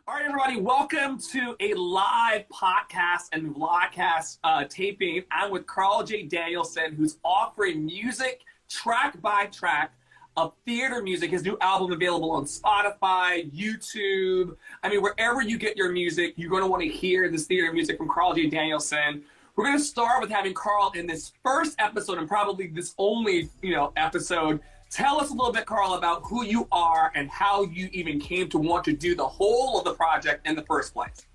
All right, everybody, welcome to a live podcast and vlogcast taping. I'm with Carl J. Danielson, who's offering music track by track of theater music. His new album available on Spotify, YouTube. I mean, wherever you get your music, you're going to want to hear this theater music from Carl J. Danielson. We're going to start with having Carl in this first episode, and probably this only, episode. Tell us a little bit, Carl, about who you are and how you even came to want to do the whole of the project in the first place.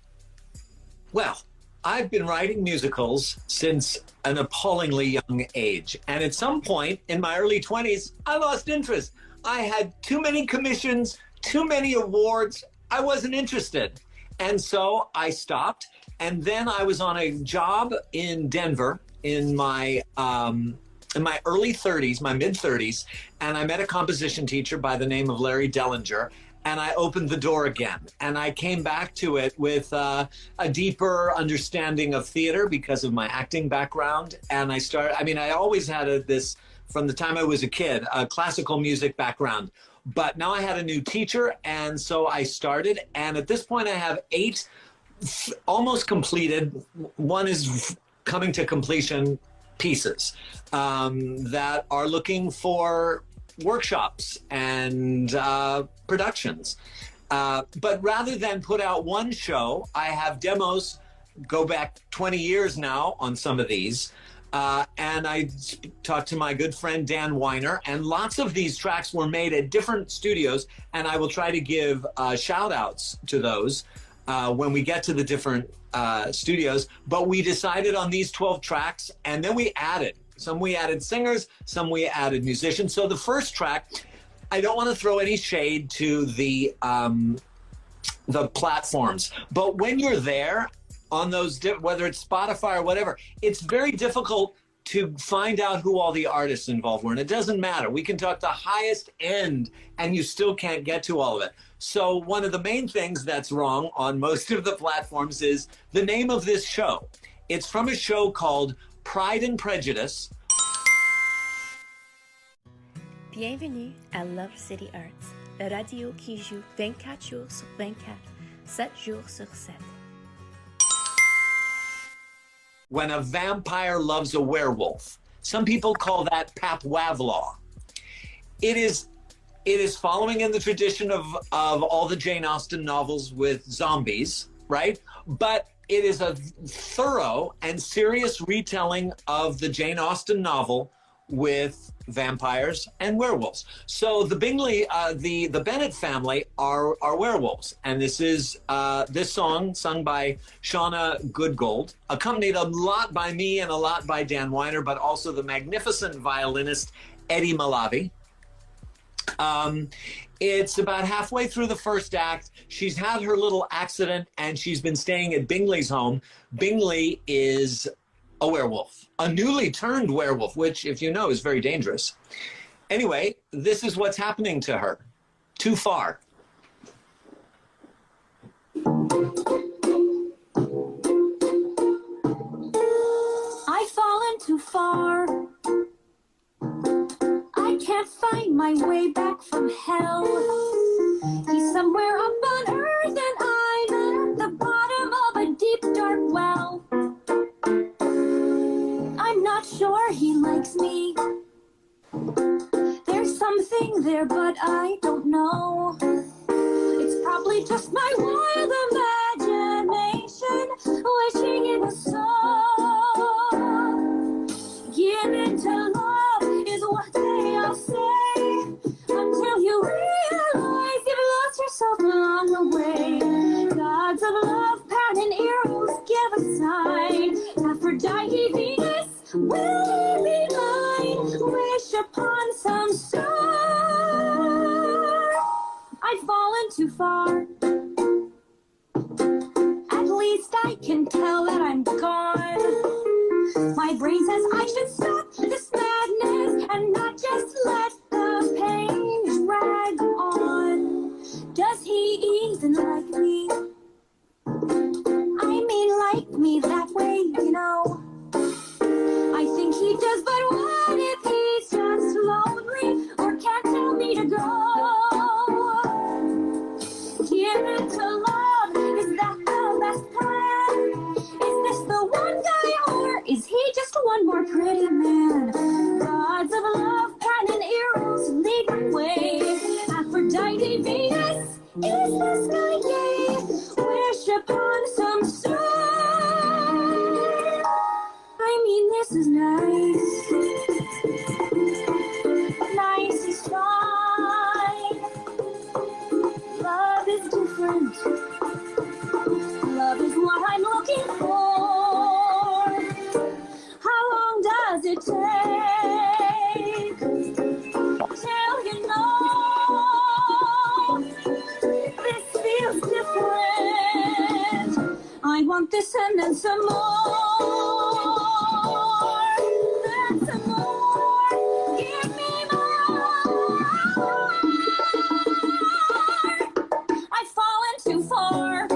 Well, I've been writing musicals since an appallingly young age. And at some point in my early 20s, I lost interest. I had too many commissions, too many awards. I wasn't interested. And so I stopped. And then I was on a job in Denver in my early 30s, my mid 30s, and I met a composition teacher by the name of Larry Dellinger, and I opened the door again. And I came back to it with a deeper understanding of theater because of my acting background. And I always had this, from the time I was a kid, a classical music background. But now I had a new teacher, and so I started. And at this point, I have 8 almost completed. One is coming to completion pieces that are looking for workshops and productions. But rather than put out one show, I have demos go back 20 years now on some of these. And I talked to my good friend Dan Weiner, and lots of these tracks were made at different studios, and I will try to give shout outs to those when we get to the different studios. But we decided on these 12 tracks, and then we added. Some we added singers, some we added musicians. So the first track, I don't want to throw any shade to the platforms, but when you're there on those, whether it's Spotify or whatever, it's very difficult to find out who all the artists involved were. And it doesn't matter. We can talk the highest end and you still can't get to all of it. So one of the main things that's wrong on most of the platforms is the name of this show. It's from a show called Pride and Prejudice.
Bienvenue à Love City Arts, la radio qui joue 24 jours sur 24, 7 jours sur 7.
When a vampire loves a werewolf. Some people call that Pap-Wavlaw. It is following in the tradition of all the Jane Austen novels with zombies, right? But it is a thorough and serious retelling of the Jane Austen novel with vampires and werewolves. So the Bingley, the Bennett family are werewolves, and this is this song sung by Shauna Goodgold, accompanied a lot by me and a lot by Dan Weiner, but also the magnificent violinist Eddie Malavi. It's about halfway through the first act. She's had her little accident, and she's been staying at Bingley's home. Bingley is a werewolf, a newly turned werewolf, which, if you know, is very dangerous. Anyway, this is what's happening to her. Too far.
I've fallen too far. I can't find my way back from hell. He's somewhere up on earth and I'm at the bottom of a deep dark well. I'm not sure he likes me. There's something there, but I don't know. It's probably just my wild imagination, wishing it was so. Give in to love is what they all say, until you realize you've lost yourself along the way. Gods of love, Pan and Eros give a sign. Aphrodite, Venus, will he be mine? Wish upon some star. I've fallen too far. At least I can tell that I'm gone. My brain says I should stop this madness and not just let the pain drag on. Does he even like me? I mean, like me that way, you know. I think he does, but what if he's just lonely or can't tell me to go? Give it to love, is that the best plan? Is this the one guy or is he just one more pretty man? Gods of love, Pan and Eros lead the way. Aphrodite, Venus, is the sky gay? Wish upon some star. I mean, this is nice. Nice is fine. Love is different. Love is what I'm looking for. How long does it take till you know this feels different? I want this and then some more. Then some more. Give me more. I've fallen too far.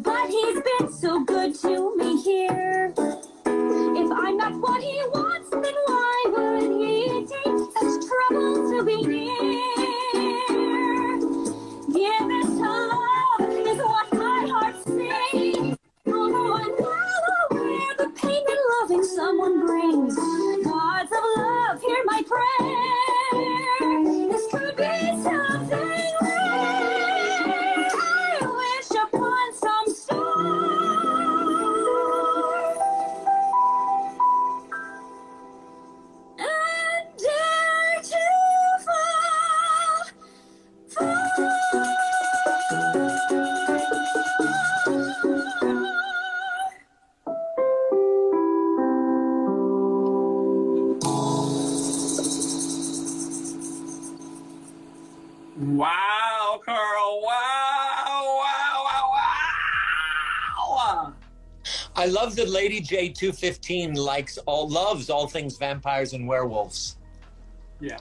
But he's been so good to me here. If I'm not what he wants, then why would he take such trouble to be near? Give it to love is what my heart sings. Although I'm
I love that Lady J215 loves all things vampires and werewolves.
Yeah.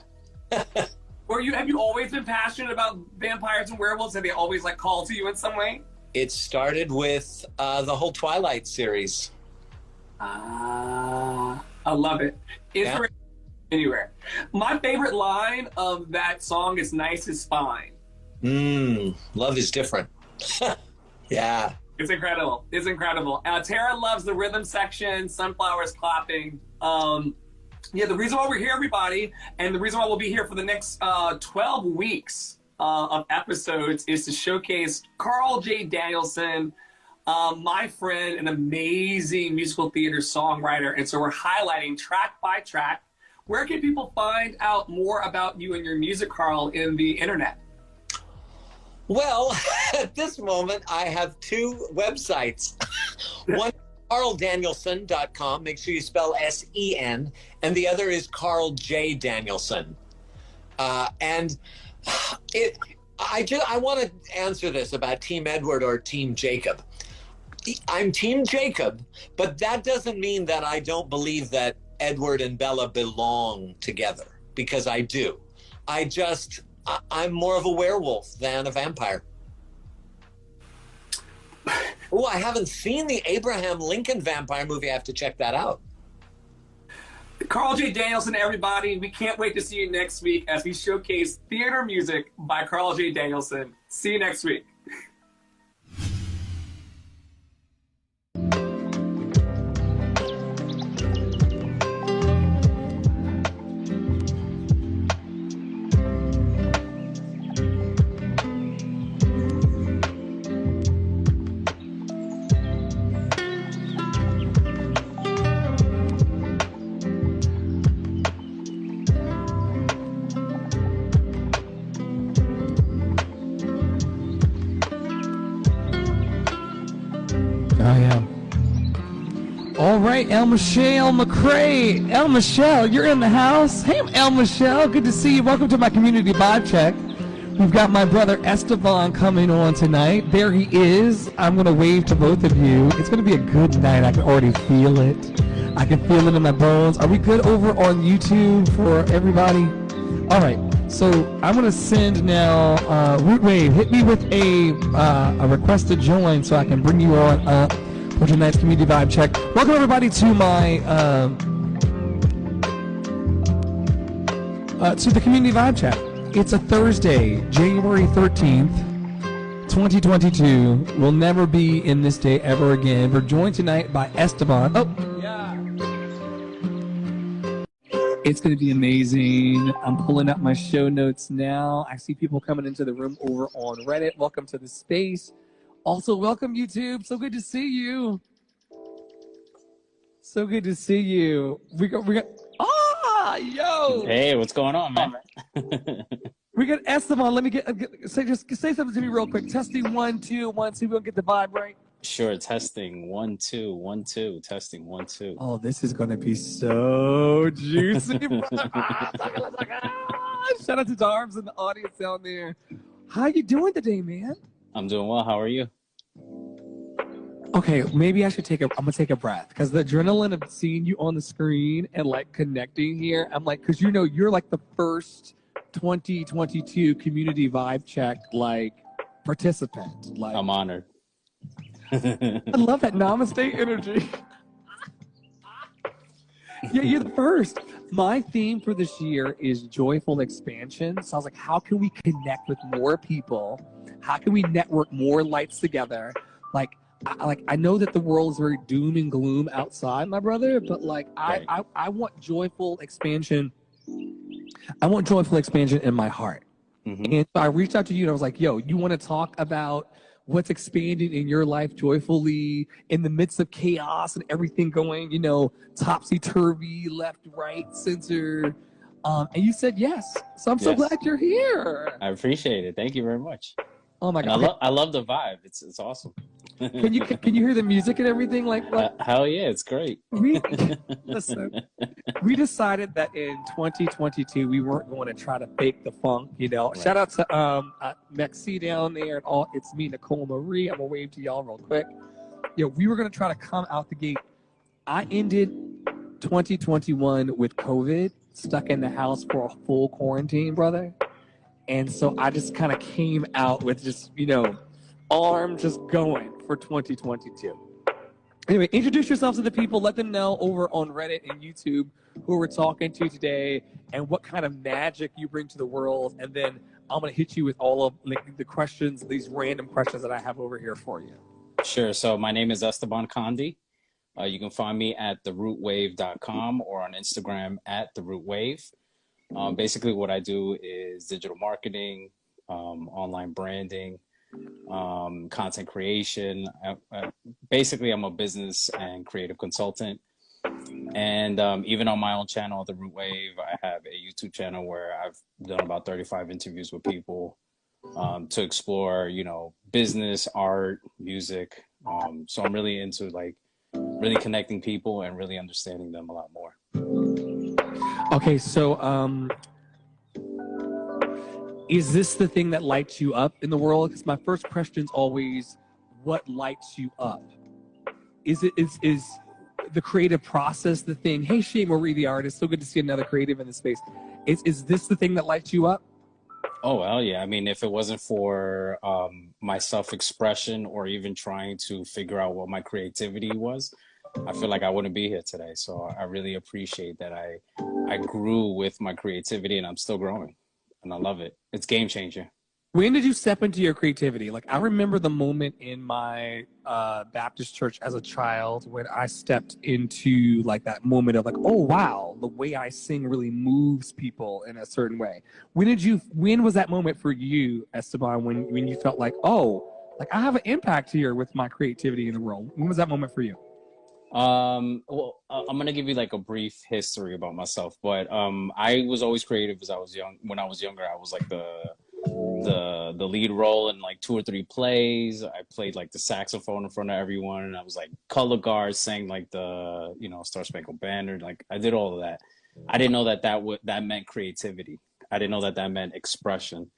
Have you always been passionate about vampires and werewolves? Have they always like called to you in some way?
It started with the whole Twilight series.
I love it. Inspiration anywhere. My favorite line of that song is "Nice is fine."
Love is different. Yeah.
It's incredible. It's incredible. Tara loves the rhythm section, sunflowers clapping. The reason why we're here, everybody, and the reason why we'll be here for the next 12 weeks of episodes is to showcase Carl J. Danielson, my friend, an amazing musical theater songwriter. And so we're highlighting track by track. Where can people find out more about you and your music, Carl, in the internet?
Well, at this moment, I have two websites. One, carldanielson.com. Make sure you spell S-E-N. And the other is Carl J. Danielson. I want to answer this about Team Edward or Team Jacob. I'm Team Jacob, but that doesn't mean that I don't believe that Edward and Bella belong together, because I do. I'm more of a werewolf than a vampire. Oh, I haven't seen the Abraham Lincoln vampire movie. I have to check that out.
Carl J. Danielson, everybody. We can't wait to see you next week as we showcase theater music by Carl J. Danielson. See you next week.
All right, El Michelle McCrae. El Michelle, you're in the house. Hey, El Michelle, good to see you. Welcome to my community vibe check. We've got my brother Esteban coming on tonight. There he is. I'm going to wave to both of you. It's going to be a good night. I can already feel it. I can feel it in my bones. Are we good over on YouTube for everybody? All right, so I'm going to send now, Root Wave, hit me with a request to join so I can bring you on up for tonight's community vibe check. Welcome everybody to my to the community vibe check. It's a Thursday, January 13th, 2022. We'll never be in this day ever again. We're joined tonight by Esteban. Oh, yeah. It's going to be amazing. I'm pulling up my show notes now. I see people coming into the room over on Reddit. Welcome to the space. Also, welcome YouTube. So good to see you. So good to see you. We got. Yo.
Hey, what's going on, man?
We got Esteban. Let me say something to me real quick. Testing 1 2 1 2. We'll get the vibe right.
Sure. Testing 1 2 1 2. Testing 1 2.
Oh, this is gonna be so juicy. Shout out to Darbs and the audience down there. How you doing today, man?
I'm doing well. How are you?
Okay, maybe I should I'm gonna take a breath, because the adrenaline of seeing you on the screen and like connecting here, I'm like, because you're like the first 2022 community vibe check like participant. Like,
I'm honored.
I love that namaste energy. Yeah, you're the first. My theme for this year is joyful expansion. So I was like, how can we connect with more people? How can we network more lights together? I know that the world is very doom and gloom outside, my brother, but like
Right.
I want joyful expansion. I want joyful expansion in my heart.
Mm-hmm.
And so I reached out to you and I was like, yo, you want to talk about what's expanding in your life joyfully in the midst of chaos and everything going, topsy-turvy, left, right, center. And you said yes. So I'm so
Yes.
glad you're here.
I appreciate it. Thank you very much.
Oh my
And
God.
I love the vibe. It's awesome.
Can you hear the music and everything? Like
Hell yeah, it's great.
Listen, we decided that in 2022 we weren't going to try to fake the funk.
Right.
Shout out to Mexi down there and all. It's me, Nicole Marie. I'm gonna wave to y'all real quick. we were going to try to come out the gate. I ended 2021 with COVID, stuck in the house for a full quarantine, brother. And so I just kind of came out with just, arm just going for 2022. Anyway, introduce yourselves to the people. Let them know over on Reddit and YouTube who we're talking to today and what kind of magic you bring to the world. And then I'm going to hit you with all of the questions, these random questions that I have over here for you.
Sure. So my name is Esteban Condi. You can find me at therootwave.com or on Instagram at therootwave. Basically, what I do is digital marketing, online branding, content creation. Basically, I'm a business and creative consultant. And even on my own channel, The Root Wave, I have a YouTube channel where I've done about 35 interviews with people to explore, business, art, music. So I'm really into really connecting people and really understanding them a lot more.
Okay, so is this the thing that lights you up in the world? Because my first question is always, what lights you up? Is the creative process the thing? Hey, Shea Marie, the artist, so good to see another creative in the space. Is this the thing that lights you up?
Oh, well, yeah. I mean, if it wasn't for my self-expression or even trying to figure out what my creativity was, I feel like I wouldn't be here today. So I really appreciate that I grew with my creativity and I'm still growing. And I love it. It's game changer.
When did you step into your creativity? Like, I remember the moment in my Baptist church as a child when I stepped into like that moment of like, oh, wow, the way I sing really moves people in a certain way. When was that moment for you, Esteban, when you felt like, oh, like I have an impact here with my creativity in the world? When was that moment for you?
Well, I'm gonna give you like a brief history about myself, but I was always creative as I was young. When I was younger, I was like the lead role in like 2 or 3 plays. I played like the saxophone in front of everyone, and I was like color guard, sang like the Star Spangled Banner. Like I did all of that. I didn't know that meant creativity. I didn't know that meant expression.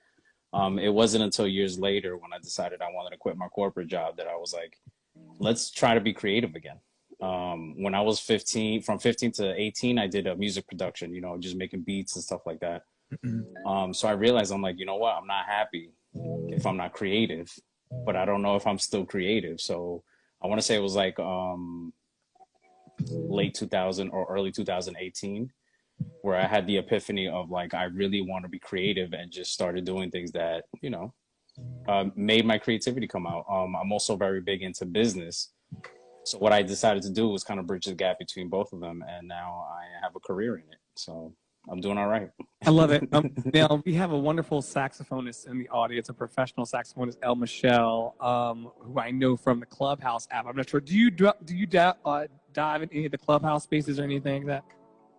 It wasn't until years later when I decided I wanted to quit my corporate job that I was like, let's try to be creative again. When I was 15, from 15 to 18, I did a music production, just making beats and stuff like that. So I realized, I'm like, you know what? I'm not happy if I'm not creative, but I don't know if I'm still creative. So I want to say it was like late 2000 or early 2018 where I had the epiphany of like, I really want to be creative and just started doing things that, made my creativity come out. I'm also very big into business. So what I decided to do was kind of bridge the gap between both of them. And now I have a career in it. So I'm doing all right.
I love it. Now, we have a wonderful saxophonist in the audience, a professional saxophonist, El Michelle, who I know from the Clubhouse app. I'm not sure. Do you dive in any of the Clubhouse spaces or anything like that?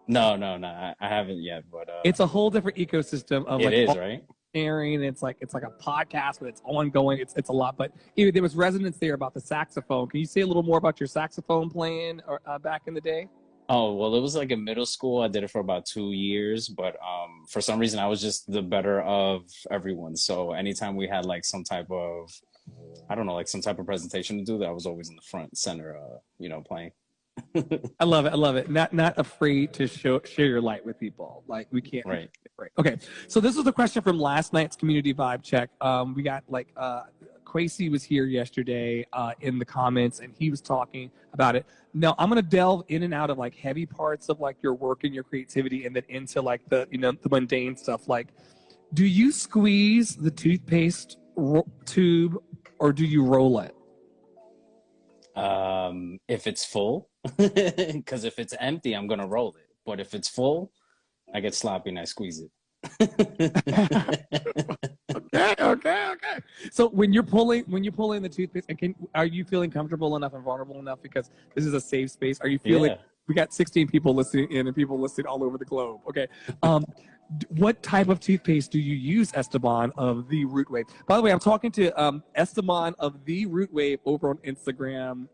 No, I haven't yet. But
it's a whole different ecosystem of
it is, right?
Sharing. It's like a podcast, but it's ongoing. It's a lot. But anyway, there was resonance there about the saxophone. Can you say a little more about your saxophone playing or back in the day?
Oh, well, it was like in middle school. I did it for about 2 years, but for some reason I was just the better of everyone. So anytime we had like some type of, some type of presentation to do, that I was always in the front center, playing.
I love it. Not afraid to share your light with people. Like we can't.
Right.
Okay. So this was a question from last night's community vibe check. We got Quasi was here yesterday in the comments, and he was talking about it. Now I'm gonna delve in and out of like heavy parts of like your work and your creativity, and then into like the the mundane stuff. Like, do you squeeze the toothpaste tube or do you roll it?
If it's full, because if it's empty, I'm gonna roll it. But if it's full, I get sloppy and I squeeze it.
Okay. So when you're pulling the toothpaste, are you feeling comfortable enough and vulnerable enough, because this is a safe space? Are you feeling? Yeah. We got 16 people listening in and people listening all over the globe. Okay. What type of toothpaste do you use, Esteban of The Root Wave? By the way, I'm talking to Esteban of The Root Wave over on Instagram,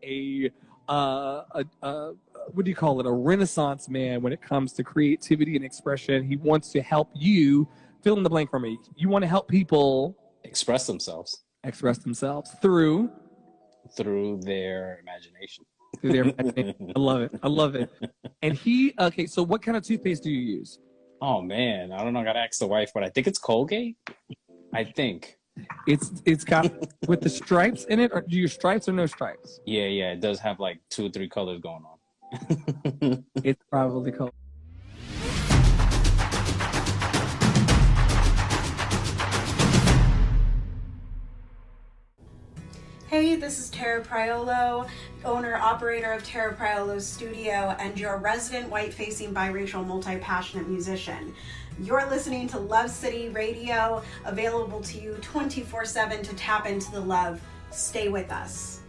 what do you call it? A renaissance man when it comes to creativity and expression. He wants to help you, fill in the blank for me. You want to help people
express themselves
through
through their imagination.
Through their imagination. I love it. I love it. And okay, so what kind of toothpaste do you use?
Oh man, I don't know. I gotta ask the wife, but I think it's Colgate. I think.
It's got with the stripes in it, or do you stripes or no stripes?
Yeah, it does have like 2 or 3 colors going on.
It's probably called.
Hey, this is Tara Priolo, owner, operator of Tara Priolo Studio, and your resident white-facing biracial multi-passionate musician. You're listening to Love City Radio, available to you 24/7 to tap into the love. Stay with us.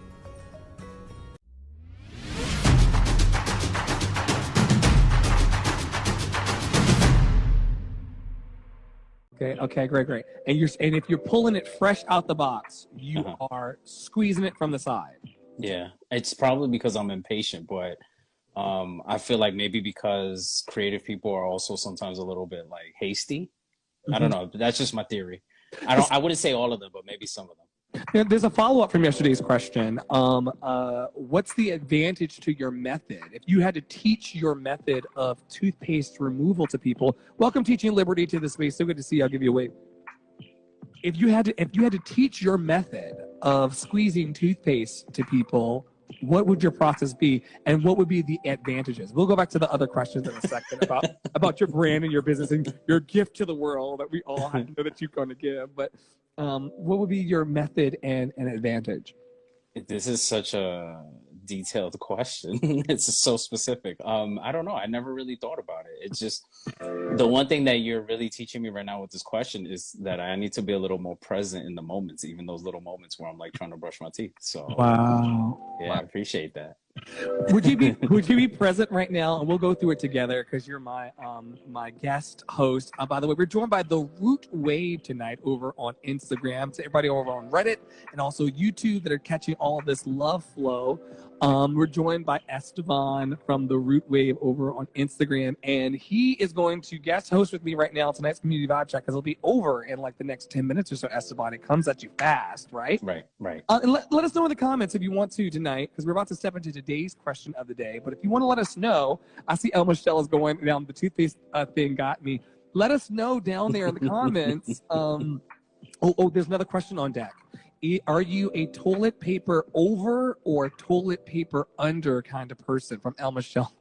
Okay, great. And if you're pulling it fresh out the box, you are squeezing it from the side.
Yeah, it's probably because I'm impatient, but I feel like maybe because creative people are also sometimes a little bit like hasty. I don't know. That's just my theory. I wouldn't say all of them, but maybe some of them.
There's a follow-up from yesterday's question. What's the advantage to your method? If you had to teach your method of toothpaste removal to people, welcome Teaching Liberty to the space. So good to see you. I'll give you a wave. If you had to teach your method of squeezing toothpaste to people, what would your process be, and what would be the advantages? We'll go back to the other questions in a second about your brand and your business and your gift to the world that we all know that you're going to give. But what would be your method and advantage?
This is such a detailed question. It's so specific. I don't know. I never really thought about it. It's just the one thing that you're really teaching me right now with this question is that I need to be a little more present in the moments, even those little moments where I'm like trying to brush my teeth. So
wow.
Yeah, I appreciate that.
Would you be present right now? And we'll go through it together because you're my guest host. By the way, we're joined by the Root Wave tonight over on Instagram. To everybody over on Reddit and also YouTube that are catching all of this love flow. We're joined by Esteban from the Root Wave over on Instagram, and he is going to guest host with me right now tonight's Community Vibe Check because it'll be over in like the next 10 minutes or so. Esteban, it comes at you fast, right?
Right.
And let us know in the comments if you want to tonight, because we're about to step into today's question of the day. But if you want to let us know, I see El Michelle is going down. The toothpaste thing got me. Let us know down there in the comments. There's another question on deck. Are you a toilet paper over or toilet paper under kind of person? From El Michelle.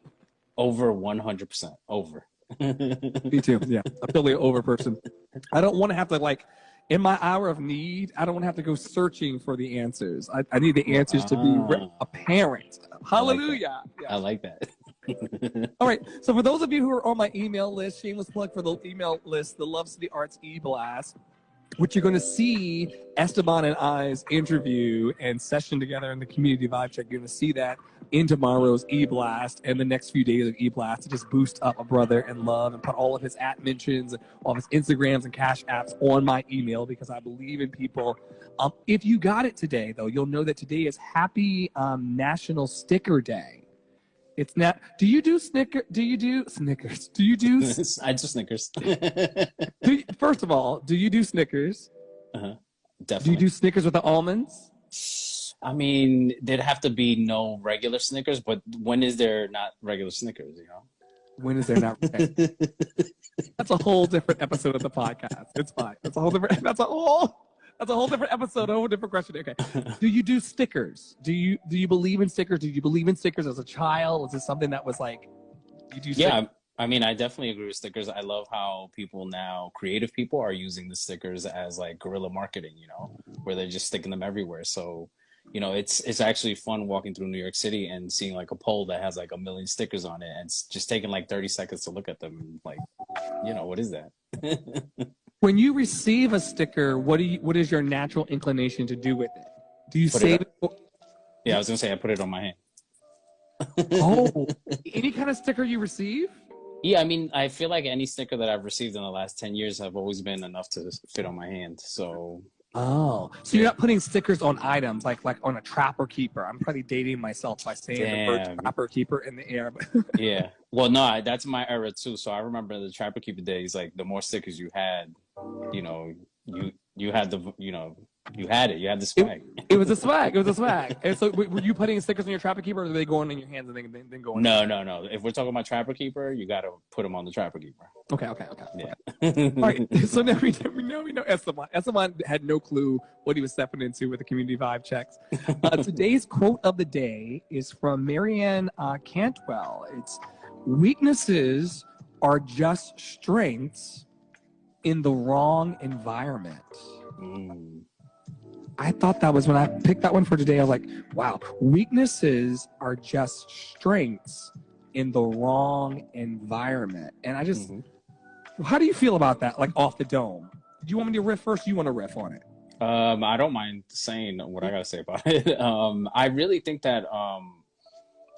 Over 100%. Over.
Me too. Yeah, I'm totally an over person. I don't want to have to in my hour of need, I don't want to have to go searching for the answers. I need the answers to be apparent. Hallelujah.
I like that.
All right. So for those of you who are on my email list, shameless plug for the email list, the Love City Arts e-blast, which you're going to see Esteban and I's interview and session together in the Community Vibe Check. You're going to see that in tomorrow's e-blast and the next few days of e-blast to just boost up a brother in love and put all of his mentions, all of his Instagrams and Cash Apps on my email because I believe in people. If you got it today, though, you'll know that today is Happy National Sticker Day. It's not. Do you do Snickers? Do you do Snickers? Do you do?
I do Snickers.
First of all, do you do Snickers?
Definitely.
Do you do Snickers with the almonds?
I mean, there'd have to be no regular Snickers, but when is there not regular Snickers? You know,
when is there not? That's a whole different episode of the podcast. It's fine. That's a whole different. That's a whole different episode, a whole different question. Okay. Do you do stickers? Do you believe in stickers? Did you believe in stickers as a child? Is this something that was like you do?
Yeah, I mean, I definitely agree with stickers. I love how people now, creative people, are using the stickers as like guerrilla marketing, you know, where they're just sticking them everywhere. So, you know, it's actually fun walking through New York City and seeing like a pole that has like 1 million stickers on it, and it's just taking like 30 seconds to look at them. And like, you know, what is that?
When you receive a sticker, what is your natural inclination to do with it? Do you save it?
Yeah, I was gonna say I put it on my hand.
Oh, any kind of sticker you receive?
Yeah, I mean, I feel like any sticker that I've received in the last 10 years have always been enough to fit on my hand. So.
Oh, so you're not putting stickers on items like on a Trapper Keeper. I'm probably dating myself by saying the word Trapper Keeper in the air.
Yeah. Well, no, that's my era too. So I remember the Trapper Keeper days. Like the more stickers you had, you know, you had the, you know, you had it. You had the swag.
It was a swag. It was a swag. And so, were you putting stickers on your Trapper Keeper, or are they going in your hands and then going?
No. If we're talking about Trapper Keeper, you got to put them on the Trapper Keeper.
Okay.
Yeah.
All right. So now we know Esteban. Esteban had no clue what he was stepping into with the community vibe checks. Today's quote of the day is from Marianne Cantwell. It's, "Weaknesses are just strengths in the wrong environment." I thought that was, when I picked that one for today, I was like, wow, weaknesses are just strengths in the wrong environment. And I just, how do you feel about that? Like off the dome. Do you want me to riff first? Or you want to riff on it?
I don't mind saying what I got to say about it. I really think that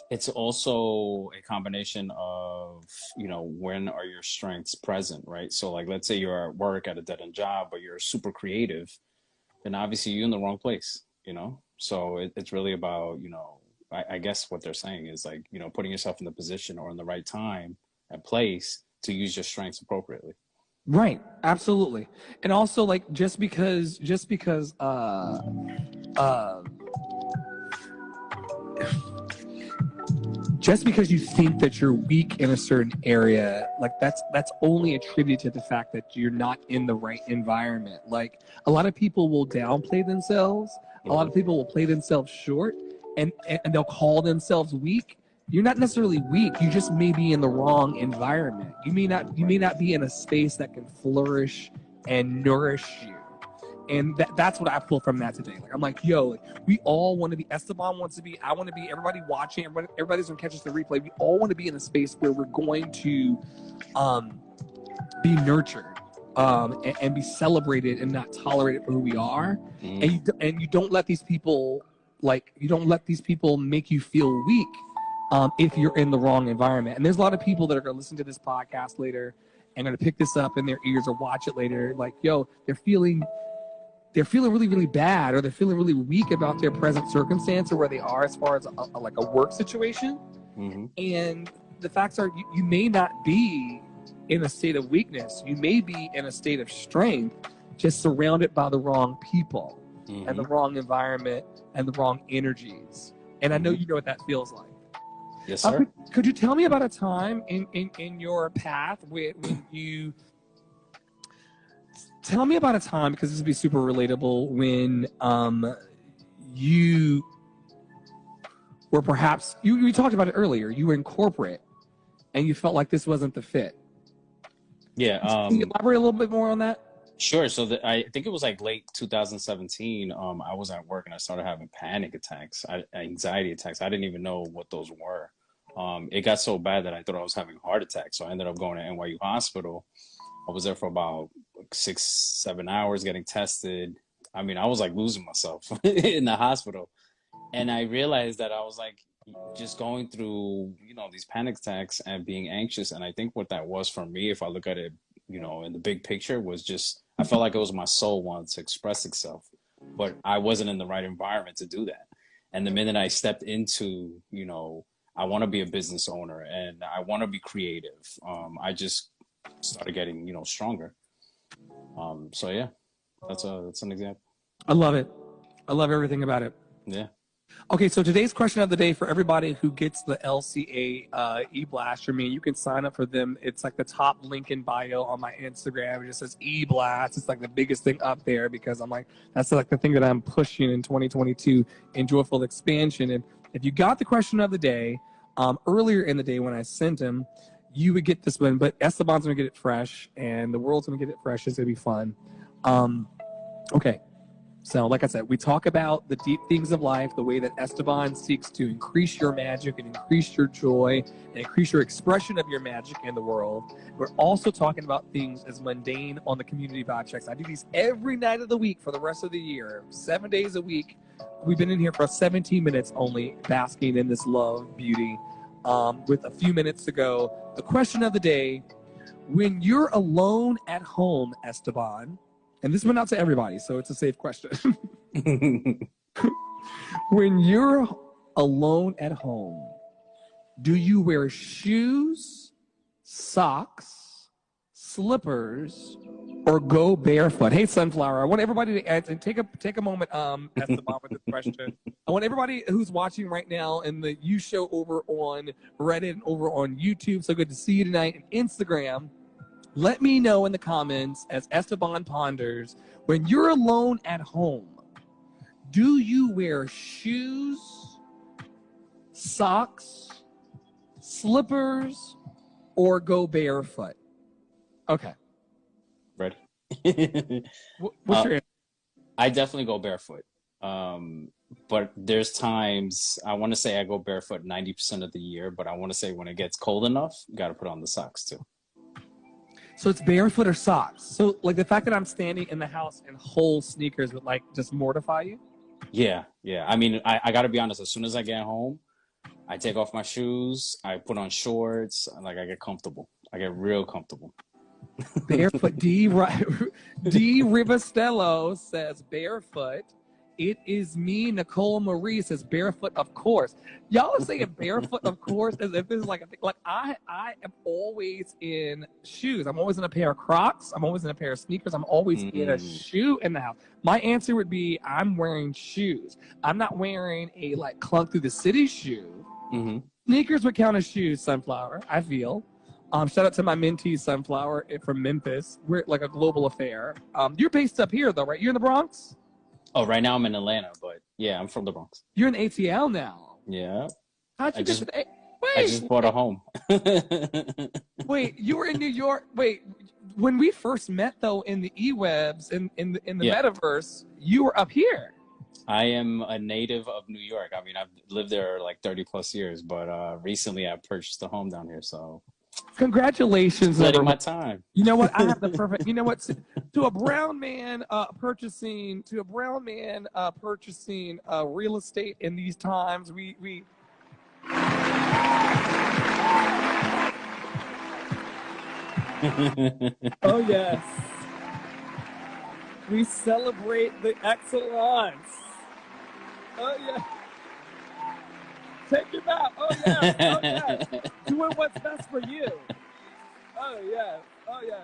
it's also a combination of, when are your strengths present, right? So like, let's say you're at work at a dead end job, but you're super creative, then obviously you're in the wrong place, So it's really about, I guess what they're saying is like, putting yourself in the position or in the right time and place to use your strengths appropriately.
Right. Absolutely. And also, like, just because you think that you're weak in a certain area, like that's only attributed to the fact that you're not in the right environment. Like, a lot of people will downplay themselves. A lot of people will play themselves short, and they'll call themselves weak. You're not necessarily weak. You just may be in the wrong environment. You may not be in a space that can flourish and nourish you. And that's what I pull from that today. Like, I'm like, yo, we all want to be, Esteban wants to be, I want to be, everybody watching, everybody's going to catch us the replay. We all want to be in a space where we're going to be nurtured and be celebrated and not tolerated for who we are. And you don't let these people, make you feel weak if you're in the wrong environment. And there's a lot of people that are going to listen to this podcast later and going to pick this up in their ears or watch it later. Like, yo, they're feeling really, really bad, or they're feeling really weak about their present circumstance or where they are as far as a work situation. And the facts are, you may not be in a state of weakness. You may be in a state of strength, just surrounded by the wrong people and the wrong environment and the wrong energies. And I know you know what that feels like.
Yes, sir.
Could you tell me about a time in your path when you... Tell me about a time, because this would be super relatable, when you were perhaps, you talked about it earlier, you were in corporate and you felt like this wasn't the fit.
Yeah.
Can you elaborate a little bit more on that?
Sure. So I think it was like late 2017. I was at work and I started having panic attacks, anxiety attacks. I didn't even know what those were. It got so bad that I thought I was having a heart attack. So I ended up going to NYU Hospital. I was there for about 6-7 hours getting tested. I mean, I was like losing myself in the hospital. And I realized that I was like just going through, these panic attacks and being anxious. And I think what that was for me, if I look at it, in the big picture, was just, I felt like it was my soul wanting to express itself, but I wasn't in the right environment to do that. And the minute I stepped into, I want to be a business owner and I want to be creative, I just started getting, stronger. So yeah, that's an example.
I love it. I love everything about it.
Yeah.
Okay, so today's question of the day for everybody who gets the LCA e-blast. I mean, you can sign up for them. It's like the top link in bio on my Instagram. It just says e-blast. It's like the biggest thing up there because I'm like, that's like the thing that I'm pushing in 2022 in Joyful Expansion. And if you got the question of the day earlier in the day when I sent them, you would get this one, but Esteban's gonna get it fresh and the world's gonna get it fresh. It's gonna be fun. Okay. So like I said, we talk about the deep things of life, the way that Esteban seeks to increase your magic and increase your joy and increase your expression of your magic in the world. We're also talking about things as mundane on the community vibe checks. I do these every night of the week for the rest of the year, 7 days a week. We've been in here for 17 minutes only, basking in this love, beauty, with a few minutes to go. The question of the day: when you're alone at home, Esteban, and this went out to everybody, so it's a safe question. When you're alone at home, do you wear shoes, socks, slippers or go barefoot? Hey, Sunflower, I want everybody to answer. Take a moment, Esteban, with this question. I want everybody who's watching right now in the You Show over on Reddit and over on YouTube. So good to see you tonight. And Instagram. Let me know in the comments as Esteban ponders, when you're alone at home, do you wear shoes, socks, slippers, or go barefoot? Okay.
Ready?
What's your answer?
I definitely go barefoot. But there's times I want to say I go barefoot 90% of the year, but I want to say when it gets cold enough, you got to put on the socks too.
So it's barefoot or socks. So like the fact that I'm standing in the house in whole sneakers would like just mortify you?
Yeah. I mean, I got to be honest. As soon as I get home, I take off my shoes, I put on shorts, like I get comfortable. I get real comfortable.
Barefoot. D. Rivastello says barefoot. It is me. Nicole Marie says barefoot, of course. Y'all are saying barefoot, of course, as if this is like a thing. Like I am always in shoes. I'm always in a pair of Crocs. I'm always in a pair of sneakers. I'm always in a shoe in the house. My answer would be I'm wearing shoes. I'm not wearing a like clunk through the city shoe. Sneakers would count as shoes, Sunflower, I feel. Shout out to my mentee, Sunflower, from Memphis. We're like a global affair. You're based up here, though, right? You're in the Bronx?
Oh, right now I'm in Atlanta, but yeah, I'm from the Bronx.
You're in ATL now.
Yeah.
How'd you get to the... Wait.
I just bought a home.
Wait, you were in New York. Wait, when we first met, though, in the eWebs, in the metaverse, you were up here.
I am a native of New York. I mean, I've lived there like 30 plus years, but recently I purchased a home down here, so...
Congratulations.
Letting my time.
You know what? I have the perfect. You know what? To a brown man purchasing real estate in these times, we. Oh yes. We celebrate the excellence. Oh yeah. Take your bow. Oh yes. Oh yes. Doing what's best for you. Oh yes. Oh yes.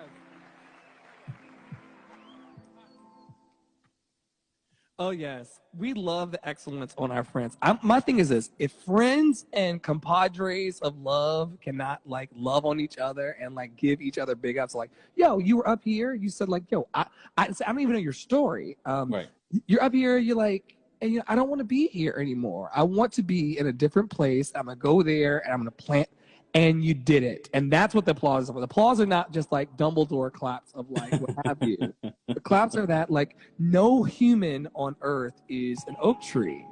Oh yes. We love the excellence on our friends. My thing is this: if friends and compadres of love cannot like love on each other and like give each other big ups, like, yo, you were up here. You said like, yo, I don't even know your story.
Right.
You're up here. You're like. And you know, I don't want to be here anymore. I want to be in a different place. I'm going to go there and I'm going to plant. And you did it. And that's what the applause are. The applause are not just like Dumbledore claps of like what have you. The claps are that like no human on earth is an oak tree.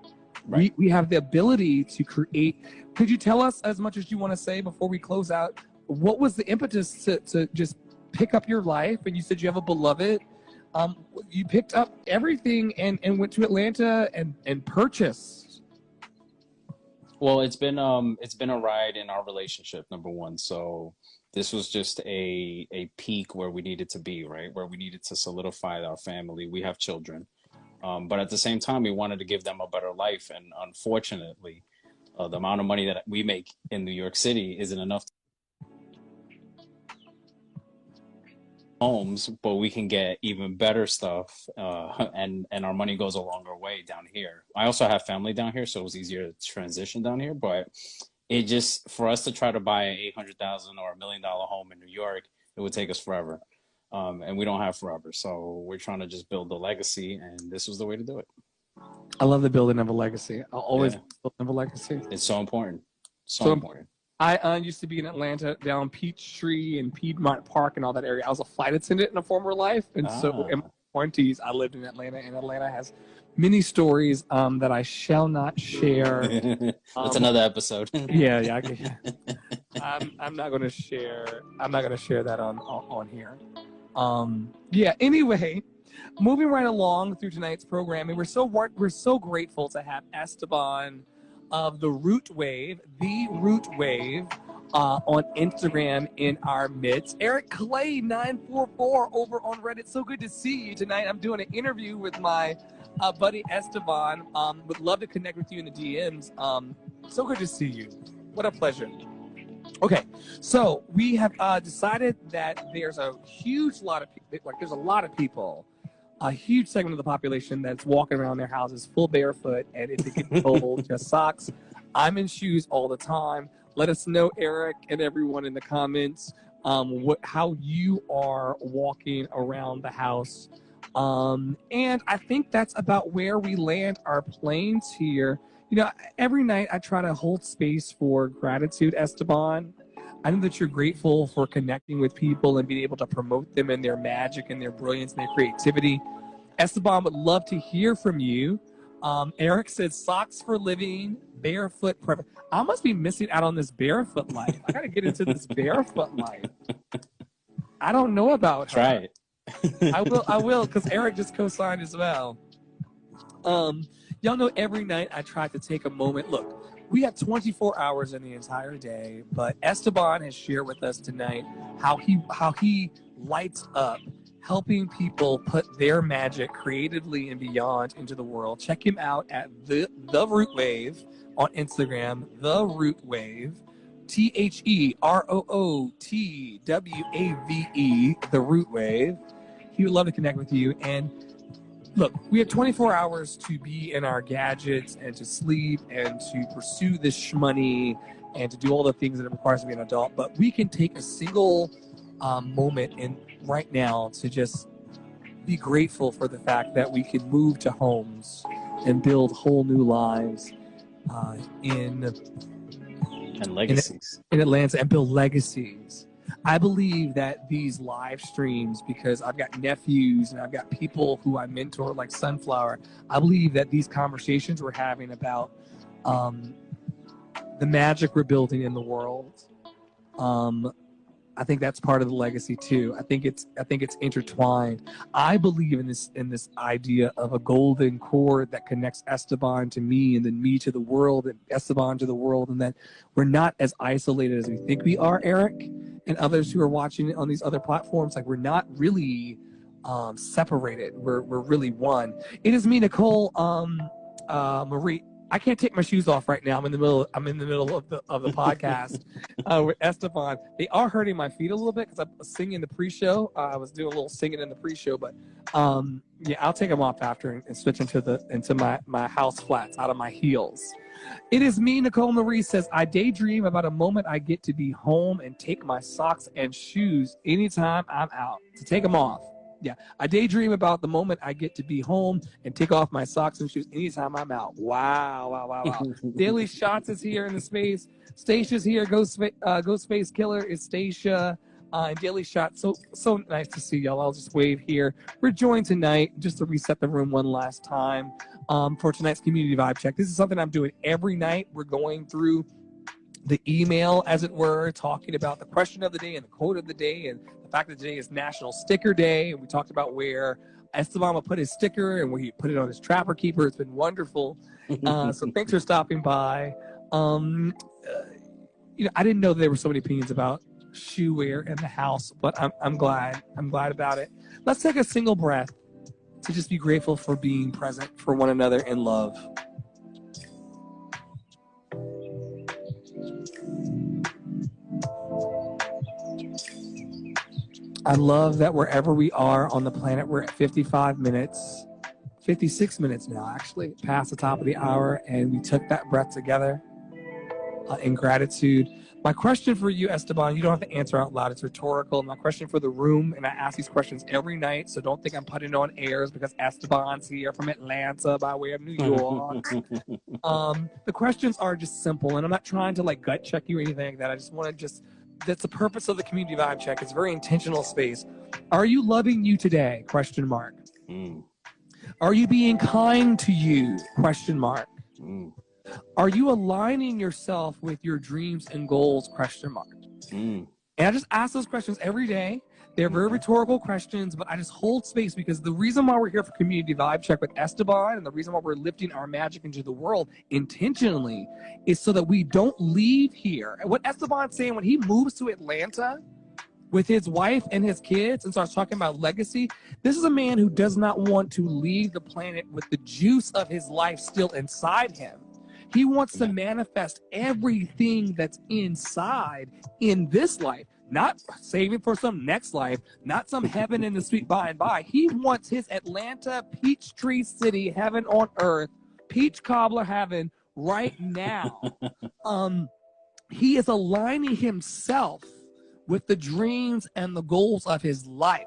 Right. We have the ability to create. Could you tell us as much as you want to say before we close out? What was the impetus to just pick up your life? And you said you have a beloved. You picked up everything and went to Atlanta and purchased.
Well, it's been a ride in our relationship, number one. So this was just a peak where we needed to be, right? Where we needed to solidify our family. We have children. But at the same time, we wanted to give them a better life. And unfortunately, the amount of money that we make in New York City isn't enough homes, but we can get even better stuff, and our money goes a longer way down here. I also have family down here, so it was easier to transition down here, but it just, for us to try to buy an $800,000 or $1 million home in New York, it would take us forever, and we don't have forever, so we're trying to just build a legacy, and this was the way to do it.
I love the building of a legacy. I'll always build a legacy.
It's so important. So important.
I used to be in Atlanta down Peachtree and Piedmont Park and all that area. I was a flight attendant in a former life. And so in my 20s, I lived in Atlanta. And Atlanta has many stories that I shall not share.
That's another episode.
Yeah. I'm not going to share. I'm not going to share that on here. Anyway, moving right along through tonight's programming, we're so grateful to have Esteban of the Root Wave on Instagram in our midst. Eric Clay 944 over on Reddit. So good to see you tonight. I'm doing an interview with my buddy Esteban. Would love to connect with you in the DMs. So good to see you. What a pleasure. Okay, so we have decided that there's a huge lot of people, there's a lot of people, a huge segment of the population that's walking around their houses full barefoot, and if they get told just socks, I'm in shoes all the time. Let us know, Eric and everyone in the comments, how you are walking around the house. And I think that's about where we land our planes here. You know, every night I try to hold space for gratitude, Esteban. I know that you're grateful for connecting with people and being able to promote them and their magic and their brilliance and their creativity. Esteban would love to hear from you. Eric said socks for living, barefoot. I must be missing out on this barefoot life. I got to get into this barefoot life. I don't know about her.
Try it.
I will, because Eric just co-signed as well. Y'all know every night I try to take a moment. Look, we have 24 hours in the entire day, but Esteban has shared with us tonight how he lights up helping people put their magic creatively and beyond into the world. Check him out at the Root Wave on Instagram, The Root Wave, TheRootWave, The Root Wave. He would love to connect with you. And look, we have 24 hours to be in our gadgets and to sleep and to pursue this shmoney and to do all the things that it requires to be an adult. But we can take a single moment in right now to just be grateful for the fact that we can move to homes and build whole new lives in
legacies
in Atlanta and build legacies. I believe that these live streams, because I've got nephews and I've got people who I mentor like Sunflower, I believe that these conversations we're having about the magic we're building in the world, I think that's part of the legacy too. I think it's intertwined. I believe in this idea of a golden cord that connects Esteban to me and then me to the world and Esteban to the world, and that we're not as isolated as we think we are, Eric, and others who are watching it on these other platforms. Like, we're not really separated. We're really one. It is me, Nicole Marie. I can't take my shoes off right now. I'm in the middle of the podcast with Esteban. They are hurting my feet a little bit because I was singing the pre-show. I was doing a little singing in the pre-show, but yeah, I'll take them off after and switch into my house flats out of my heels. It is me, Nicole Marie says, I daydream about a moment I get to be home and take my socks and shoes anytime I'm out. To take them off. Yeah, I daydream about the moment I get to be home and take off my socks and shoes anytime I'm out. Wow. Daily Shots is here in the space. Stacia's here. Ghostface Killer is Stacia. And Daily Shots. So nice to see y'all. I'll just wave here. We're joined tonight, just to reset the room one last time, for tonight's community vibe check. This is something I'm doing every night. We're going through the email, as it were, talking about the question of the day and the quote of the day, and the fact that today is National Sticker Day. And we talked about where Esteban put his sticker and where he put it on his Trapper Keeper. It's been wonderful. So thanks for stopping by. You know, I didn't know there were so many opinions about shoe wear in the house, but I'm glad. I'm glad about it. Let's take a single breath to just be grateful for being present for one another in love. I love that wherever we are on the planet, we're at 55 minutes, 56 minutes now, actually, past the top of the hour, and we took that breath together in gratitude. My question for you, Esteban, you don't have to answer out loud. It's rhetorical. My question for the room, and I ask these questions every night, so don't think I'm putting on airs because Esteban's here from Atlanta by way of New York. The questions are just simple, and I'm not trying to like gut check you or anything like that. I just want to that's the purpose of the community vibe check. It's a very intentional space. Are you loving you today? ? Are you being kind to you ? Are you aligning yourself with your dreams and goals ? And I just ask those questions every day. They're very rhetorical questions, but I just hold space because the reason why we're here for Community Vibe Check with Esteban and the reason why we're lifting our magic into the world intentionally is so that we don't leave here. And what Esteban's saying, when he moves to Atlanta with his wife and his kids and starts talking about legacy, this is a man who does not want to leave the planet with the juice of his life still inside him. He wants to manifest everything that's inside in this life, not saving for some next life, not some heaven in the sweet by and by. He wants his Atlanta Peachtree City heaven on earth, peach cobbler heaven right now. He is aligning himself with the dreams and the goals of his life.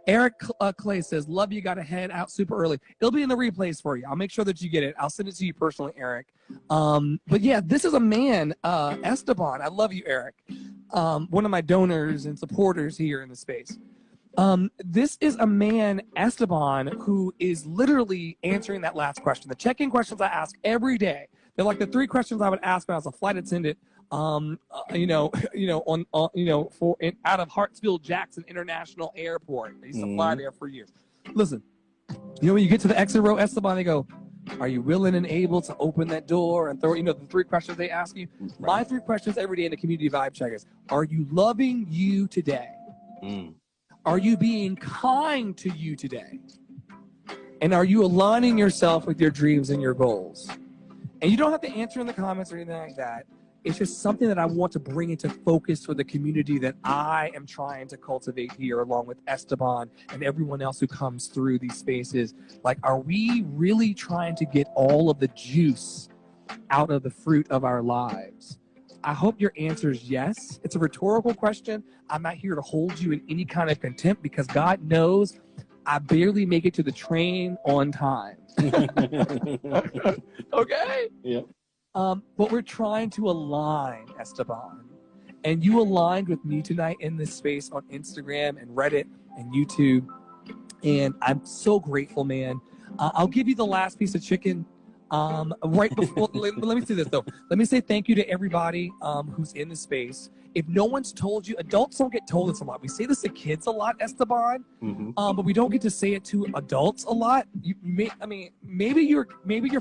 Eric Clay says, love you, got to head out super early. It'll be in the replays for you. I'll make sure that you get it. I'll send it to you personally, Eric. But yeah, this is a man, Esteban. I love you, Eric. One of my donors and supporters here in the space. This is a man, Esteban, who is literally answering that last question. The check-in questions I ask every day. They're like the 3 questions I would ask when I was a flight attendant. Out of Hartsfield Jackson International Airport. I used to fly there for years. Listen, when you get to the exit row, Esteban, they go, are you willing and able to open that door and throw, the 3 questions they ask you? Right. My 3 questions every day in the community vibe check is, are you loving you today? Are you being kind to you today? And are you aligning yourself with your dreams and your goals? And you don't have to answer in the comments or anything like that. It's just something that I want to bring into focus for the community that I am trying to cultivate here, along with Esteban and everyone else who comes through these spaces. Like, are we really trying to get all of the juice out of the fruit of our lives? I hope your answer is yes. It's a rhetorical question. I'm not here to hold you in any kind of contempt, because God knows I barely make it to the train on time. Okay?
Yep.
But we're trying to align, Esteban. And you aligned with me tonight in this space on Instagram and Reddit and YouTube. And I'm so grateful, man. I'll give you the last piece of chicken right before. Let me say this, though. Let me say thank you to everybody who's in the space. If no one's told you, adults don't get told this a lot. We say this to kids a lot, Esteban, but we don't get to say it to adults a lot. Maybe you're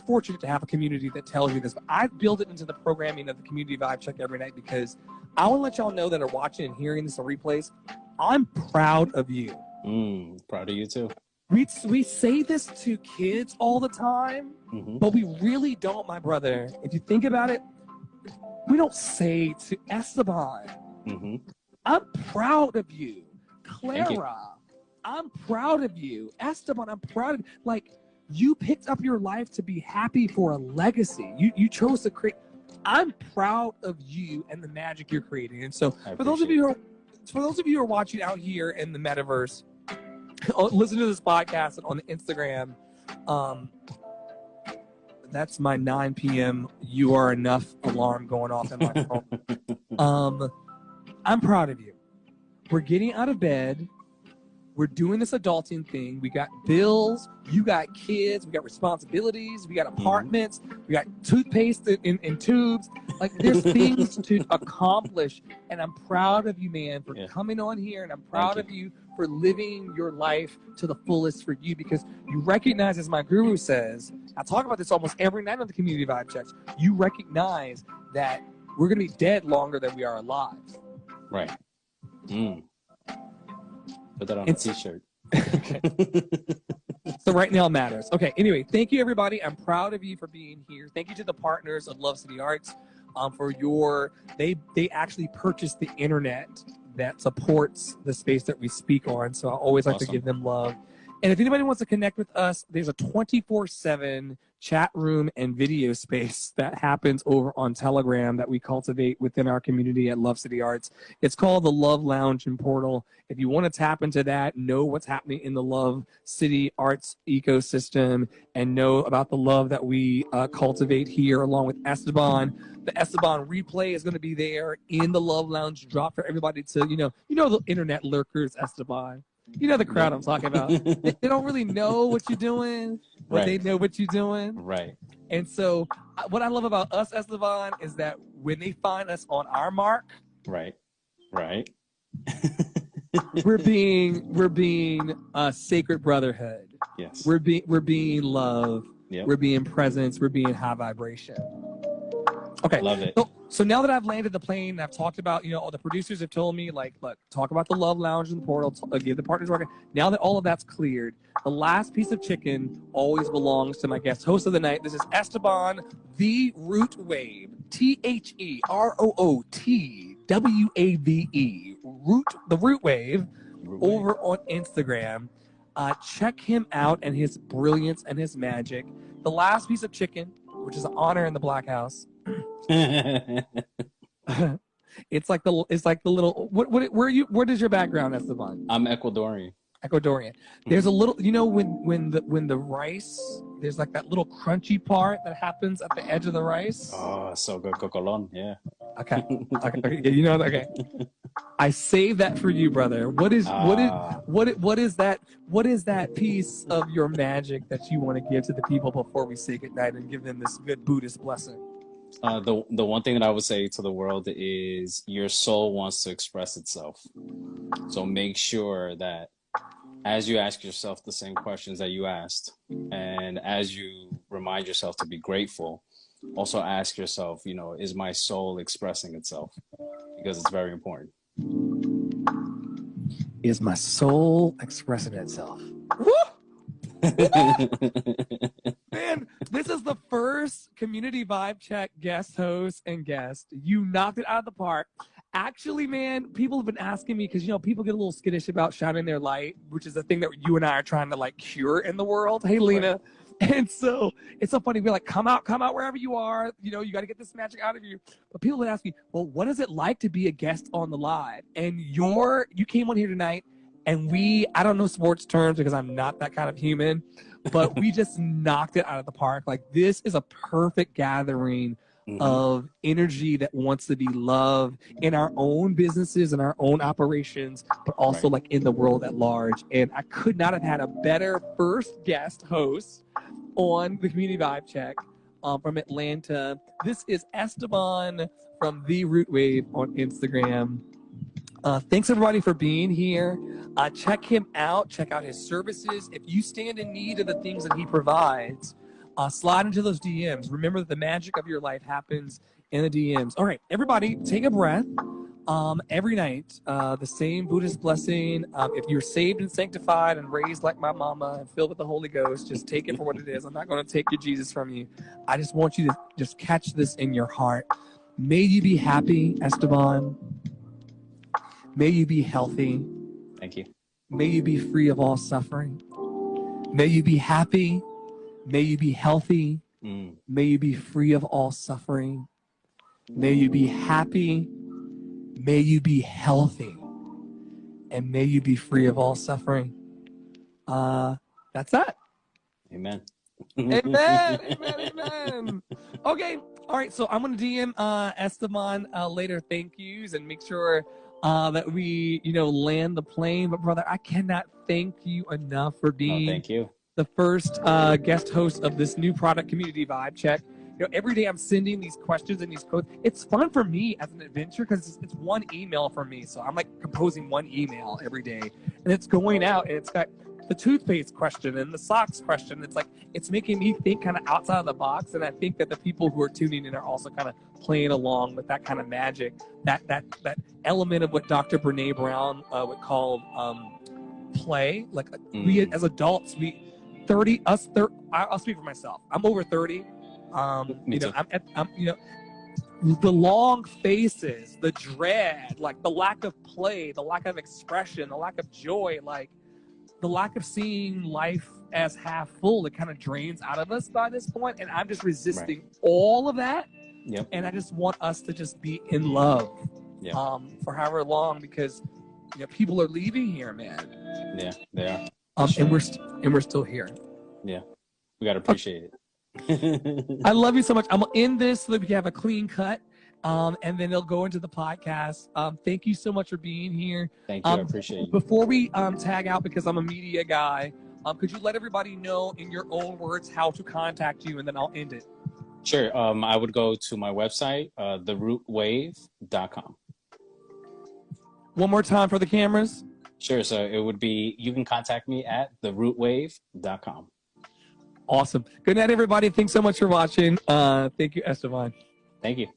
fortunate to have a community that tells you this, but I build it into the programming of the community vibe check every night, because I want to let y'all know that are watching and hearing this on replays, I'm proud of you.
Proud of you too.
We say this to kids all the time, but we really don't, my brother. If you think about it, we don't say to Esteban, I'm proud of you. Clara, I'm proud of you. Esteban, I'm proud of you. Like, you picked up your life to be happy for a legacy. You chose to create. I'm proud of you and the magic you're creating. And so for those of you who are watching out here in the metaverse, listen to this podcast and on the Instagram, that's my 9 p.m. You Are Enough alarm going off in my phone. I'm proud of you. We're getting out of bed. We're doing this adulting thing. We got bills. You got kids. We got responsibilities. We got apartments. We got toothpaste in tubes. Like, there's things to accomplish. And I'm proud of you, man, for coming on here. And I'm proud of you for living your life to the fullest for you, because you recognize, as my guru says, I talk about this almost every night on the community vibe checks, you recognize that we're going to be dead longer than we are alive.
Right. Put that on a t-shirt.
So right now matters. Okay, anyway, thank you, everybody. I'm proud of you for being here. Thank you to the partners of Love City Arts for they actually purchased the internet that supports the space that we speak on. So I always like to give them love. And if anybody wants to connect with us, there's a 24/7 chat room and video space that happens over on Telegram that we cultivate within our community at Love City Arts. It's called the Love Lounge and Portal. If you want to tap into that, know what's happening in the Love City Arts ecosystem, and know about the love that we cultivate here along with Esteban. The Esteban replay is going to be there in the Love Lounge drop for everybody to, the internet lurkers, Esteban. You know the crowd I'm talking about. They don't really know what you're doing, but they know what you're doing.
Right.
And so what I love about us, Esteban, is that when they find us on our mark,
right.
we're being a sacred brotherhood.
Yes.
We're being love.
Yep.
We're being presence. We're being high vibration. Okay.
Love it.
So now that I've landed the plane, I've talked about, all the producers have told me, like, look, talk about the Love Lounge and the Portal, give the partners working. Now that all of that's cleared, the last piece of chicken always belongs to my guest host of the night. This is Esteban, the Root Wave, TheRootWave, the Root Wave, over on Instagram. Check him out and his brilliance and his magic. The last piece of chicken, which is an honor in the Black House. It's like the little where does your background, Esteban?
I'm Ecuadorian.
There's a little, when the rice, there's like that little crunchy part that happens at the edge of the rice.
Oh, so good, cocolon. Yeah.
Okay. Okay. I saved that for you, brother. What is that piece of your magic that you want to give to the people before we say goodnight and give them this good Buddhist blessing?
The one thing that I would say to the world is your soul wants to express itself. So make sure that as you ask yourself the same questions that you asked, and as you remind yourself to be grateful, also ask yourself, is my soul expressing itself? Because it's very important.
Is my soul expressing itself? Man, this is the first Community Vibe Check guest host and guest. You knocked it out of the park. Actually, man, people have been asking me because, people get a little skittish about shining their light, which is the thing that you and I are trying to cure in the world. Hey, Lena. Right. And so it's so funny. We're like, come out wherever you are. You got to get this magic out of you. But people would ask me, well, what is it like to be a guest on the live? And you came on here tonight, and I don't know sports terms because I'm not that kind of human, but we just knocked it out of the park. Like, this is a perfect gathering of energy that wants to be loved in our own businesses and our own operations, but also in the world at large. And I could not have had a better first guest host on the Community Vibe Check from Atlanta. This is Esteban from The Root Wave on Instagram. Thanks everybody for being here. Check him out. Check out his services. If you stand in need of the things that he provides, slide into those DMs. Remember that the magic of your life happens in the DMs. All right, everybody, take a breath. Every night, the same Buddhist blessing. If you're saved and sanctified and raised like my mama and filled with the Holy Ghost, just take it for what it is. I'm not going to take your Jesus from you. I just want you to just catch this in your heart. May you be happy, Esteban. May you be healthy.
Thank you.
May you be free of all suffering. May you be happy. May you be healthy. May you be free of all suffering. May you be happy. May you be healthy. And may you be free of all suffering. That's that.
Amen.
Amen. Okay. All right. So I'm going to DM Esteban later thank yous and make sure that we, land the plane. But brother, I cannot thank you enough for being
thank you.
The first guest host of this new product, Community Vibe Check. Every day I'm sending these questions and these codes. It's fun for me as an adventure because it's one email from me. So I'm composing one email every day, and it's going out, and it's got the toothpaste question and the socks question. It's making me think kind of outside of the box, and I think that the people who are tuning in are also kind of playing along with that kind of magic, that element of what Dr. Brene Brown would call play. We as adults, I'll speak for myself. I'm over 30. The long faces, the dread, the lack of play, the lack of expression, the lack of joy, the lack of seeing life as half full. It kind of drains out of us by this point, and I'm just resisting all of that.
Yep.
And I just want us to just be in love for however long, because people are leaving here, man.
Yeah, they are.
And we're still here.
Yeah, we gotta appreciate it.
I love you so much. I'm gonna end this so that we can have a clean cut, and then it'll go into the podcast. Thank you so much for being here.
Thank you. I appreciate you.
Before we tag out, because I'm a media guy, could you let everybody know in your own words how to contact you, and then I'll end it.
Sure. I would go to my website, therootwave.com.
One more time for the cameras.
Sure. So it would be, you can contact me at therootwave.com.
Awesome. Good night, everybody. Thanks so much for watching. Thank you, Esteban.
Thank you.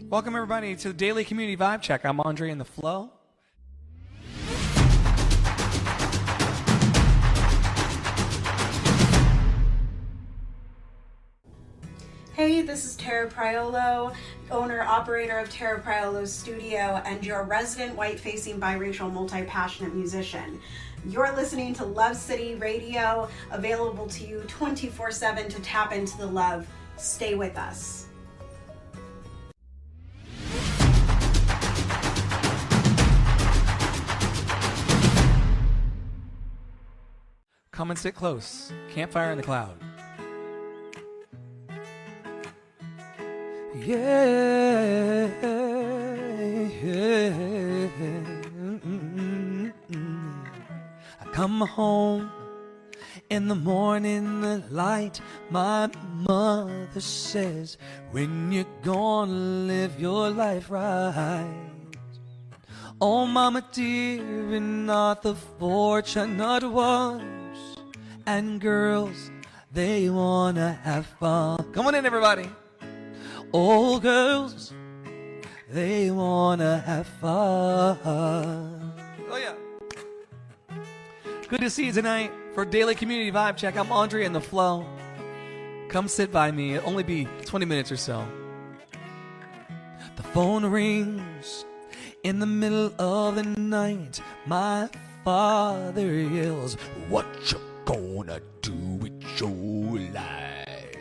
Welcome, everybody, to the Daily Community Vibe Check. I'm Andre in the Flow.
Hey, this is Tara Priolo, owner-operator of Tara Priolo Studio and your resident white-facing biracial multi-passionate musician. You're listening to Love City Radio, available to you 24/7 to tap into the love. Stay with us.
Come and sit close. Campfire in the cloud. Yeah. I come home in the morning, the light. My mother says, when you're gonna live your life right. Oh, mama dear, we're not the fortunate ones. And girls, they wanna have fun. Come on in, everybody. Oh, girls, they wanna have fun. Oh, yeah. Good to see you tonight for Daily Community Vibe Check. I'm Andre in the Flow. Come sit by me. It'll only be 20 minutes or so. The phone rings in the middle of the night. My father yells, what you gonna do with your life?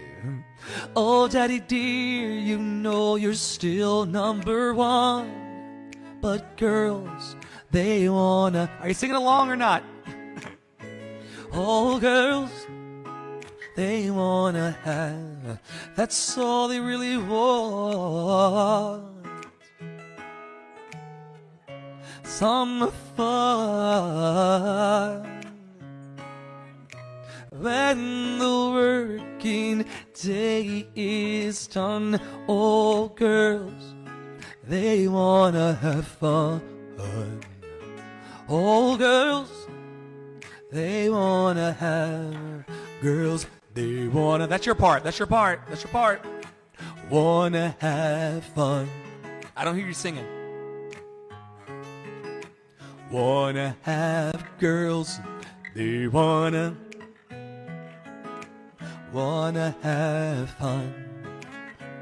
Oh, daddy dear, you know you're still number one. But girls, they wanna... Are you singing along or not? Oh, girls, they wanna have... That's all they really want. Some fun. When the working day is done, oh, girls, they wanna have fun. Oh, girls, they wanna have... Girls, they wanna... That's your part. That's your part. That's your part. Wanna have fun. I don't hear you singing. Wanna have girls. They wanna have fun.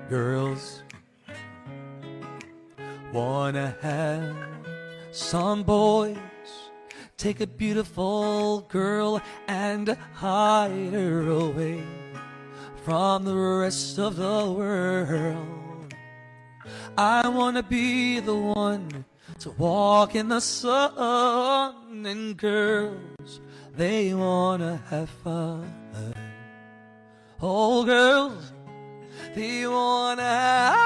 Girls wanna have... Some boys take a beautiful girl and hide her away from the rest of the world. I wanna be the one to walk in the sun, and girls, they wanna have fun. Oh, girls, they wanna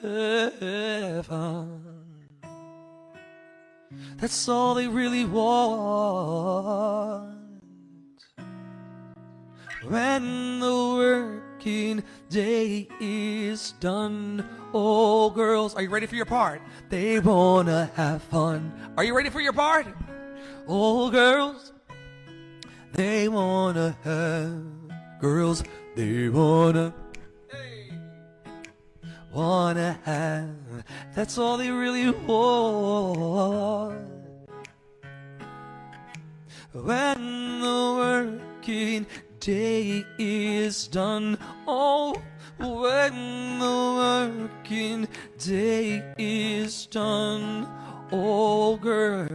have fun. That's all they really want. When the working day is done, oh, girls, are you ready for your part? They wanna have fun. Are you ready for your part? Oh, girls, they wanna have... Girls, they wanna have... That's all they really want. When the working day is done, oh, when the working day is done, oh, girls,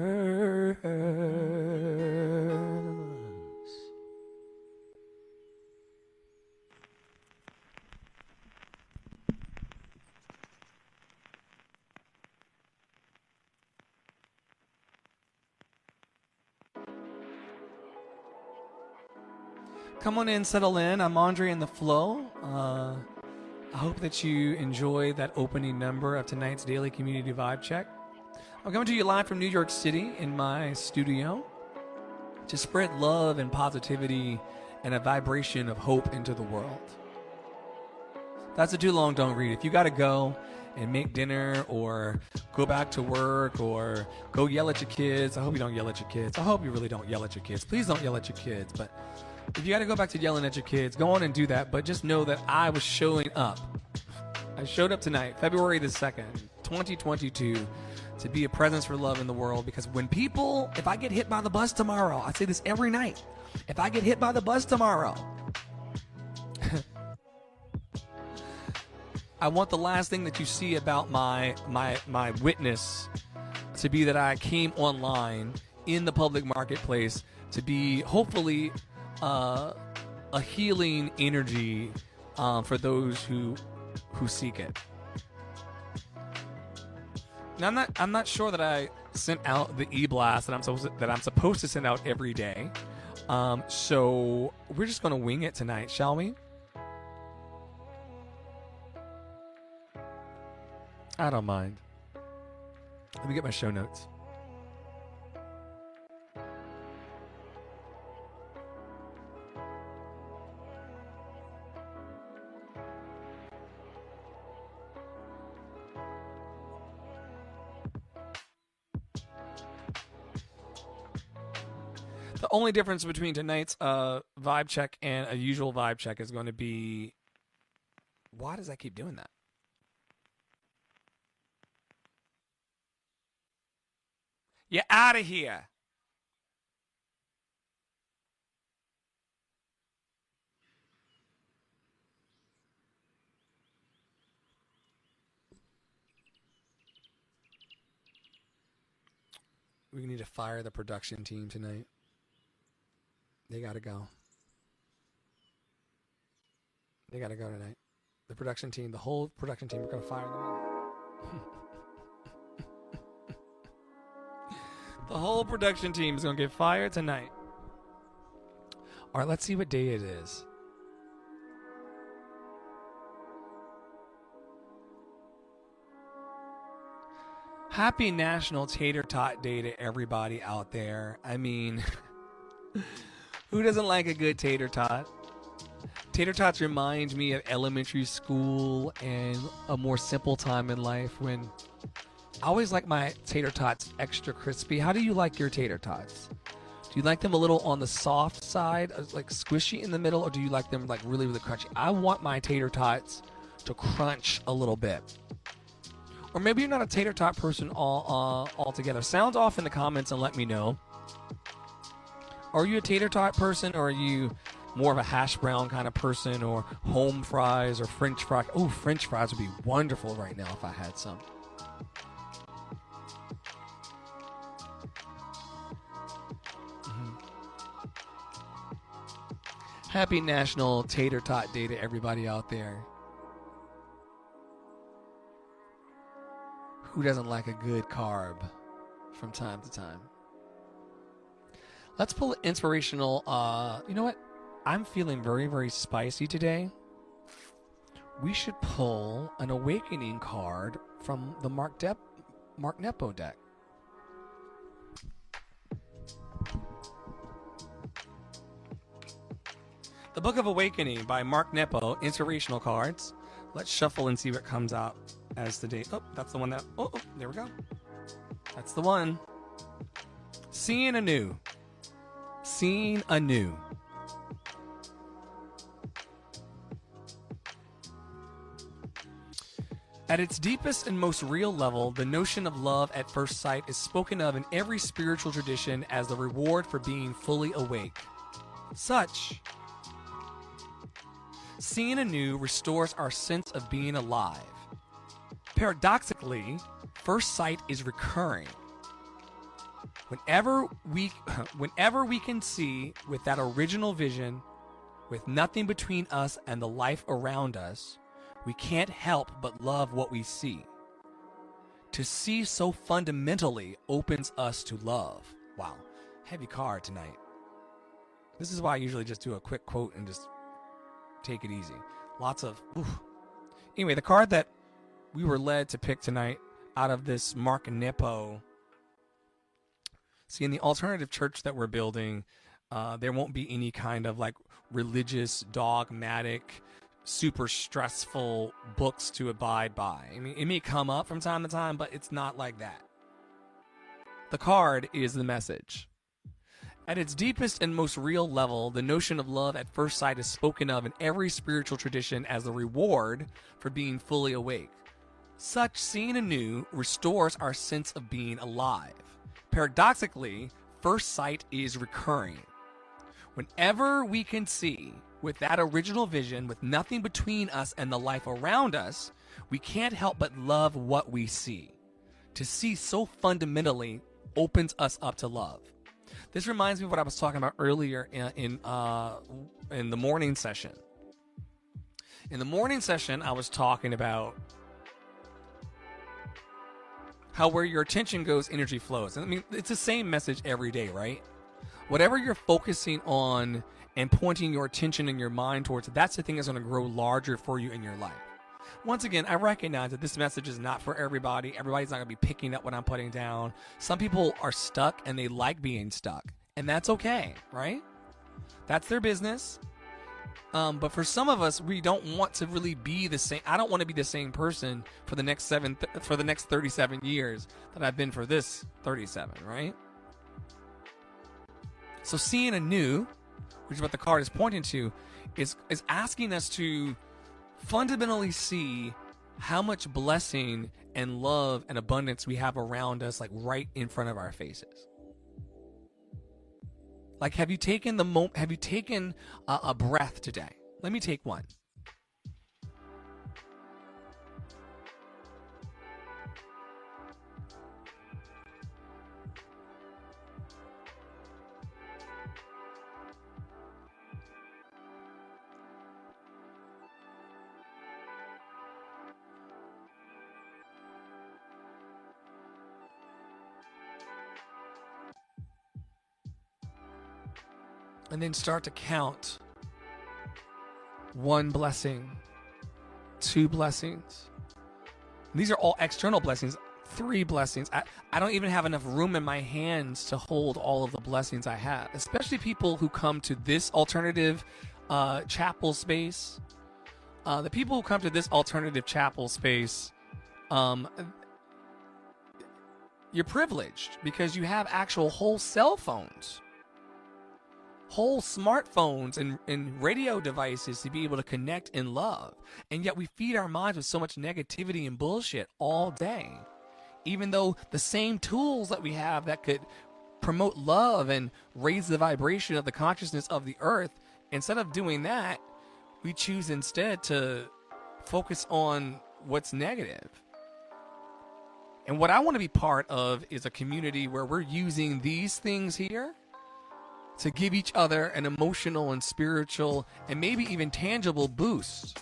Come on in, settle in. I'm Andre in the Flow. I hope that you enjoyed that opening number of tonight's Daily Community Vibe Check. I'm coming to you live from New York City in my studio to spread love and positivity and a vibration of hope into the world. That's a too long don't read. If you got to go and make dinner or go back to work or go yell at your kids, I hope you don't yell at your kids. I hope you really don't yell at your kids. Please don't yell at your kids. But if you got to go back to yelling at your kids, go on and do that. But just know that I was showing up. I showed up tonight, February the 2nd, 2022, to be a presence for love in the world. Because if I get hit by the bus tomorrow, I say this every night. If I get hit by the bus tomorrow, I want the last thing that you see about my witness to be that I came online in the public marketplace to be hopefully a healing energy for those who seek it. Now I'm not sure that I sent out the e-blast that I'm supposed to send out every day. So we're just gonna wing it tonight, shall we? I don't mind. Let me get my show notes. The only difference between tonight's vibe check and a usual vibe check is going to be... Why does that keep doing that? You're out of here. We need to fire the production team tonight. They gotta go. They gotta go tonight. The production team, the whole production team, we're gonna fire them all. The whole production team is gonna get fired tonight. All right, let's see what day it is. Happy National Tater Tot Day to everybody out there. I mean, who doesn't like a good tater tot? Tater tots remind me of elementary school and a more simple time in life when I always like my tater tots extra crispy. How do you like your tater tots? Do you like them a little on the soft side, like squishy in the middle, or do you like them like really, really crunchy? I want my tater tots to crunch a little bit. Or maybe you're not a tater tot person altogether. Sound off in the comments and let me know. Are you a tater tot person, or are you more of a hash brown kind of person, or home fries or French fries? Oh, French fries would be wonderful right now if I had some. Happy National Tater Tot Day to everybody out there. Who doesn't like a good carb from time to time? Let's pull an inspirational, you know what? I'm feeling very, very spicy today. We should pull an awakening card from the Mark Nepo deck. The Book of Awakening by Mark Nepo, inspirational cards. Let's shuffle and see what comes out as the day. Oh, that's the one that, oh, there we go. That's the one. Seeing anew. Seeing anew. At its deepest and most real level, the notion of love at first sight is spoken of in every spiritual tradition as the reward for being fully awake. Seeing anew restores our sense of being alive. Paradoxically, first sight is recurring. Whenever we can see with that original vision, with nothing between us and the life around us, we can't help but love what we see. To see so fundamentally opens us to love. Wow, heavy card tonight. This is why I usually just do a quick quote and just take it easy. Lots of, oof. Anyway, the card that we were led to pick tonight out of this Mark Nepo. See, in the alternative church that we're building, there won't be any kind of like religious, dogmatic, super stressful books to abide by. I mean, it may come up from time to time, but it's not like that. The card is the message. At its deepest and most real level, the notion of love at first sight is spoken of in every spiritual tradition as the reward for being fully awake. Such seeing anew restores our sense of being alive. Paradoxically, first sight is recurring. Whenever we can see with that original vision, with nothing between us and the life around us, we can't help but love what we see. To see so fundamentally opens us up to love. This reminds me of what I was talking about earlier in the morning session. In the morning session, I was talking about how where your attention goes, energy flows. And I mean, it's the same message every day, right? Whatever you're focusing on and pointing your attention and your mind towards, that's the thing that's going to grow larger for you in your life. Once again, I recognize that this message is not for everybody. Everybody's not going to be picking up what I'm putting down. Some people are stuck and they like being stuck. And that's okay, right? That's their business. But for some of us, we don't want to really be the same. I don't want to be the same person for the next 37 years that I've been for this 37, right? So seeing anew, which is what the card is pointing to, is asking us to fundamentally see how much blessing and love and abundance we have around us, like right in front of our faces. Like, have you taken a breath today? Let me take one. And then start to count. 1 blessing, 2 blessings. These are all external blessings. 3 blessings. I don't even have enough room in my hands to hold all of the blessings I have, especially people who come to this alternative chapel space. The people who come to this alternative chapel space, you're privileged because you have actual whole cell phones, whole smartphones and radio devices to be able to connect in love. And yet we feed our minds with so much negativity and bullshit all day. Even though the same tools that we have that could promote love and raise the vibration of the consciousness of the earth, instead of doing that, we choose instead to focus on what's negative. And what I want to be part of is a community where we're using these things here to give each other an emotional and spiritual and maybe even tangible boost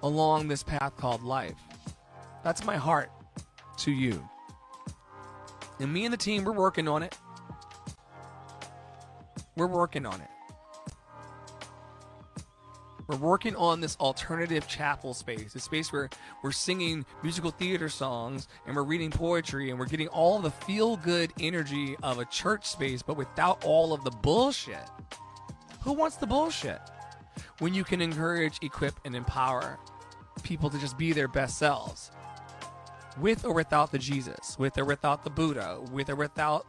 along this path called life. That's my heart to you. And me and the team, we're working on it. We're working on it. We're working on this alternative chapel space, a space where we're singing musical theater songs and we're reading poetry and we're getting all the feel-good energy of a church space, but without all of the bullshit. Who wants the bullshit? When you can encourage, equip, and empower people to just be their best selves, with or without the Jesus, with or without the Buddha, with or without,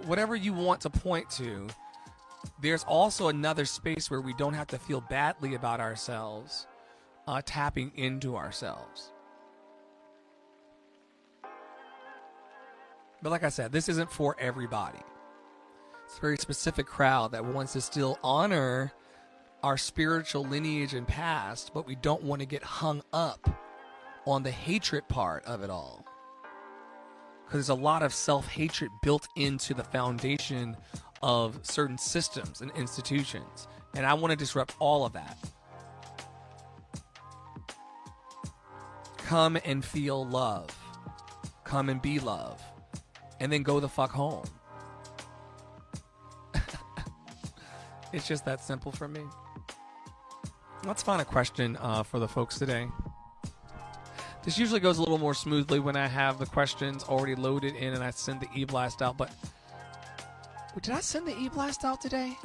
whatever you want to point to. There's also another space where we don't have to feel badly about ourselves, tapping into ourselves. But like I said, this isn't for everybody. It's a very specific crowd that wants to still honor our spiritual lineage and past, but we don't want to get hung up on the hatred part of it all. Because there's a lot of self-hatred built into the foundation of certain systems and institutions. And I want to disrupt all of that. Come and feel love. Come and be love. And then go the fuck home. It's just that simple for me. Let's find a question for the folks today. This usually goes a little more smoothly when I have the questions already loaded in and I send the e-blast out, but did I send the e-blast out today?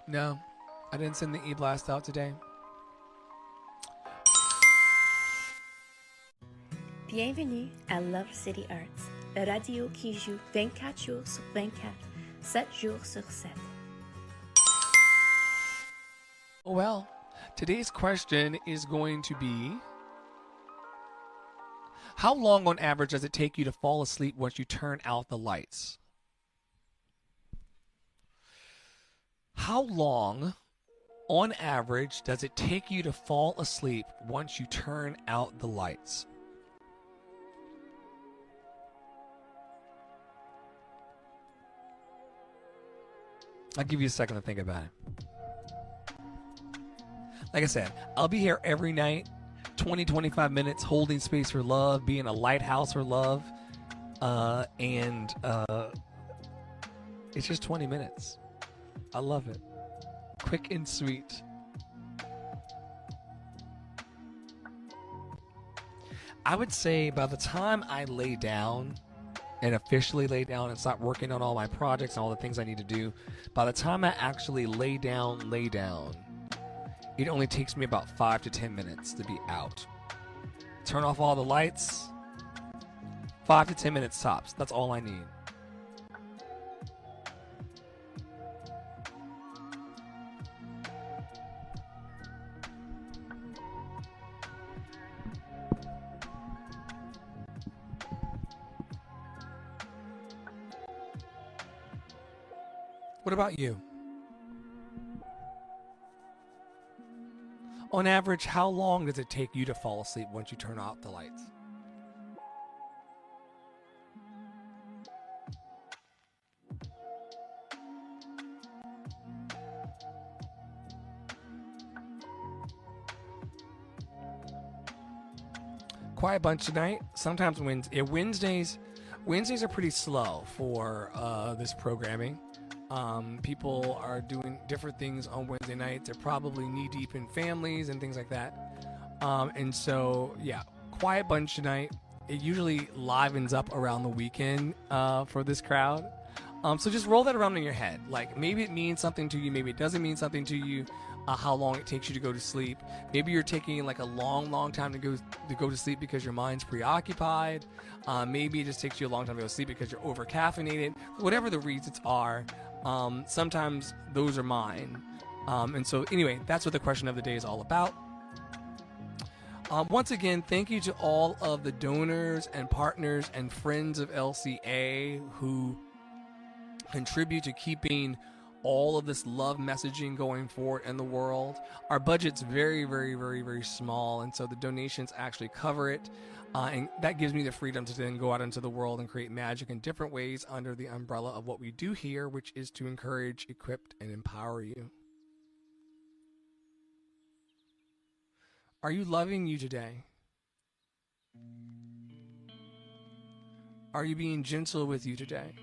No, I didn't send the e-blast out today.
Bienvenue à Love City Arts, la radio qui joue 24 jours sur 24, 7 jours sur 7.
Well, today's question is going to be, how long on average does it take you to fall asleep once you turn out the lights? How long, on average, does it take you to fall asleep once you turn out the lights? I'll give you a second to think about it. Like I said, I'll be here every night, 20, 25 minutes, holding space for love, being a lighthouse for love. And it's just 20 minutes. I love it. Quick and sweet. I would say by the time I lay down and officially lay down and start working on all my projects and all the things I need to do, by the time I actually lay down, it only takes me about 5 to 10 minutes to be out. Turn off all the lights. 5 to 10 minutes tops. That's all I need. What about you? On average, how long does it take you to fall asleep once you turn off the lights? Quiet bunch tonight. Sometimes Wednesdays are pretty slow for this programming. People are doing different things on Wednesday nights. They're probably knee deep in families and things like that. And so, yeah, quiet bunch tonight. It usually livens up around the weekend for this crowd. So just roll that around in your head. Like, maybe it means something to you. Maybe it doesn't mean something to you. How long it takes you to go to sleep. Maybe you're taking like a long time to go to sleep because your mind's preoccupied. Maybe it just takes you a long time to go to sleep because you're over caffeinated. Whatever the reasons are, sometimes those are mine. And so anyway, that's what the question of the day is all about. Once again, thank you to all of the donors and partners and friends of LCA who contribute to keeping all of this love messaging going forward in the world. Our budget's very small, and so the donations actually cover it, and that gives me the freedom to then go out into the world and create magic in different ways under the umbrella of what we do here, which is to encourage, equip, and empower you. Are you loving you today? Are you being gentle with you today?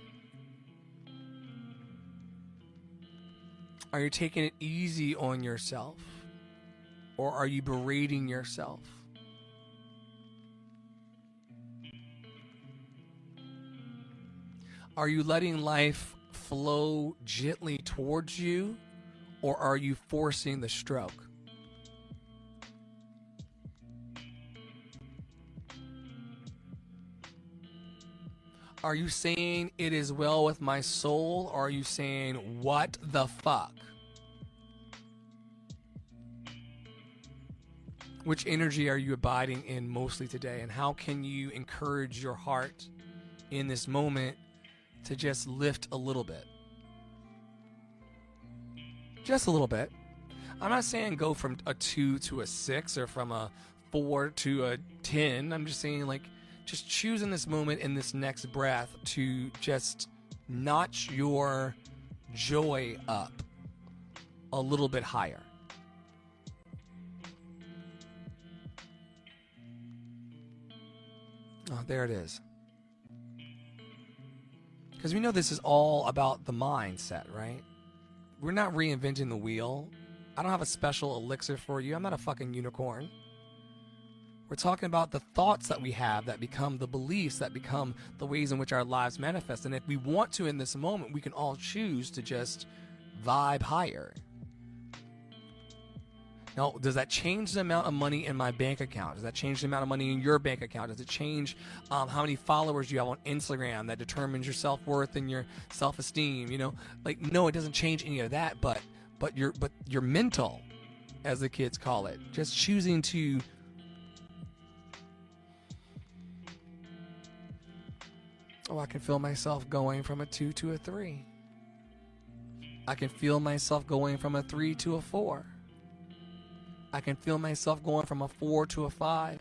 Are you taking it easy on yourself? Or are you berating yourself? Are you letting life flow gently towards you? Or are you forcing the stroke? Are you saying it is well with my soul, or are you saying what the fuck? Which energy are you abiding in mostly today, and how can you encourage your heart in this moment to just lift a little bit? Just a little bit. I'm not saying go from a 2 to a 6 or from a 4 to a 10. I'm just saying, like, just choose in this moment, in this next breath, to just notch your joy up a little bit higher. Oh, there it is. Because we know this is all about the mindset, right? We're not reinventing the wheel. I don't have a special elixir for you. I'm not a fucking unicorn. We're talking about the thoughts that we have that become the beliefs that become the ways in which our lives manifest. And if we want to in this moment, we can all choose to just vibe higher. Now, does that change the amount of money in my bank account? Does that change the amount of money in your bank account? Does it change how many followers you have on Instagram that determines your self-worth and your self-esteem? You know, like, no, it doesn't change any of that, but your mental, as the kids call it, just choosing to I can feel myself going from a 2 to a 3. I can feel myself going from a 3 to a 4. I can feel myself going from a 4 to a 5.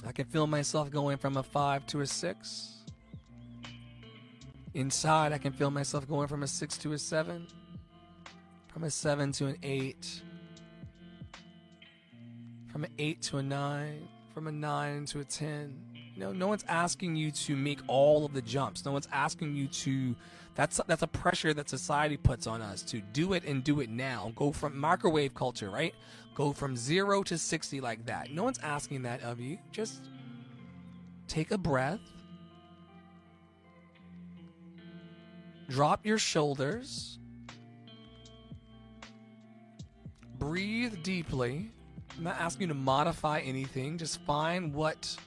I can feel myself going from a 5 to a 6. Inside, I can feel myself going from a 6 to a 7. From a 7 to an 8. From an 8 to a 9. From a 9 to a 10. You know, no one's asking you to make all of the jumps. No one's asking you to. That's a pressure that society puts on us to do it and do it now. Go from microwave culture, right? Go from 0 to 60 like that. No one's asking that of you. Just take a breath. Drop your shoulders. Breathe deeply. I'm not asking you to modify anything. Just find what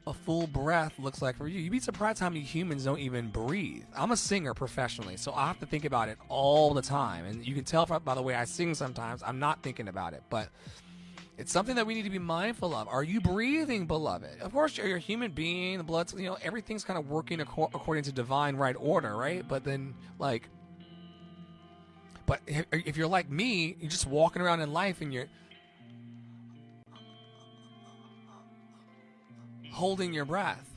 a full breath looks like for you. You'd be surprised how many humans don't even breathe. I'm a singer professionally, so I have to think about it all the time. And you can tell by the way I sing sometimes, I'm not thinking about it. But it's something that we need to be mindful of. Are you breathing, beloved? Of course, you're a human being. The blood's, you know, everything's kind of working according to divine right order, right? But then, like, but if you're like me, you're just walking around in life and you're holding your breath,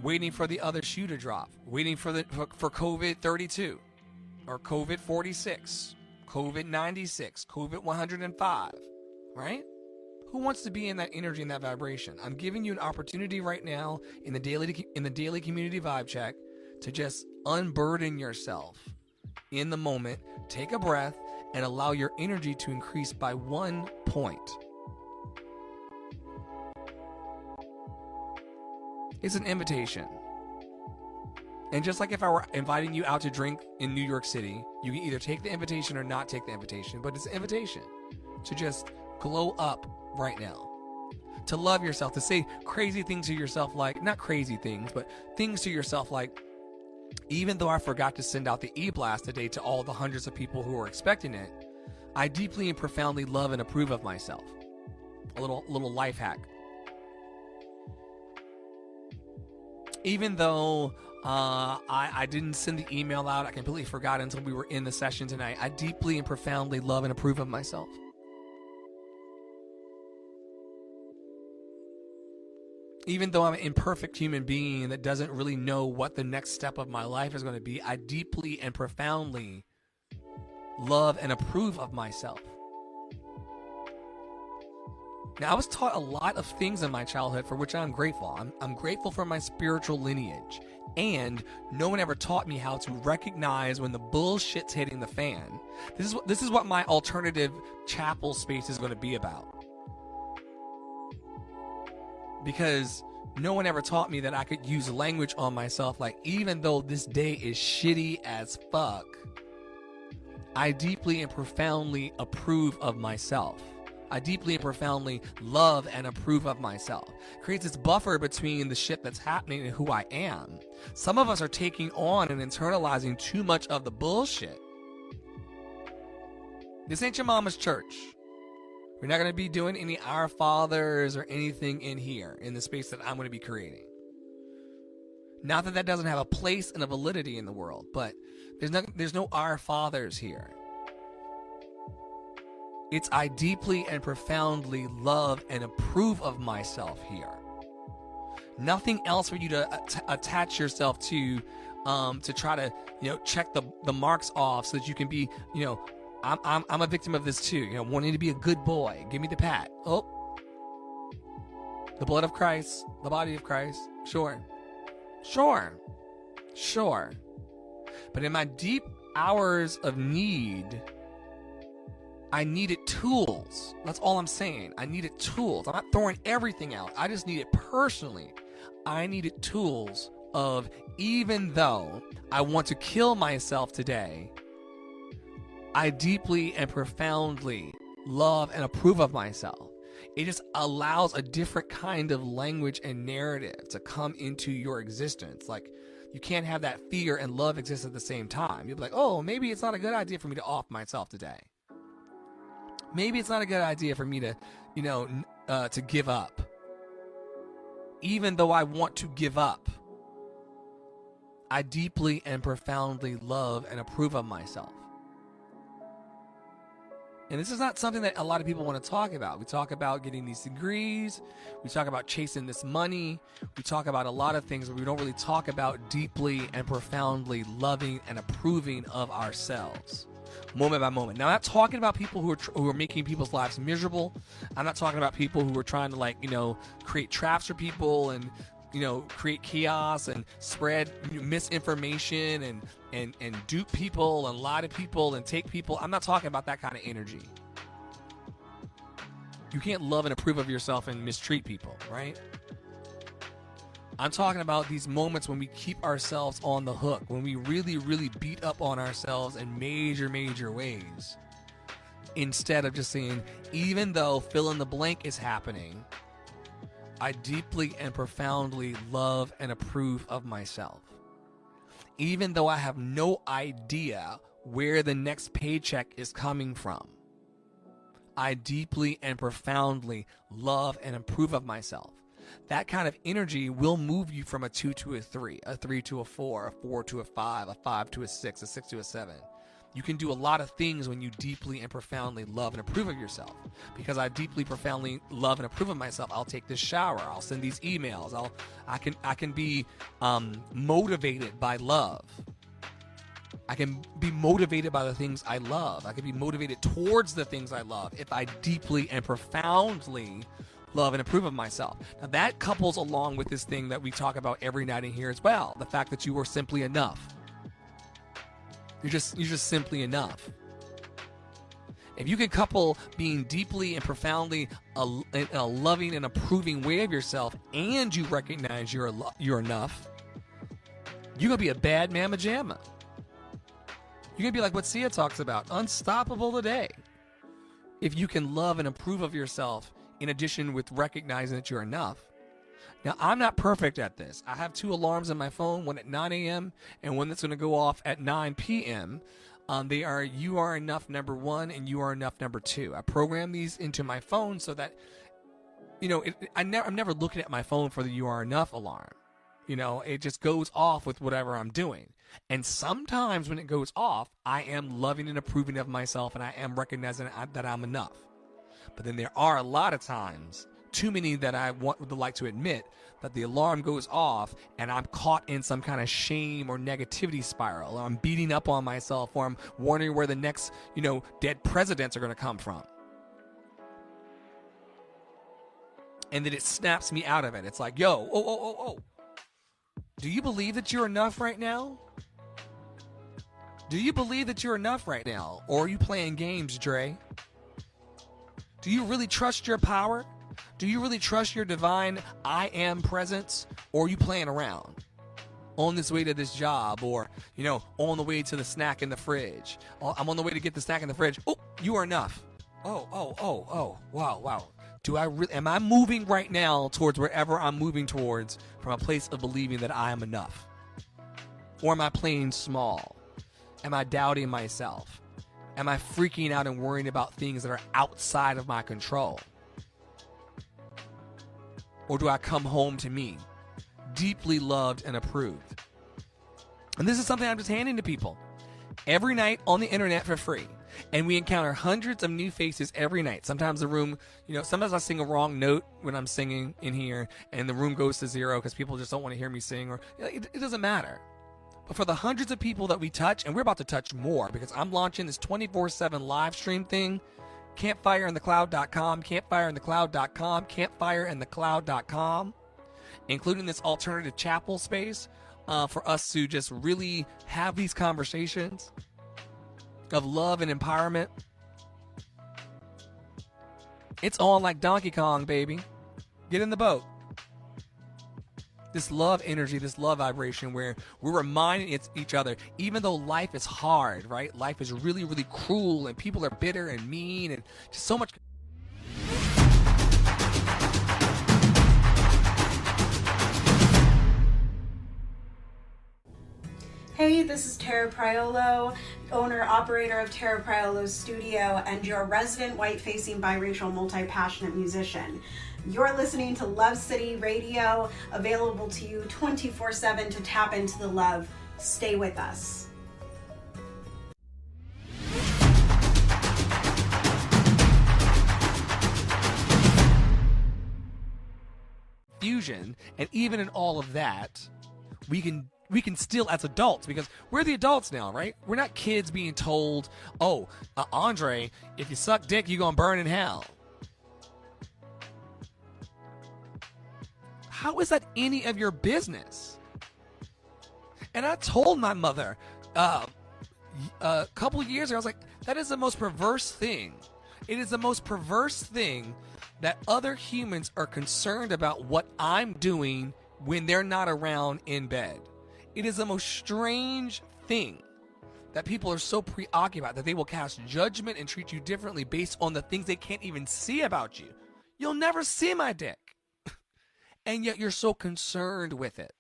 waiting for the other shoe to drop, waiting for COVID 32 or COVID 46, COVID 96, COVID 105, right? Who wants to be in that energy and that vibration? I'm giving you an opportunity right now in the daily community vibe check to just unburden yourself in the moment, take a breath, and allow your energy to increase by 1 point. It's an invitation. And just like if I were inviting you out to drink in New York City, you can either take the invitation or not take the invitation, but it's an invitation to just glow up right now. To love yourself, to say crazy things to yourself, like, not crazy things, but things to yourself like, even though I forgot to send out the e-blast today to all the hundreds of people who are expecting it, I deeply and profoundly love and approve of myself. A little life hack. Even though I didn't send the email out, I completely forgot until we were in the session tonight, I deeply and profoundly love and approve of myself. Even though I'm an imperfect human being that doesn't really know what the next step of my life is going to be, I deeply and profoundly love and approve of myself. Now, I was taught a lot of things in my childhood for which I'm grateful. I'm grateful for my spiritual lineage. And no one ever taught me how to recognize when the bullshit's hitting the fan. This is what my alternative chapel space is going to be about. Because no one ever taught me that I could use language on myself like, even though this day is shitty as fuck, I deeply and profoundly approve of myself. I deeply and profoundly love and approve of myself. It creates this buffer between the shit that's happening and who I am. Some of us are taking on and internalizing too much of the bullshit. This ain't your mama's church. We're not going to be doing any Our Fathers or anything in here, in the space that I'm going to be creating. Not that that doesn't have a place and a validity in the world, but there's no Our Fathers here. It's I deeply and profoundly love and approve of myself here. Nothing else for you to attach yourself to to try to, check the marks off so that you can be, I'm a victim of this too, wanting to be a good boy. Give me the pat. Oh, the blood of Christ, the body of Christ. Sure. But in my deep hours of need, I needed tools. That's all I'm saying. I needed tools. I'm not throwing everything out. I just needed personally. I needed tools of, even though I want to kill myself today, I deeply and profoundly love and approve of myself. It just allows a different kind of language and narrative to come into your existence. Like, you can't have that fear and love exist at the same time. You'll be like, oh, maybe it's not a good idea for me to off myself today. Maybe it's not a good idea for me to, to give up. Even though I want to give up, I deeply and profoundly love and approve of myself. And this is not something that a lot of people want to talk about. We talk about getting these degrees. We talk about chasing this money. We talk about a lot of things, but we don't really talk about deeply and profoundly loving and approving of ourselves, moment by moment. Now, I'm not talking about people who are making people's lives miserable. I'm not talking about people who are trying to, create traps for people and, create chaos and spread misinformation and dupe people and lie to people and take people. I'm not talking about that kind of energy. You can't love and approve of yourself and mistreat people, right? I'm talking about these moments when we keep ourselves on the hook, when we really, really beat up on ourselves in major, major ways. Instead of just saying, even though fill in the blank is happening, I deeply and profoundly love and approve of myself. Even though I have no idea where the next paycheck is coming from, I deeply and profoundly love and approve of myself. That kind of energy will move you from a 2 to a 3 to a 4, a 4 to a 5, a 5 to a 6, a 6 to a 7. You can do a lot of things when you deeply and profoundly love and approve of yourself. Because I deeply, profoundly love and approve of myself, I'll take this shower. I'll send these emails. I can be motivated by love. I can be motivated by the things I love. I can be motivated towards the things I love if I deeply and profoundly love and approve of myself. Now that couples along with this thing that we talk about every night in here as well. The fact that you are simply enough. You're just simply enough. If you can couple being deeply and profoundly a loving and approving way of yourself, and you recognize you're enough, you're gonna be a bad mamma jamma. You're gonna be like what Sia talks about, unstoppable today. If you can love and approve of yourself, in addition with recognizing that you're enough. Now, I'm not perfect at this. I have 2 alarms on my phone, one at 9 a.m. and one that's going to go off at 9 p.m. They are You Are Enough number 1 and You Are Enough number 2. I program these into my phone so that, I'm never looking at my phone for the You Are Enough alarm. It just goes off with whatever I'm doing. And sometimes when it goes off, I am loving and approving of myself and I am recognizing that I'm enough. But then there are a lot of times, too many that I would like to admit, that the alarm goes off and I'm caught in some kind of shame or negativity spiral, or I'm beating up on myself, or I'm wondering where the next, dead presidents are going to come from. And then it snaps me out of it. It's like, yo, do you believe that you're enough right now? Do you believe that you're enough right now? Or are you playing games, Dre? Do you really trust your power? Do you really trust your divine I am presence? Or are you playing around? On this way to this job, or, on the way to the snack in the fridge. Oh, I'm on the way to get the snack in the fridge. Oh, you are enough. Oh, wow. Am I moving right now towards wherever I'm moving towards from a place of believing that I am enough? Or am I playing small? Am I doubting myself? Am I freaking out and worrying about things that are outside of my control? Or do I come home to me, deeply loved and approved? And this is something I'm just handing to people every night on the internet for free. And we encounter hundreds of new faces every night. Sometimes the room, sometimes I sing a wrong note when I'm singing in here and the room goes to 0 because people just don't want to hear me sing, or it doesn't matter. But for the hundreds of people that we touch, and we're about to touch more because I'm launching this 24/7 live stream thing, campfireinthecloud.com, campfireinthecloud.com, campfireinthecloud.com, including this alternative chapel space for us to just really have these conversations of love and empowerment. It's on like Donkey Kong, baby. Get in the boat. This love energy, this love vibration where we're reminding each other, even though life is hard, right? Life is really, really cruel and people are bitter and mean and just so much.
Hey, this is Tara Priolo, owner, operator of Tara Priolo's studio, and your resident white-facing biracial multi-passionate musician. You're listening to Love City Radio, available to you 24/7 to tap into the love. Stay with us.
Fusion, and even in all of that, we can still, as adults, because we're the adults now, right? We're not kids being told, oh, Andre, if you suck dick, you're gonna burn in hell. How is that any of your business? And I told my mother a couple years ago, I was like, that is the most perverse thing. It is the most perverse thing that other humans are concerned about what I'm doing when they're not around in bed. It is the most strange thing that people are so preoccupied that they will cast judgment and treat you differently based on the things they can't even see about you. You'll never see my dick. And yet you're so concerned with it.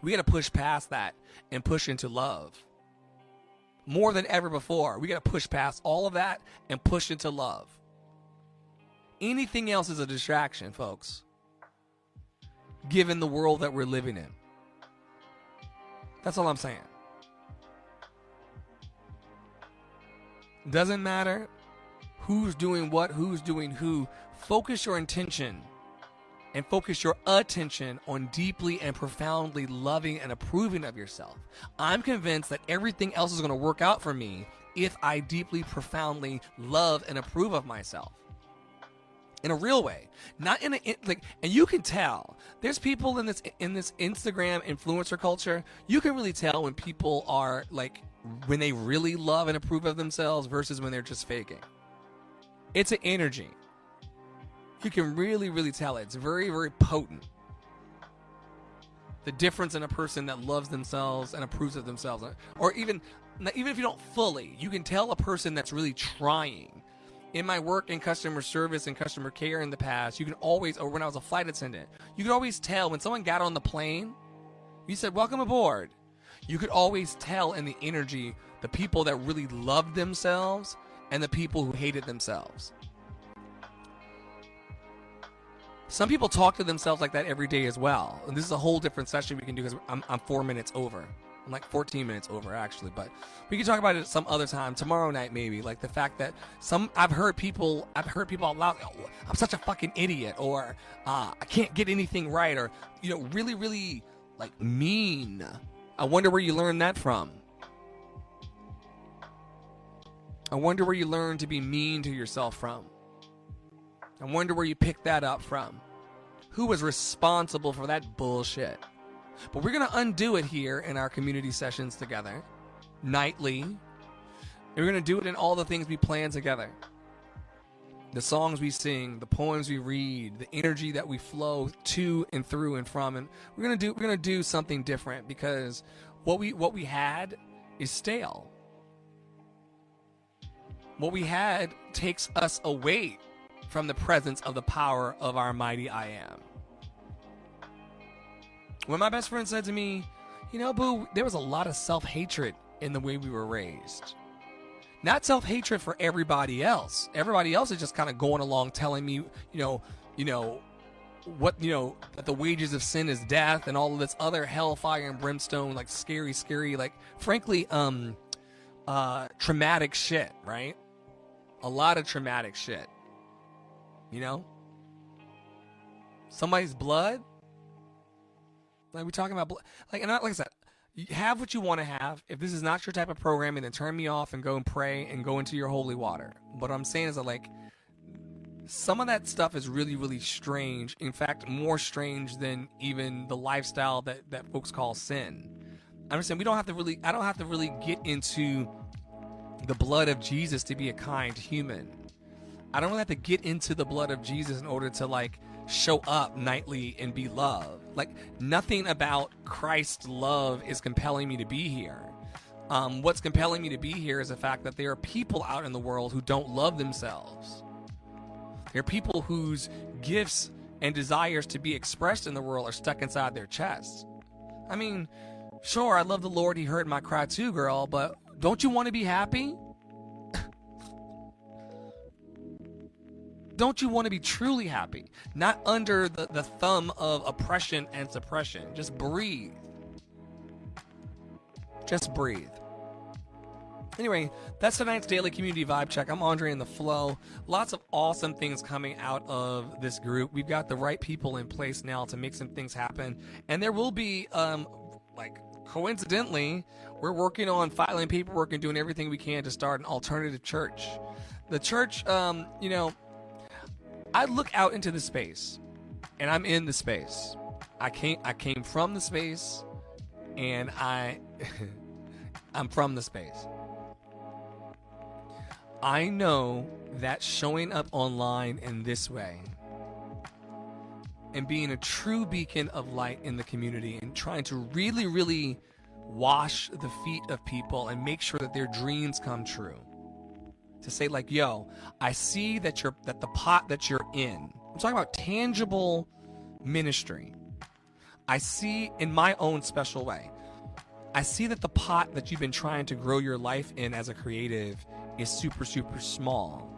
We got to push past that and push into love. More than ever before, we got to push past all of that and push into love. Anything else is a distraction, folks, given the world that we're living in. That's all I'm saying. Doesn't matter who's doing what, who's doing who. Focus your intention and focus your attention on deeply and profoundly loving and approving of yourself. I'm convinced that everything else is going to work out for me if I deeply, profoundly love and approve of myself. In a real way, not in a like, and you can tell. There's people in this Instagram influencer culture. You can really tell when people are like, when they really love and approve of themselves versus when they're just faking. It's an energy. You can really, really tell it. It's very, very potent. The difference in a person that loves themselves and approves of themselves, or even if you don't fully, you can tell a person that's really trying. In my work in customer service and customer care in the past, you can always, or when I was a flight attendant, you could always tell when someone got on the plane, you said, "Welcome aboard." You could always tell in the energy the people that really loved themselves and the people who hated themselves. Some people talk to themselves like that every day as well. And this is a whole different session we can do because I'm 4 minutes over. I'm like 14 minutes over actually, but we can talk about it some other time, tomorrow night maybe. Like the fact that I've heard people out loud, "Oh, I'm such a fucking idiot," or I can't get anything right, or really, really like mean. I wonder where you learned that from. I wonder where you learned to be mean to yourself from. I wonder where you picked that up from. Who was responsible for that bullshit? But we're going to undo it here in our community sessions together, nightly. And we're going to do it in all the things we plan together. The songs we sing, the poems we read, the energy that we flow to and through and from. And we're going to do something different because what we had is stale. What we had takes us away from the presence of the power of our mighty I am. When my best friend said to me, "Boo, there was a lot of self-hatred in the way we were raised." Not self-hatred for everybody else. Everybody else is just kind of going along telling me, that the wages of sin is death and all of this other hellfire and brimstone, like scary, like frankly, traumatic shit, right? A lot of traumatic shit. Somebody's blood. Like we're talking about blood. Like I said, have what you want to have. If this is not your type of programming, then turn me off and go and pray and go into your holy water. But what I'm saying is that, like, some of that stuff is really, really strange. In fact, more strange than even the lifestyle that folks call sin. I understand I don't have to really get into the blood of Jesus to be a kind human. I don't really have to get into the blood of Jesus in order to, like, show up nightly and be loved. Like, nothing about Christ's love is compelling me to be here. What's compelling me to be here is the fact that there are people out in the world who don't love themselves. There are people whose gifts and desires to be expressed in the world are stuck inside their chests. I mean, sure, I love the Lord. He heard my cry too, girl, but don't you want to be happy? Don't you want to be truly happy? Not under the thumb of oppression and suppression. Just breathe. Just breathe. Anyway, that's tonight's Daily Community Vibe Check. I'm Andre in the Flow. Lots of awesome things coming out of this group. We've got the right people in place now to make some things happen. And there will be, coincidentally, we're working on filing paperwork and doing everything we can to start an alternative church. The church, I look out into the space, and I'm in the space. I came from the space, and I'm from the space. I know that showing up online in this way and being a true beacon of light in the community and trying to really, really wash the feet of people and make sure that their dreams come true. To say, like, yo, I see that the pot that you're in. I'm talking about tangible ministry. I see in my own special way. I see that the pot that you've been trying to grow your life in as a creative is super, super small.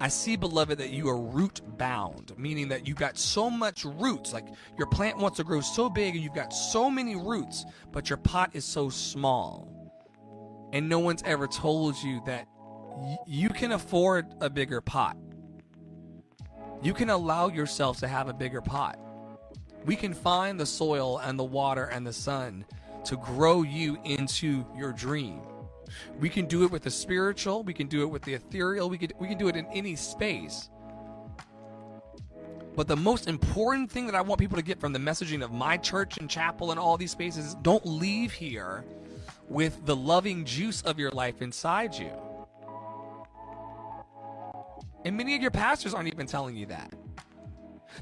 I see, beloved, that you are root bound, meaning that you've got so much roots. Like, your plant wants to grow so big and you've got so many roots, but your pot is so small. And no one's ever told you that you can afford a bigger pot. You can allow yourself to have a bigger pot. We can find the soil and the water and the sun to grow you into your dream. We can do it with the spiritual. We can do it with the ethereal. We can do it in any space. But the most important thing that I want people to get from the messaging of my church and chapel and all these spaces is don't leave here with the loving juice of your life inside you. And many of your pastors aren't even telling you that.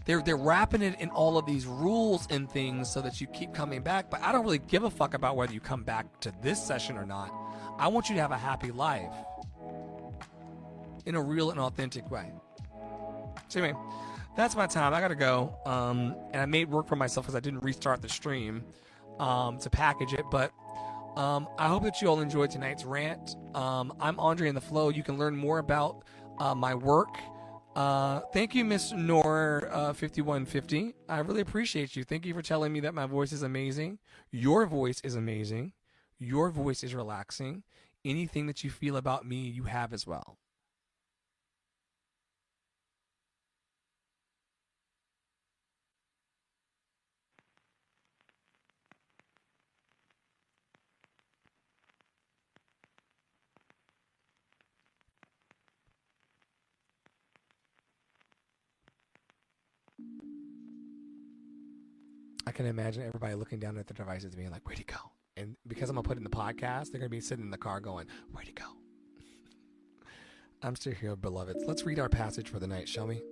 They're wrapping it in all of these rules and things so that you keep coming back. But I don't really give a fuck about whether you come back to this session or not. I want you to have a happy life in a real and authentic way. So anyway, that's my time. I gotta go. And I made work for myself because I didn't restart the stream to package it. But I hope that you all enjoyed tonight's rant. I'm Andre in the Flow. You can learn more about my work. Thank you, Miss Nor 5150. I really appreciate you. Thank you for telling me that my voice is amazing. Your voice is amazing. Your voice is relaxing. Anything that you feel about me, you have as well. I can imagine everybody looking down at their devices being like, where'd he go? And because I'm going to put it in the podcast, they're going to be sitting in the car going, where'd he go? I'm still here, beloveds. Let's read our passage for the night, shall we?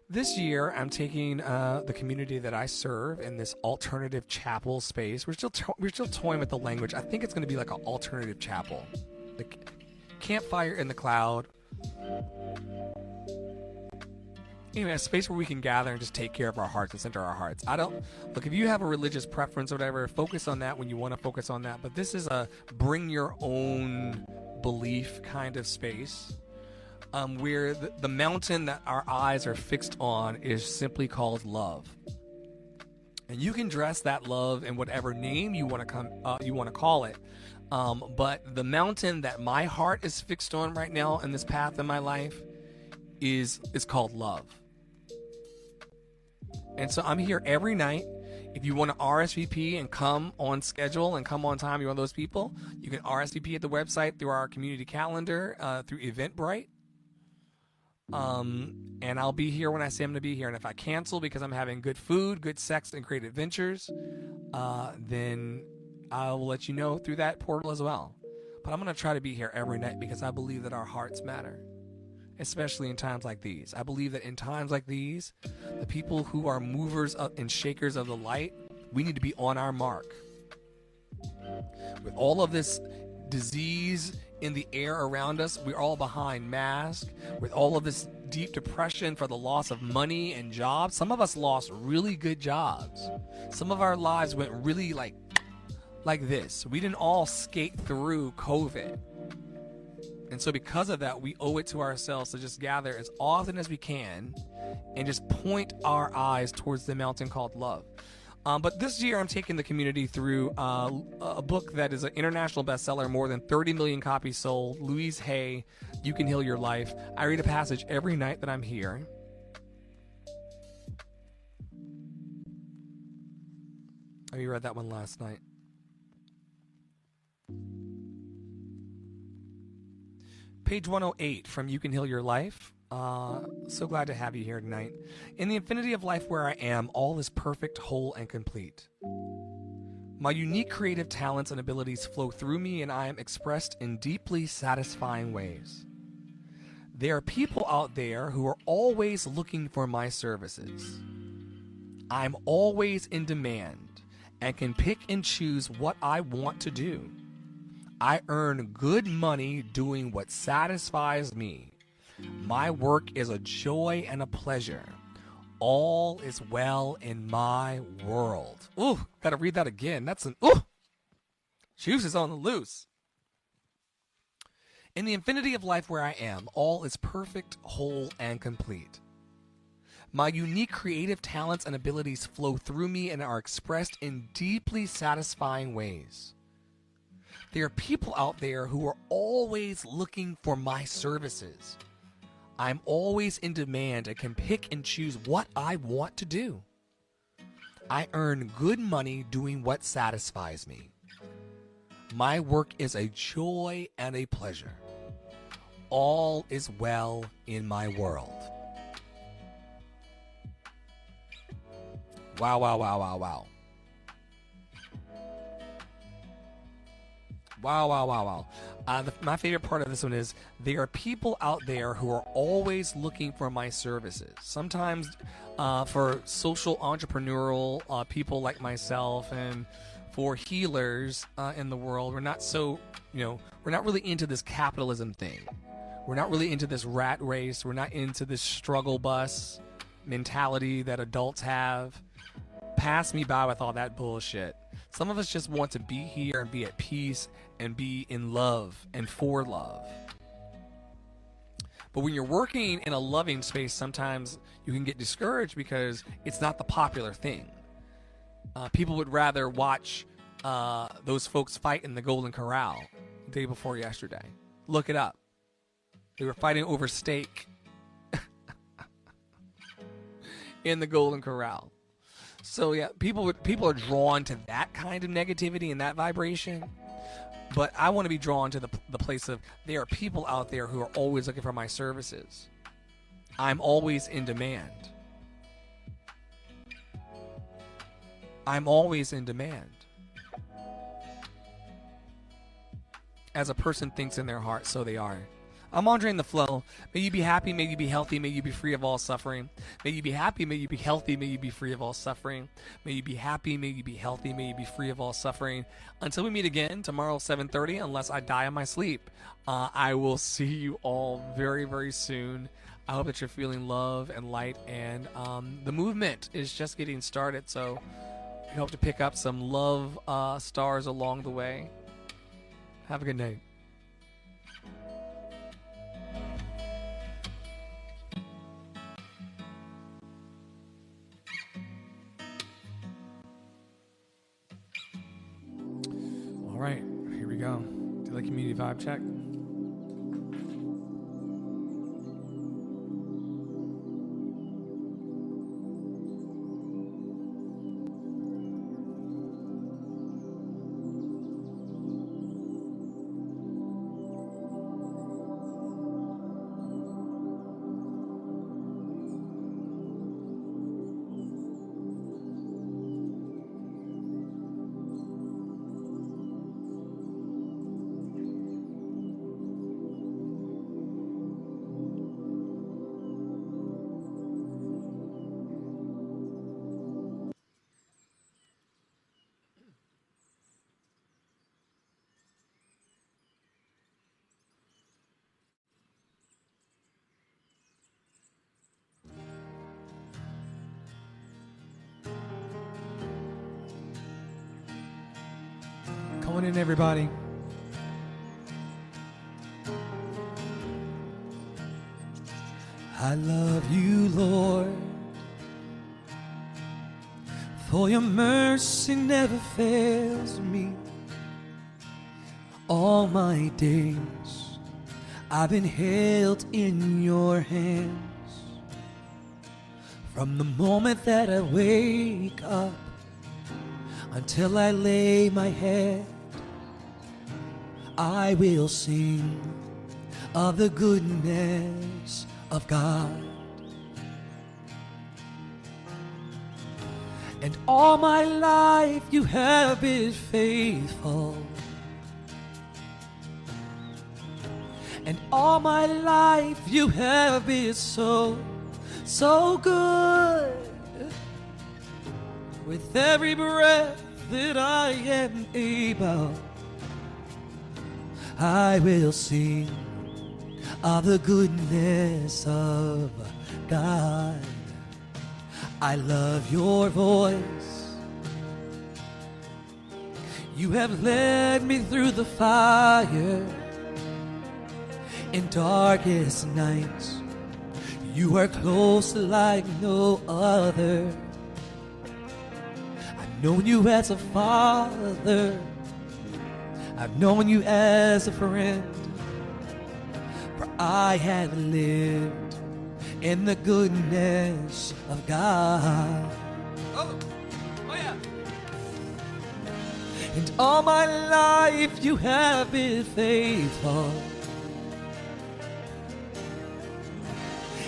This year, I'm taking the community that I serve in this alternative chapel space. We're still toying with the language. I think it's going to be like an alternative chapel. The campfire in the cloud. Anyway, a space where we can gather and just take care of our hearts and center our hearts. Look, if you have a religious preference or whatever, focus on that when you want to focus on that. But this is a bring your own belief kind of space where the mountain that our eyes are fixed on is simply called love. And you can dress that love in whatever name you want to call it. But the mountain that my heart is fixed on right now in this path in my life is called love. And so I'm here every night If you want to RSVP and come on schedule and come on time, you're one of those people, you can RSVP at the website through our community calendar, through Eventbrite. And I'll be here when I say I'm going to be here. And if I cancel because I'm having good food, good sex, and great adventures, then I will let you know through that portal as well. But I'm going to try to be here every night because I believe that our hearts matter, especially in times like these. I believe that in times like these, the people who are movers and shakers of the light, we need to be on our mark. With all of this disease in the air around us, we're all behind masks. With all of this deep depression for the loss of money and jobs, some of us lost really good jobs. Some of our lives went really like this. We didn't all skate through COVID. And so because of that, we owe it to ourselves to just gather as often as we can and just point our eyes towards the mountain called love. But this year, I'm taking the community through a book that is an international bestseller, more than 30 million copies sold. Louise Hay, You Can Heal Your Life. I read a passage every night that I'm here. Oh, you read that one last night. Page 108 from You Can Heal Your Life. So glad to have you here tonight. In the infinity of life where I am, all is perfect, whole, and complete. My unique creative talents and abilities flow through me, and I am expressed in deeply satisfying ways. There are people out there who are always looking for my services. I'm always in demand and can pick and choose what I want to do. I earn good money doing what satisfies me. My work is a joy and a pleasure. All is well in my world. Ooh, gotta read that again. That's an ooh. Juice is on the loose. In the infinity of life where I am, all is perfect, whole, and complete. My unique creative talents and abilities flow through me and are expressed in deeply satisfying ways. There are people out there who are always looking for my services. I'm always in demand and can pick and choose what I want to do. I earn good money doing what satisfies me. My work is a joy and a pleasure. All is well in my world. Wow, wow, wow, wow, wow. Wow, wow, wow, wow. My favorite part of this one is there are people out there who are always looking for my services. Sometimes for social entrepreneurial people like myself and for healers in the world, we're not so, we're not really into this capitalism thing. We're not really into this rat race. We're not into this struggle bus mentality that adults have. Pass me by with all that bullshit. Some of us just want to be here and be at peace and be in love and for love. But when you're working in a loving space, sometimes you can get discouraged because it's not the popular thing. People would rather watch those folks fight in the Golden Corral the day before yesterday. Look it up. They were fighting over steak in the Golden Corral. So yeah, people are drawn to that kind of negativity and that vibration. But I want to be drawn to the place of there are people out there who are always looking for my services. I'm always in demand. I'm always in demand. As a person thinks in their heart, so they are. I'm Andre in the Flow. May you be happy, may you be healthy, may you be free of all suffering. May you be happy, may you be healthy, may you be free of all suffering. May you be happy, may you be healthy, may you be free of all suffering. Until we meet again tomorrow 7:30, unless I die in my sleep. I will see you all very, very soon. I hope that you're feeling love and light, and the movement is just getting started, so we hope to pick up some love stars along the way. Have a good night. All right, here we go. Do you like community vibe check? Come on in, everybody. I love you, Lord, for your mercy never fails me. All my days I've been held in your hands. From the moment that I wake up until I lay my head, I will sing of the goodness of God. And all my life you have been faithful. And all my life you have been so, so good. With every breath that I am able, I will sing of the goodness of God. I love your voice. You have led me through the fire. In darkest nights, you are close like no other. I've known you as a father. I've known you as a friend. For I have lived in the goodness of God. Oh yeah. And all my life you have been faithful.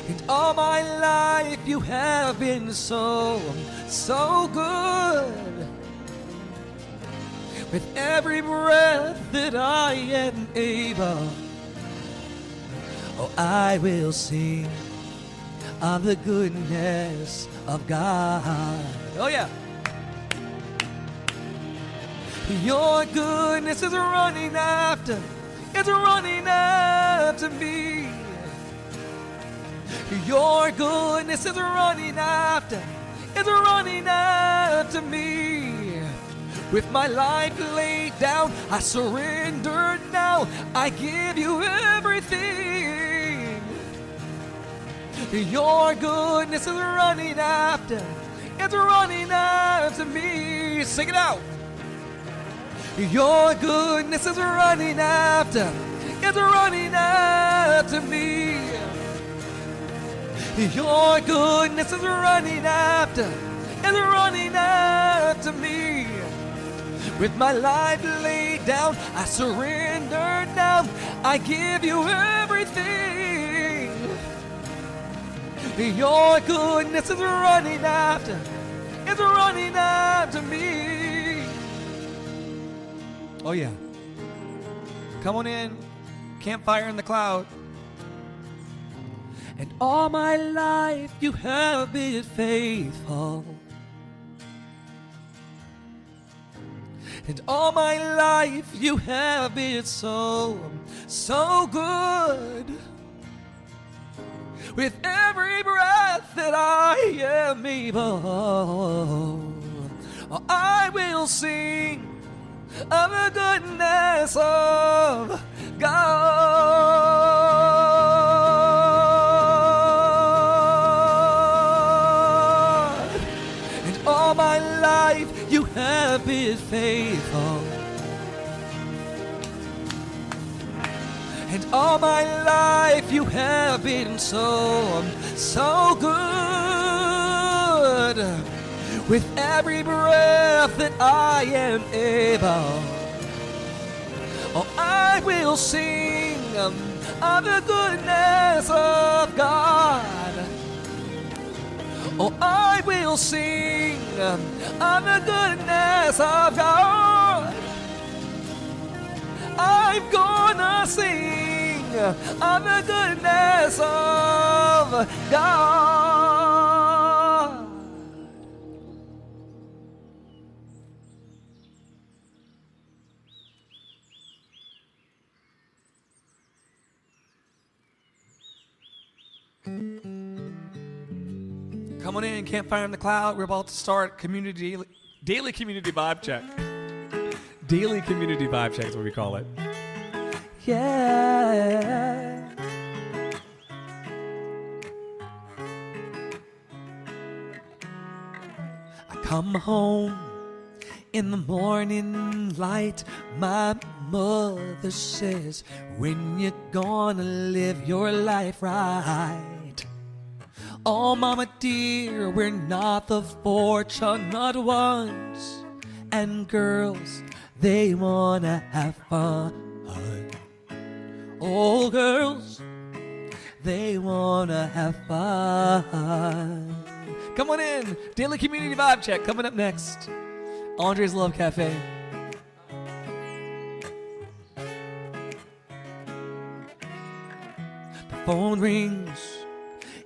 And all my life you have been so, so good. With every breath that I am able, oh, I will sing of the goodness of God. Oh yeah. Your goodness is running after, it's running after me. Your goodness is running after, it's running after me. With my life laid down, I surrender now. I give you everything. Your goodness is running after, it's running after me. Sing it out. Your goodness is running after, it's running after me. Your goodness is running after, it's running after me. With my life laid down, I surrender now. I give you everything. Your goodness is running after, it's running after me. Oh yeah. Come on in. Campfire in the cloud. And all my life you have been faithful. And all my life you have been so, so good. With every breath that I am able, I will sing of the goodness of God. And all my life you have been faithful. And all my life you have been so, so good. With every breath that I am able, oh, I will sing of the goodness of God. Oh, I will sing of the goodness of God. I'm gonna sing of the goodness of God. Come on in, Campfire in the Cloud. We're about to start daily community vibe check. Daily community vibe check is what we call it. Yeah. I come home in the morning light. My mother says, when you gonna live your life right? Oh, mama dear, we're not the fortunate ones. And girls, they wanna have fun. Oh, girls, they wanna have fun. Come on in. Daily Community Vibe Check coming up next. Andre's Love Cafe. The phone rings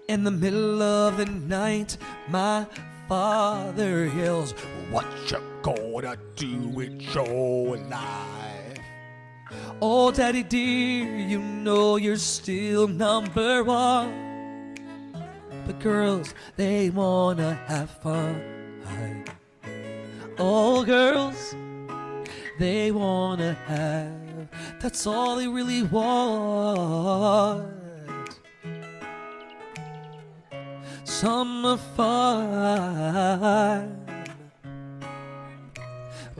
in the middle of the night. My father yells, what you gonna do with your life? Oh, daddy dear, you know you're still number one. But girls, they wanna have fun. Oh, girls, they wanna have, that's all they really want. Some fun.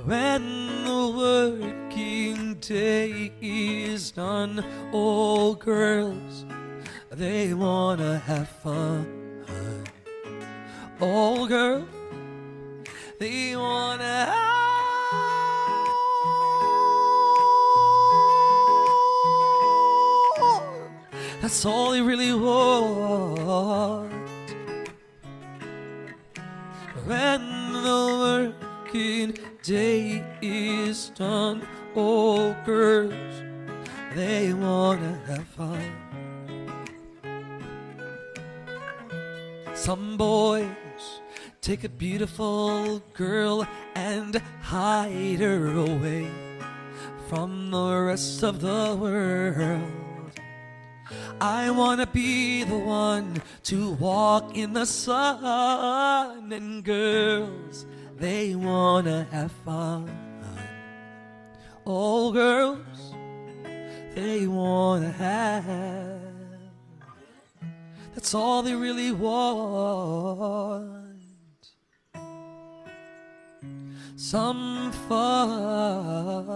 When the working day is done, oh, girls, they wanna have fun. Oh, girl, they wanna have, that's all they really want. When the working day is done, oh, girls, they wanna have fun. Some boys take a beautiful girl and hide her away from the rest of the world. I wanna be the one to walk in the sun, and girls, they wanna have fun. Oh, girls, they wanna have, that's all they really want. Some fun.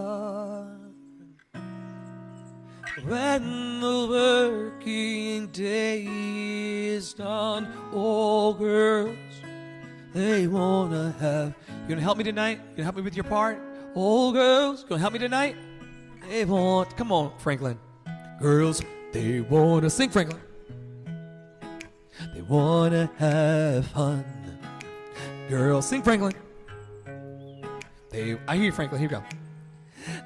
When the working day is done, oh, girls, they wanna have. You gonna help me tonight? You gonna help me with your part? Oh, girls, gonna help me tonight? They want. Come on, Franklin. Girls, they wanna sing, Franklin. They wanna have fun. Girls, sing, Franklin. I hear you, Franklin. Here we go.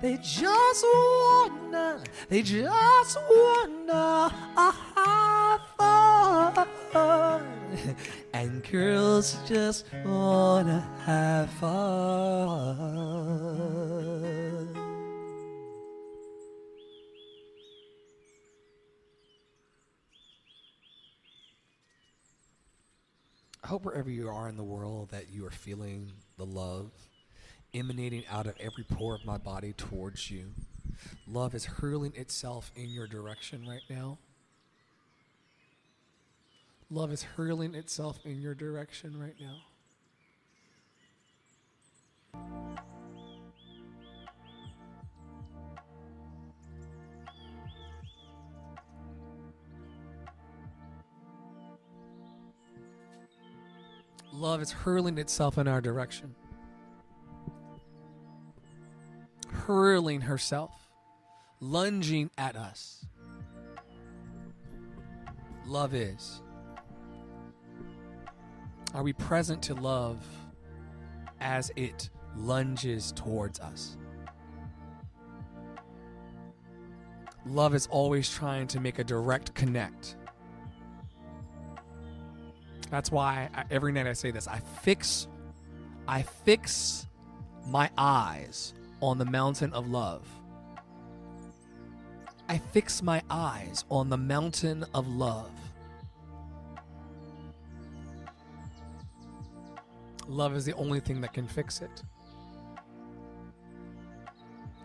They just wanna have fun. And girls just wanna have fun. I hope wherever you are in the world that you are feeling the love emanating out of every pore of my body towards you. Love is hurling itself in your direction right now. Love is hurling itself in your direction right now. Love is hurling itself in our direction. Hurling herself, lunging at us. Love is. Are we present to love as it lunges towards us? Love is always trying to make a direct connect. That's why every night I say this. I fix my eyes on the mountain of love. I fix my eyes on the mountain of love. Love is the only thing that can fix it.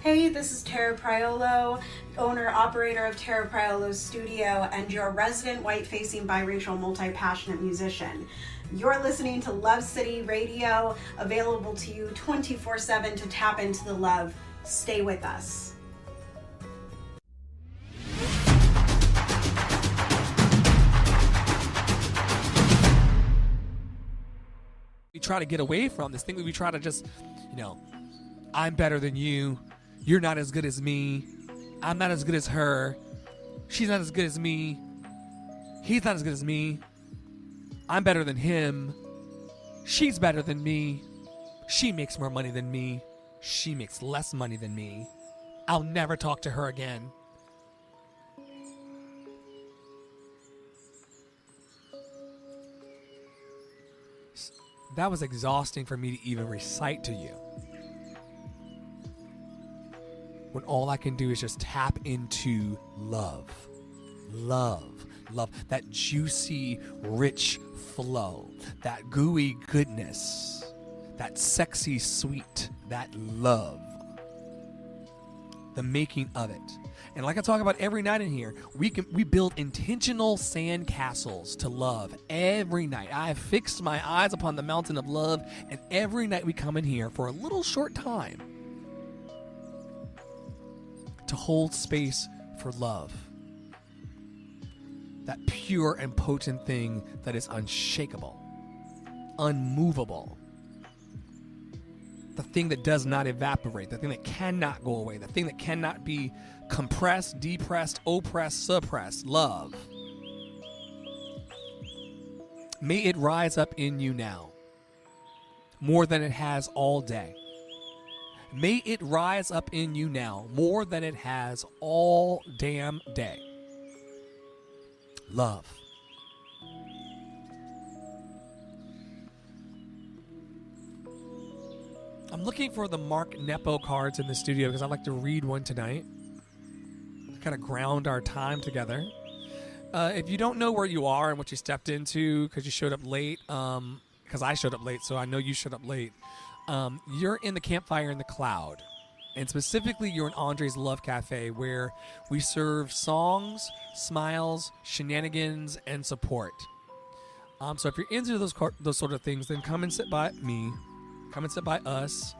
Hey, this is Tara Priolo, owner, operator of Tara Priolo Studio, and your resident white-facing biracial multi-passionate musician. You're listening to Love City Radio, available to you 24/7 to tap into the love. Stay with us.
We try to get away from this thing that we try to just, I'm better than you. You're not as good as me. I'm not as good as her. She's not as good as me. He's not as good as me. I'm better than him. She's better than me. She makes more money than me. She makes less money than me. I'll never talk to her again. That was exhausting for me to even recite to you. When all I can do is just tap into love. Love. Love. That juicy, rich flow. That gooey goodness. That sexy sweet. That love. The making of it. And like I talk about every night in here, we build intentional sand castles to love every night. I have fixed my eyes upon the mountain of love, and every night we come in here for a little short time to hold space for love. That pure and potent thing that is unshakable, unmovable. The thing that does not evaporate, the thing that cannot go away, the thing that cannot be compressed, depressed, oppressed, suppressed. Love. May it rise up in you now, more than it has all day. May it rise up in you now more than it has all damn day. Love. I'm looking for the Mark Nepo cards in the studio because I'd like to read one tonight. Kind of ground our time together. If you don't know where you are and what you stepped into because you showed up late, because I showed up late, so I know you showed up late. You're in the Campfire in the Cloud, and specifically you're in Andre's Love Cafe, where we serve songs, smiles, shenanigans, and support. So if you're into those sort of things, then come and sit by me, come and sit by us.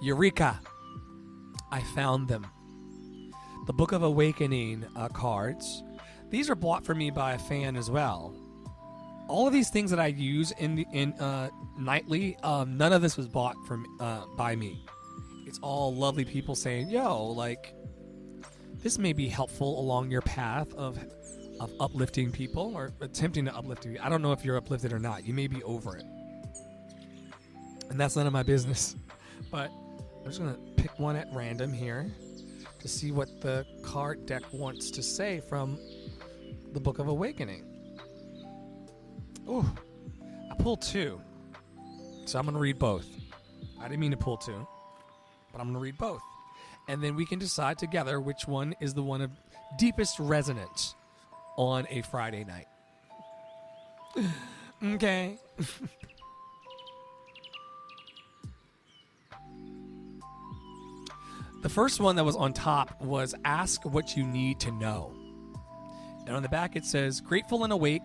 Eureka! I found them. The Book of Awakening cards. These are bought for me by a fan as well. All of these things that I use in nightly, none of this was bought from by me. It's all lovely people saying, "Yo, like, this may be helpful along your path of uplifting people or attempting to uplift you. I don't know if you're uplifted or not. You may be over it, and that's none of my business. But I'm just gonna pick one at random here to see what the card deck wants to say from the Book of Awakening. Ooh, I pulled two, so I'm going to read both. I didn't mean to pull two, but I'm going to read both. And then we can decide together which one is the one of deepest resonance on a Friday night. Okay. The first one that was on top was ask what you need to know. And on the back it says, grateful and awake,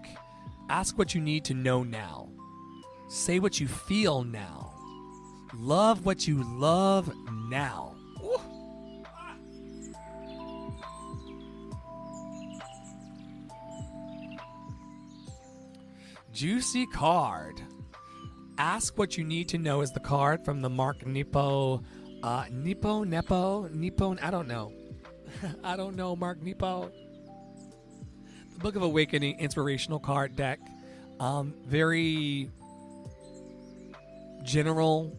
ask what you need to know now. Say what you feel now. Love what you love now. Ooh. Juicy card. Ask what you need to know is the card from the Mark Nepo. Nepo, I don't know. I don't know, Mark Nepo. The Book of Awakening inspirational card deck. Very general.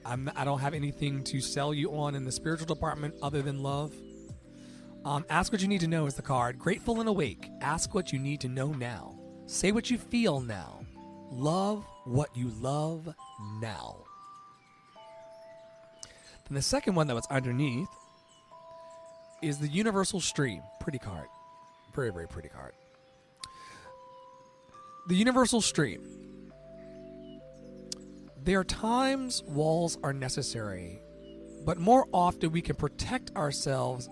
I don't have anything to sell you on in the spiritual department other than love. Ask what you need to know is the card. Grateful and awake. Ask what you need to know now. Say what you feel now. Love what you love now. Then the second one that was underneath is the Universal Stream. Pretty card. Very, very pretty card. The universal stream. There are times walls are necessary, but more often we can protect ourselves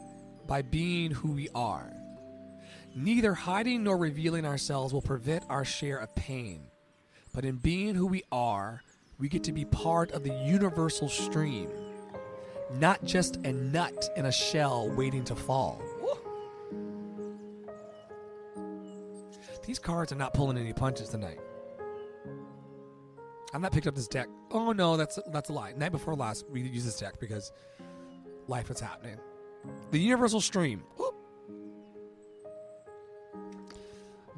by being who we are. Neither hiding nor revealing ourselves will prevent our share of pain, but in being who we are, we get to be part of the universal stream, not just a nut in a shell waiting to fall. These cards are not pulling any punches tonight. I've not picked up this deck. Oh no, that's a lie. Night before last, we used this deck because life is happening. The universal stream.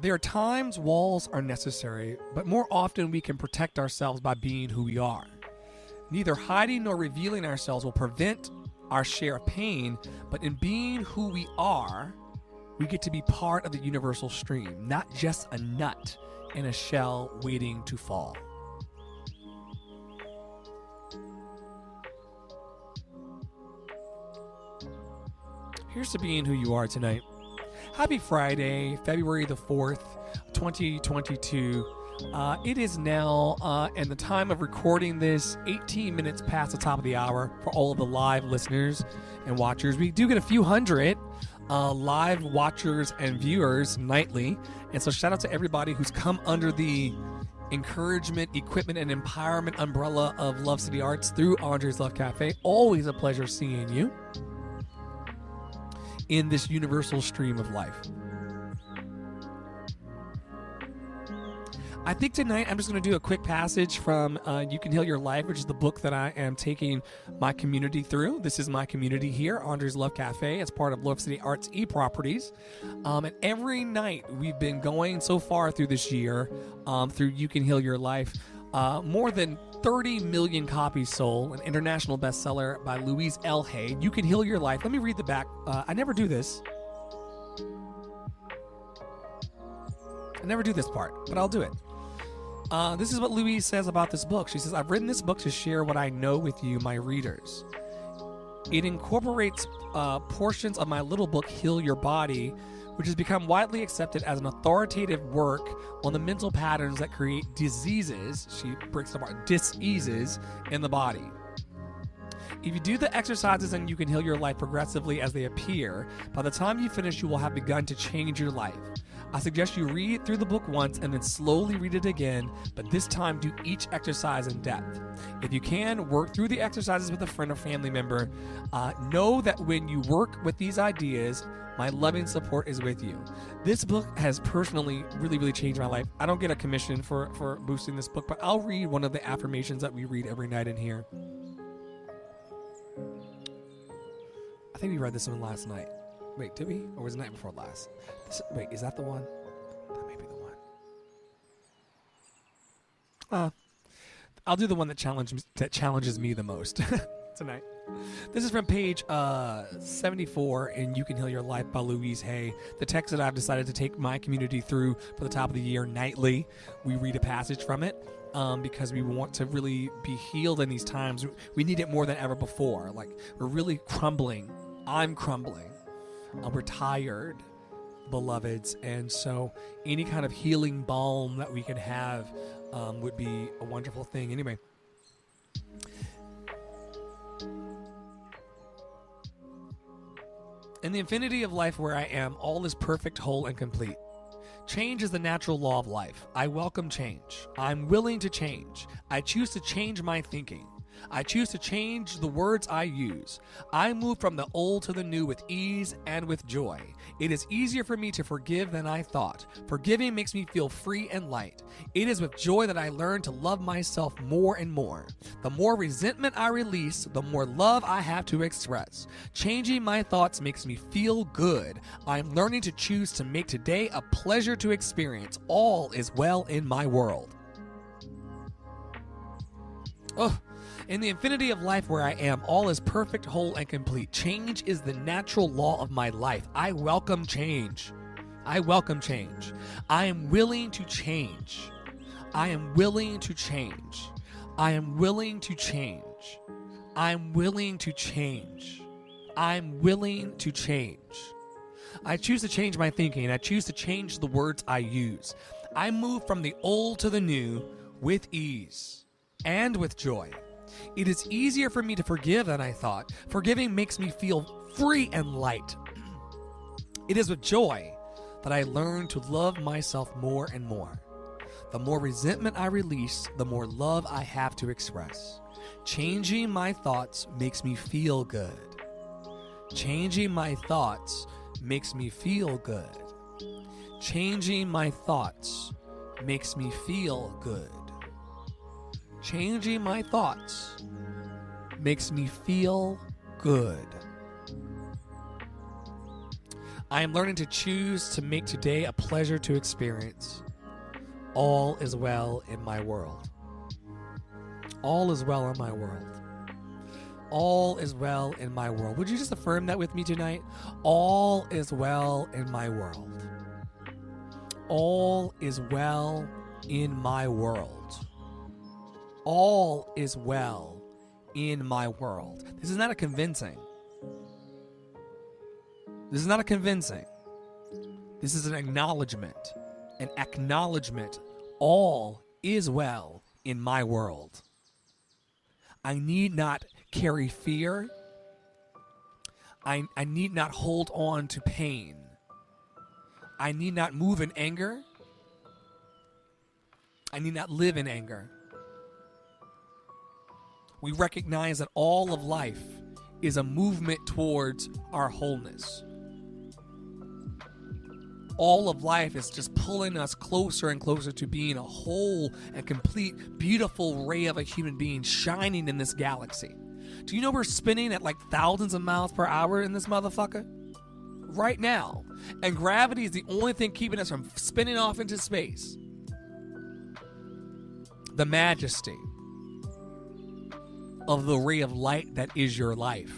There are times walls are necessary, but more often we can protect ourselves by being who we are. Neither hiding nor revealing ourselves will prevent our share of pain, but in being who we are, we get to be part of the universal stream, not just a nut in a shell waiting to fall. Here's to being who you are tonight. Happy Friday, February the 4th, 2022. It is now, and the time of recording this, 18 minutes past the top of the hour for all of the live listeners and watchers. We do get a few hundred live watchers and viewers nightly. And so shout out to everybody who's come under the encouragement, equipment, and empowerment umbrella of Love City Arts through Andre's Love Cafe. Always a pleasure seeing you in this universal stream of life. I think tonight I'm just going to do a quick passage from You Can Heal Your Life, which is the book that I am taking my community through. This is my community here, Andre's Love Cafe. It's part of Love City Arts eProperties. And every night we've been going so far through this year through You Can Heal Your Life. More than 30 million copies sold, an international bestseller by Louise L. Hay. You Can Heal Your Life. Let me read the back. I never do this. I never do this part, but I'll do it. This is what Louise says about this book. She says, I've written this book to share what I know with you, my readers. It incorporates portions of my little book, Heal Your Body, which has become widely accepted as an authoritative work on the mental patterns that create diseases, she breaks them apart, diseases in the body. If you do the exercises and You Can Heal Your Life progressively as they appear, by the time you finish, you will have begun to change your life. I suggest you read through the book once and then slowly read it again, but this time do each exercise in depth. If you can, work through the exercises with a friend or family member. Know that when you work with these ideas, my loving support is with you. This book has personally really changed my life. I don't get a commission for boosting this book, but I'll read one of the affirmations that we read every night in here. I think we read this one last night. Wait, did we? Or was it the night before last? Wait, is that the one? That may be the one. I'll do the one that challenges me the most tonight. This is from page 74 in You Can Heal Your Life by Louise Hay. The text that I've decided to take my community through for the top of the year nightly. We read a passage from it because we want to really be healed in these times. We need it more than ever before. Like, we're really crumbling. I'm crumbling. We're tired, beloveds, and so any kind of healing balm that we can have would be a wonderful thing. Anyway, in the infinity of life where I am, all is perfect, whole, and complete. Change is the natural law of life. I welcome change. I'm willing to change. I choose to change my thinking. I choose to change the words I use. I move from the old to the new with ease and with joy. It is easier for me to forgive than I thought. Forgiving makes me feel free and light. It is with joy that I learn to love myself more and more. The more resentment I release, the more love I have to express. Changing my thoughts makes me feel good. I'm learning to choose to make today a pleasure to experience. All is well in my world. Oh. In the infinity of life where I am, all is perfect, whole, and complete. Change is the natural law of my life. I welcome change. I welcome change. I am willing to change. I am willing to change. I am willing to change. I'm willing to change. I'm willing to change. I choose to change my thinking. I choose to change the words I use. I move from the old to the new with ease and with joy. It is easier for me to forgive than I thought. Forgiving makes me feel free and light. It is with joy that I learn to love myself more and more. The more resentment I release, the more love I have to express. Changing my thoughts makes me feel good. Changing my thoughts makes me feel good. Changing my thoughts makes me feel good. Changing my thoughts makes me feel good. I am learning to choose to make today a pleasure to experience. All is well in my world. All is well in my world. All is well in my world. Would you just affirm that with me tonight? All is well in my world. All is well in my world. All is well in my world. This is not a convincing. This is not a convincing. This is an acknowledgement. An acknowledgement. All is well in my world. I need not carry fear. I need not hold on to pain. I need not move in anger. I need not live in anger. We recognize that all of life is a movement towards our wholeness. All of life is just pulling us closer and closer to being a whole and complete, beautiful ray of a human being shining in this galaxy. Do you know we're spinning at like thousands of miles per hour in this motherfucker? Right now. And gravity is the only thing keeping us from spinning off into space. The majesty of the ray of light that is your life.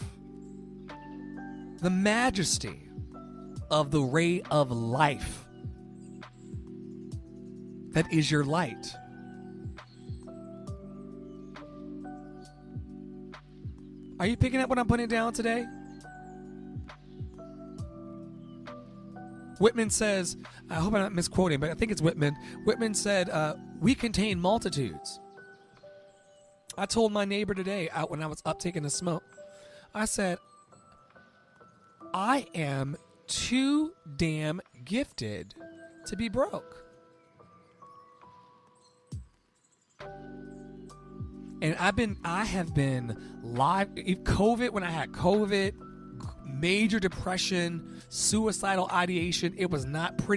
The majesty of the ray of life that is your light. Are you picking up what I'm putting down today? Whitman says, I hope I'm not misquoting, but I think it's Whitman. Whitman said, we contain multitudes. I told my neighbor today, out when I was up taking a smoke, I said, I am too damn gifted to be broke. And I have been live. COVID, when I had COVID, major depression, suicidal ideation, it was not pretty.